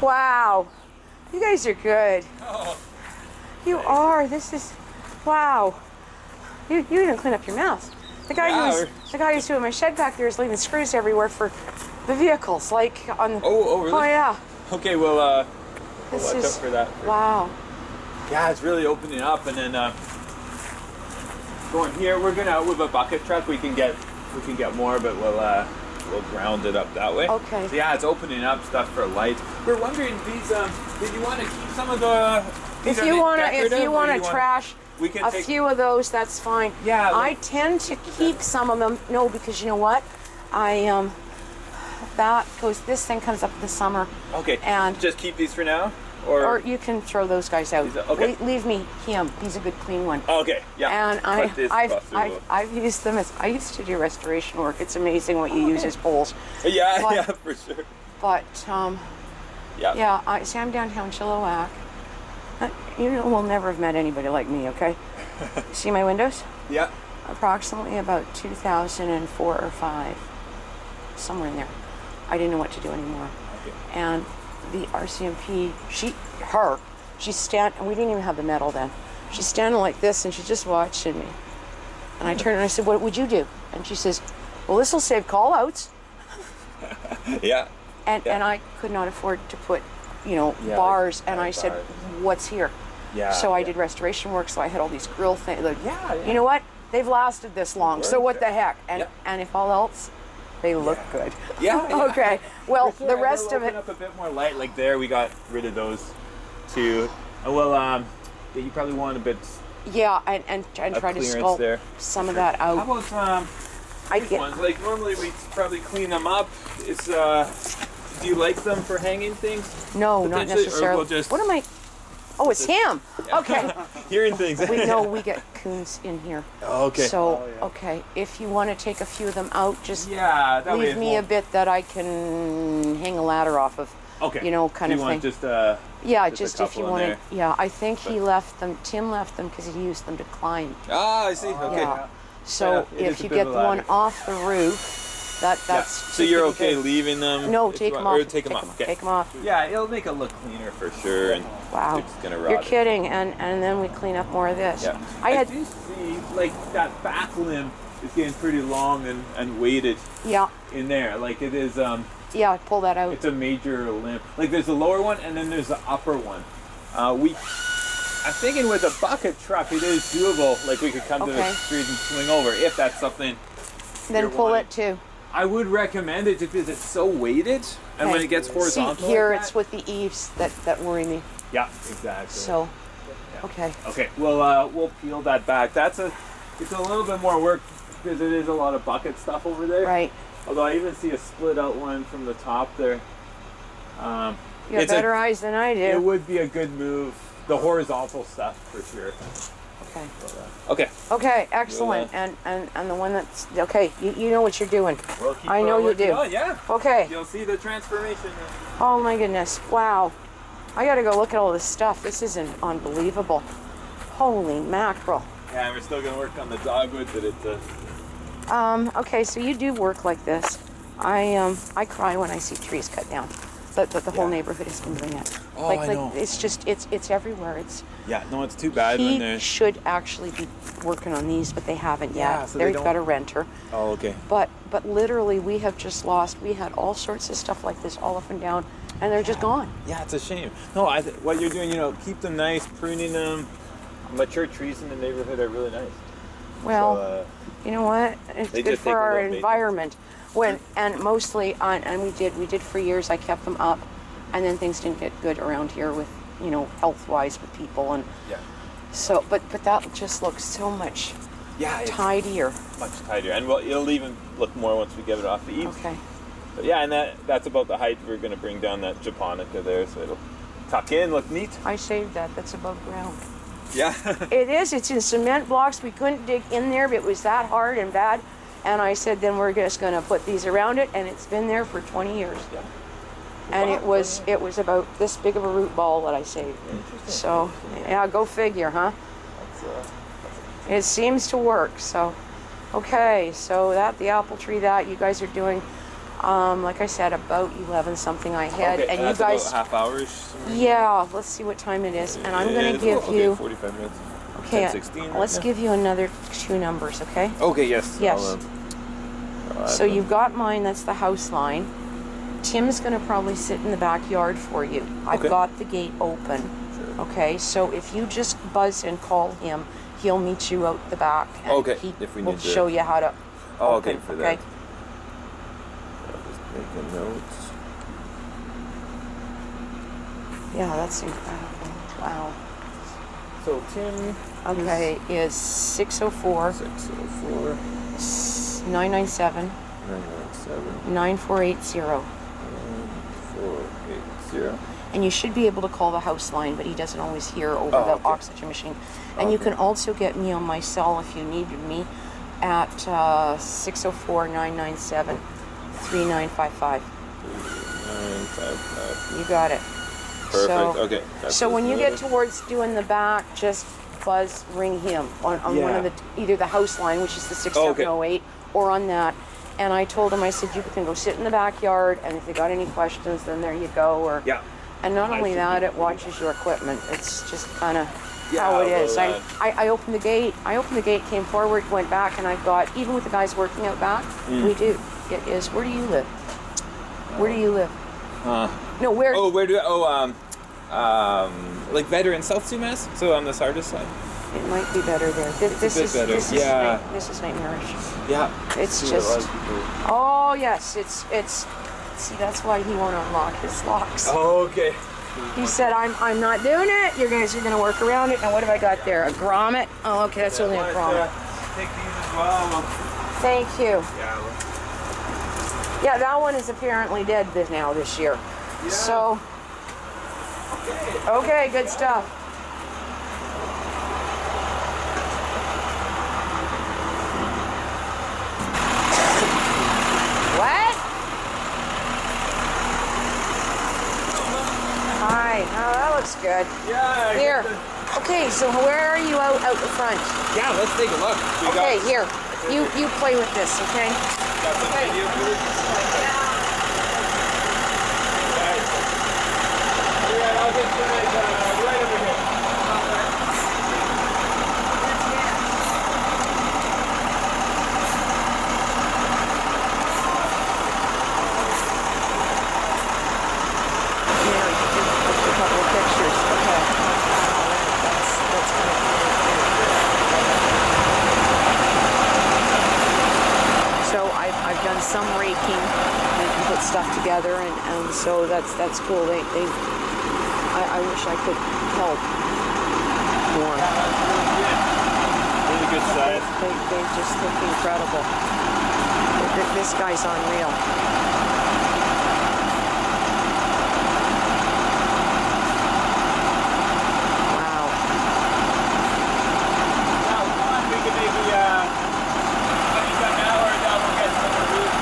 Wow. You guys are good. Oh. You are. This is, wow. You didn't clean up your mess. The guy who's doing my shed back there is leaving screws everywhere for the vehicles, like on. Oh, really? Oh yeah. Okay, well, This watch is out for that. wow. Yeah, it's really opening up, and then going here, we're gonna with a bucket truck. We can get more, but we'll ground it up that way. Okay. So yeah, it's opening up stuff for light. We're wondering these. Did you want to keep some of the? If you want to trash we can a take few of those, that's fine. Yeah. I tend to keep some of them. No, because you know what? This thing comes up in the summer. Okay. And just keep these for now, or you can throw those guys out. Okay. Leave me him. He's a good clean one. Okay. Yeah. And I've used them as I used to do restoration work. It's amazing what you use as poles. Yeah, for sure. But yeah. I'm downtown Chilliwack. You will never have met anybody like me, okay? See my windows? Yeah. Approximately about 2004 or 5, somewhere in there. I didn't know what to do anymore. Okay. And the RCMP, she's standing, and we didn't even have the metal then. She's standing like this, and she's just watching me. And I turned and I said, "What would you do?" And she says, "Well, this will save call-outs." Yeah. And I could not afford to put, bars, and I said, "What's here?" Yeah. So I did restoration work, so I had all these grill things. Like, you know what? They've lasted this long, so what the heck? And if all else, they look good. Yeah. Okay. Well, sure, the rest of it. Up a bit more light, like there, we got rid of those too. Well, you probably want a bit. Yeah, and try to sculpt there. some of that out. How about these ones? Like normally we probably clean them up. It's do you like them for hanging things? No, not necessarily. Or we'll just... What am I? Oh, it's him. Yeah. Okay. Hearing things. we get coons in here. Oh, okay. So, okay, if you want to take a few of them out, just that leave me a bit that I can hang a ladder off of. Okay. Kind of thing. Just just if you want to. Yeah, I think he left them. Tim left them because he used them to climb. Ah, I see. Okay. Yeah. So if you get the one off the roof, that's. So you're okay leaving them? No, take them off. Or take them off. Okay. Take them off. Yeah, it'll make it look cleaner for sure. And wow. It's gonna rot. You're kidding, and then we clean up more of this. Yeah. I do see like that back limb is getting pretty long and weighted. Yeah. In there, like it is. Yeah, pull that out. It's a major limb. Like there's the lower one and then there's the upper one. I'm thinking with a bucket truck it is doable. Like we could come to the street and swing over if that's something. Then pull it too. I would recommend it because it's so weighted, and when it gets horizontal. See, here it's with the eaves that worry me. Yeah, exactly. So, okay. Okay, well we'll peel that back. It's a little bit more work because it is a lot of bucket stuff over there. Right. Although I even see a split out one from the top there. You have better eyes than I do. It would be a good move. The horizontal stuff for sure. Okay. Okay. Okay, excellent. And the one that's okay, you know what you're doing. We'll keep I know you do. On, yeah. Okay. You'll see the transformation. Oh my goodness. Wow. I gotta go look at all this stuff. This isn't unbelievable. Holy mackerel. Yeah, we're still gonna work on the dogwood, but it's okay, so you do work like this. I cry when I see trees cut down. The whole neighborhood has been doing it. Oh, I know. It's just it's everywhere. It's it's too bad when he there's. should actually be working on these, but they haven't yet. So They've got a renter. Oh, okay. But literally, we have just lost. We had all sorts of stuff like this all up and down, and they're just gone. Yeah, it's a shame. No, what you're doing, keep them nice, pruning them. Mature trees in the neighborhood are really nice. Well, you know what? It's good for our environment. Mostly we did for years. I kept them up, and then things didn't get good around here with health-wise with people and so. But that just looks so much tidier. Much tidier, and it'll even look more once we get it off the eaves. Okay. But and that's about the height we're going to bring down that japonica there, so it'll tuck in, look neat. I saved that. That's above ground. Yeah. It is. It's in cement blocks. We couldn't dig in there, but it was that hard and bad. And I said, then we're just going to put these around it, and it's been there for 20 years. Yeah. And it was about this big of a root ball that I saved. So, yeah, go figure, huh? It seems to work. So, okay, so the apple tree that you guys are doing. Like I said, about 11 something I had, Okay, and you that's guys. about half hours. Yeah, let's see what time it is, and I'm gonna It's give about- you. okay, 45 minutes. Okay, 10:16 right let's now. give you another 2 numbers, okay? Okay, yes. Yes. So you've got mine. That's the house line. Tim's gonna probably sit in the backyard for you. I've Okay. got the gate open. Okay, so if you just buzz and call him, he'll meet you out the back. And Okay, he if we will need to- show you how to. Oh, open, okay, for okay? that. I'll just make a note. Yeah, that's incredible. Wow. So Tim. Okay, is 604 604 997 997 9480. 480. And you should be able to call the house line, but he doesn't always hear over the okay. oxygen machine. And you can also get me on my cell if you needed me at 604 997 3955. 955. You got it. Perfect. So, Okay. That's so when you get noted. towards doing the back, just buzz, ring him on one of the, either the house line, which is the 6708, or on that. And I told him, I said, you can go sit in the backyard, and if you got any questions, then there you go. Or Yeah. And not only that, it watches your equipment. It's just kind of how it is. well, I opened the gate. Came forward, went back, and I've got, even with the guys working out back, we do. It is, where do you live? Where do you live? No, where? Oh, where do I? Like Veteran South Sumas, so on the Sardis side. It might be better there. This a bit better, yeah. This is nightmarish. Yeah. It's See a lot just. of people. Oh yes, it's. See, that's why he won't unlock his locks. Oh, okay. He said, "I'm not doing it. You guys are gonna work around it." Now what have I got there? A grommet? Oh, okay, that's only a grommet. Take these as well. Thank you. Yeah. Yeah, that one is apparently dead this year. Yeah. So. Okay, good stuff. What? Hi. Oh, that looks good. Yeah. Here. Okay, so where are you out the front? Yeah, let's take a look. Okay, here. You play with this, okay? Got some video footage. Yeah, I'll get you right over here. Yeah, you can take a couple of pictures. Okay. That's So I've done some raking and put stuff together, and so that's cool. I wish I could help more. Really good size. They just look incredible. This guy's unreal. Wow. We could maybe you got an hour now we'll get some reviews.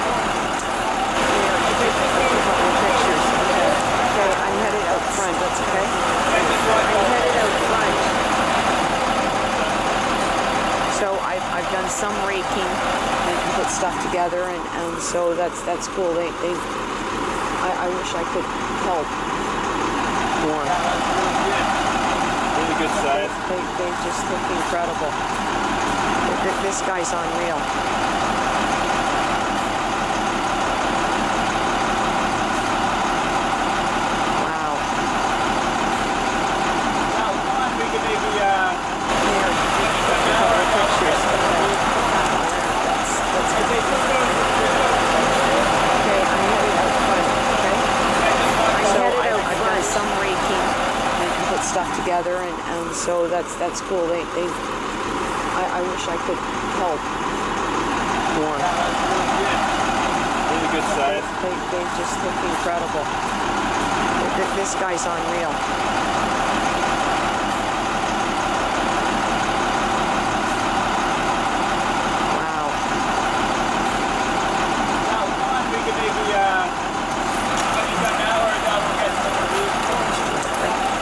Here, you take a couple of pictures. Okay, I'm headed out front. That's okay. I'm headed out front. So I've done some raking and put stuff together, and so that's cool. I wish I could help more. Really good size. They just look incredible. This guy's unreal. Wow. We could maybe Here, you take a couple of pictures. Okay, I'm headed out front. Okay. I'm headed out front. I've done some raking and put stuff together, and so that's cool. I wish I could help more. really good size. They just look incredible. This guy's unreal. Wow. We could maybe you got an hour now we'll get some reviews.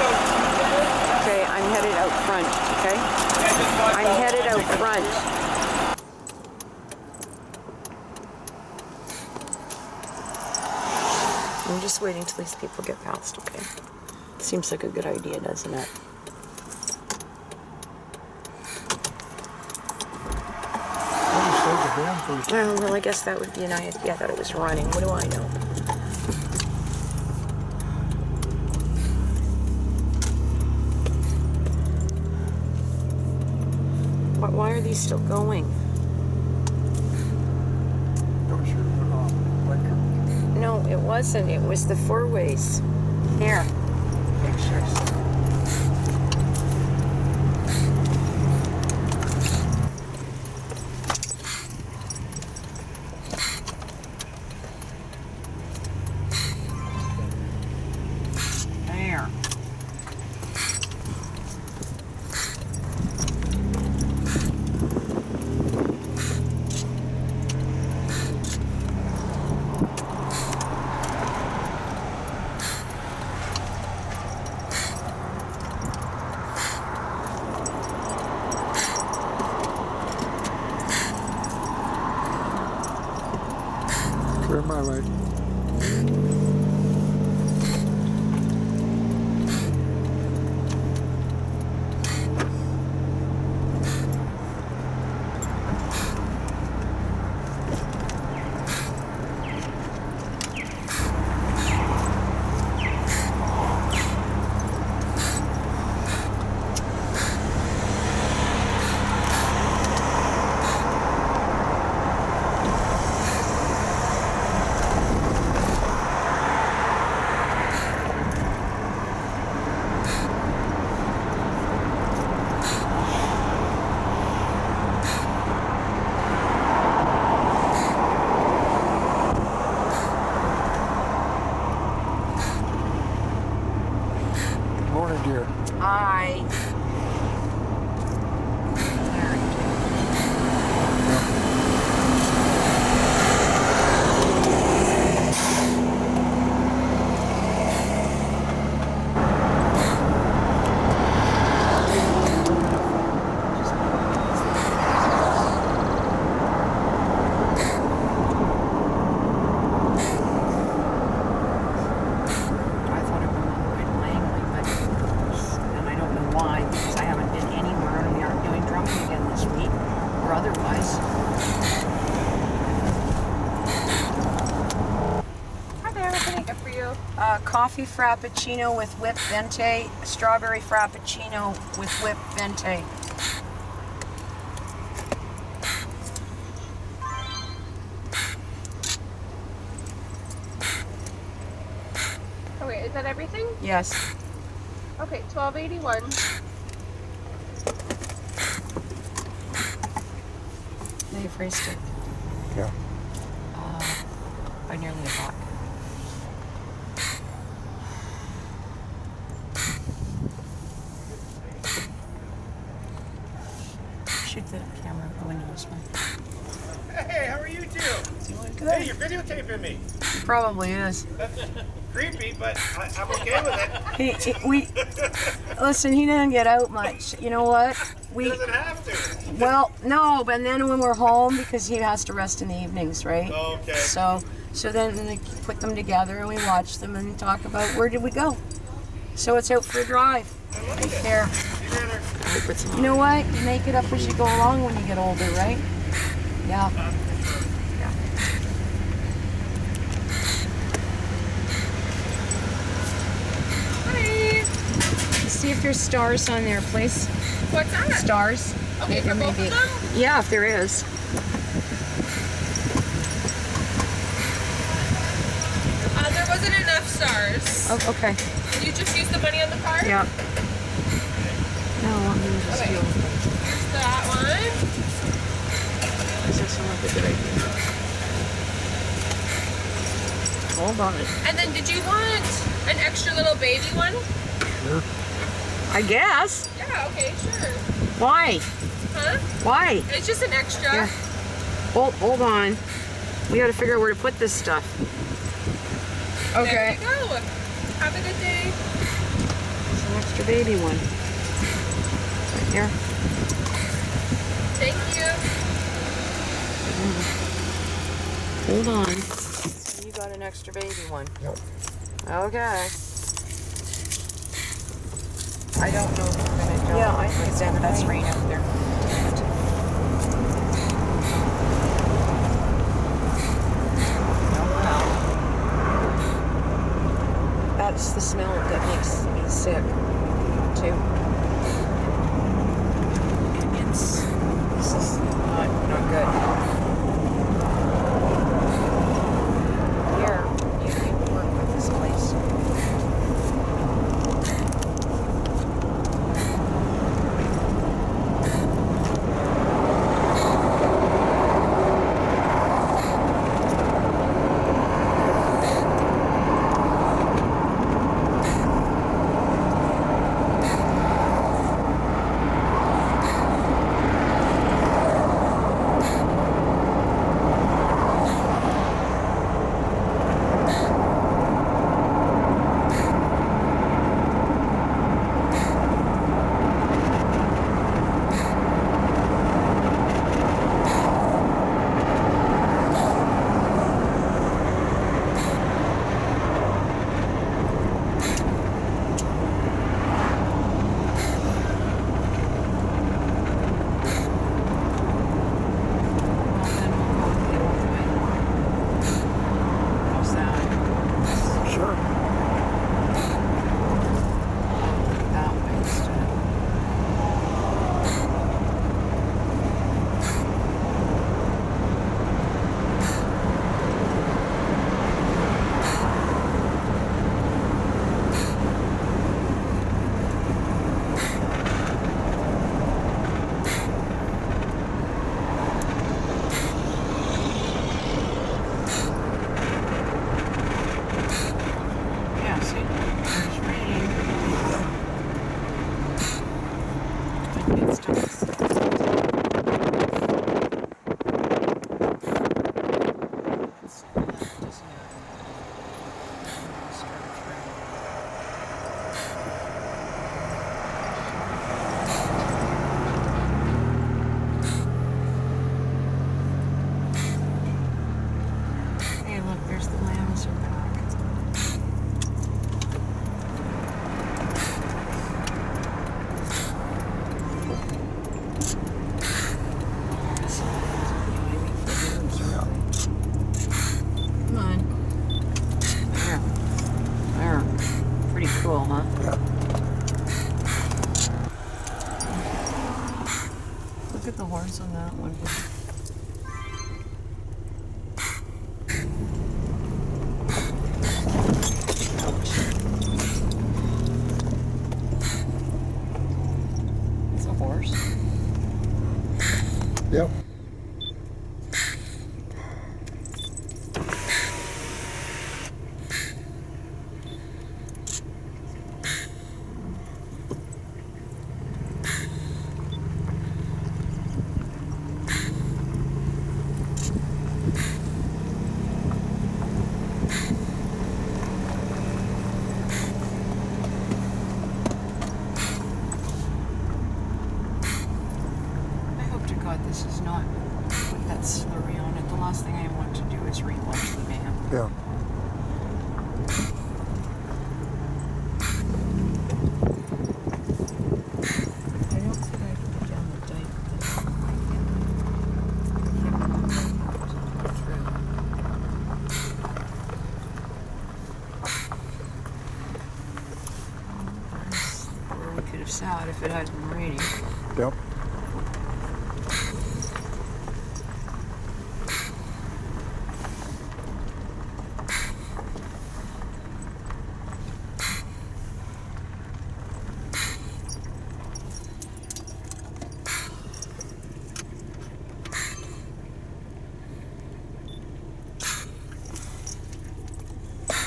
Okay, I'm headed out front. Okay. I'm headed out front. I'm just waiting till these people get past, okay? Seems like a good idea, doesn't it? Well, I guess that would be an idea that it was running. What do I know? Why are these still going? No, it wasn't. It was the four-ways. Here. Pictures. There. Turn my right. Morning, dear. Hi. Coffee frappuccino with whipped venti, strawberry frappuccino with whipped venti. Oh wait, is that everything? Yes. Okay, $12.81. They've raised it. Yeah. By nearly $1. Shoot the camera window this way. Hey, how are you two? Good. Hey, you're videotaping me. Probably is. Creepy, but I'm okay with it. Listen, he didn't get out much. You know what? He doesn't have to. Well, no, but then when we're home, because he has to rest in the evenings, right? Okay. So then we put them together and we watch them and talk about where did we go. So it's out for a drive. Right there. You know what? You make it up as you go along when you get older, right? Yeah. Hi. See if there's stars on there, please. What's that? Stars. Okay, for both of them? Yeah, if there is. There wasn't enough stars. Oh, okay. Did you just use the money on the card? Yeah. No, I'm going to just Okay. Here's that one. Does this sound like a good idea? Hold on. And then did you want an extra little baby one? Sure. I guess. Yeah, okay, sure. Why? Huh? Why? It's just an extra. Yeah. Hold on. We got to figure out where to put this stuff. Okay. There you go. Have a good day. It's an extra baby one. Right here. Thank you. Hold on. So you got an extra baby one. Yep. Okay. I don't know if we're gonna go. Yeah, I think it's the best rain out there. That's the smell that makes me sick, too. This is not good. Here, you can work with this place. Cool, huh? Yeah. Look at the horse on that one. It's a horse. Yep. This is not with that slurry on it. The last thing I want to do is relaunch the van. Yeah. I don't think I can put down the dike. That's where we could have sat if it hadn't been raining. Yep.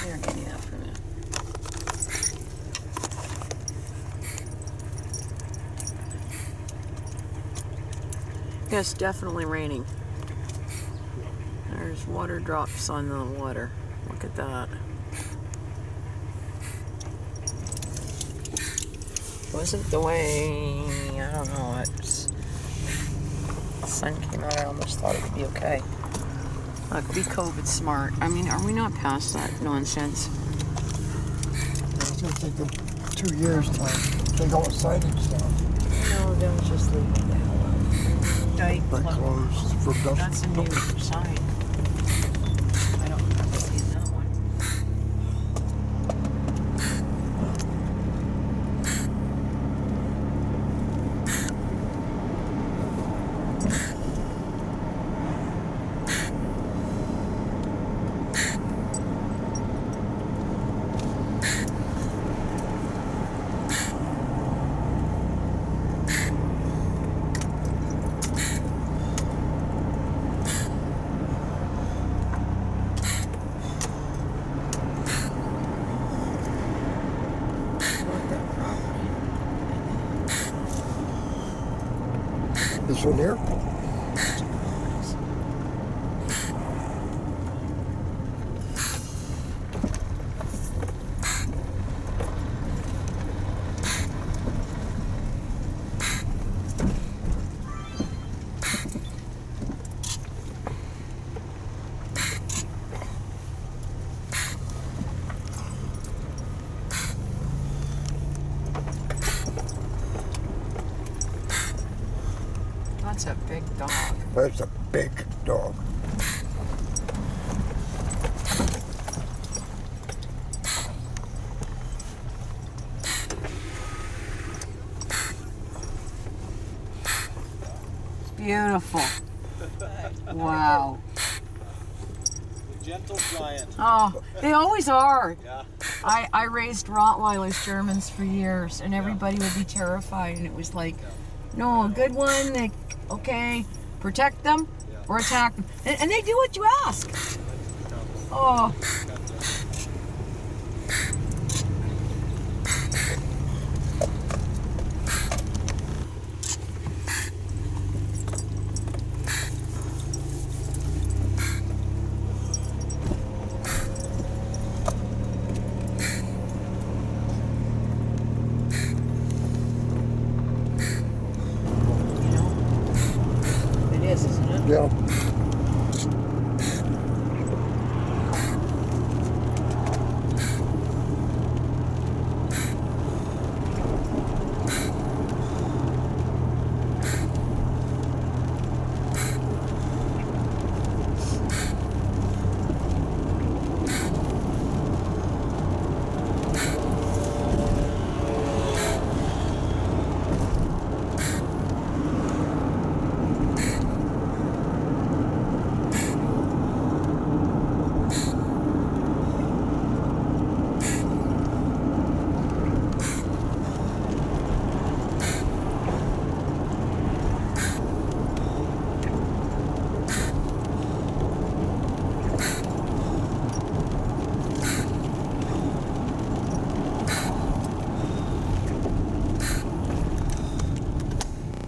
Here, give me that for a minute. Yes, definitely raining. There's water drops on the water. Look at that. Wasn't the way, I don't know, the sun came out, I almost thought it would be okay. Look, be COVID smart. I mean, are we not past that nonsense? It's going to take them 2 years to take all the signage down. No, they'll just leave it the hell out. Dike But closed for dust. That's a new sign. I don't remember seeing that one. This one here? That's a big dog. That's a big dog. Beautiful. Wow. The gentle giant. Oh, they always are. Yeah. I raised Rottweilers, Germans for years, and everybody would be terrified, and it was like, no, a good one, they, okay, protect them or attack them. And they do what you ask. Oh.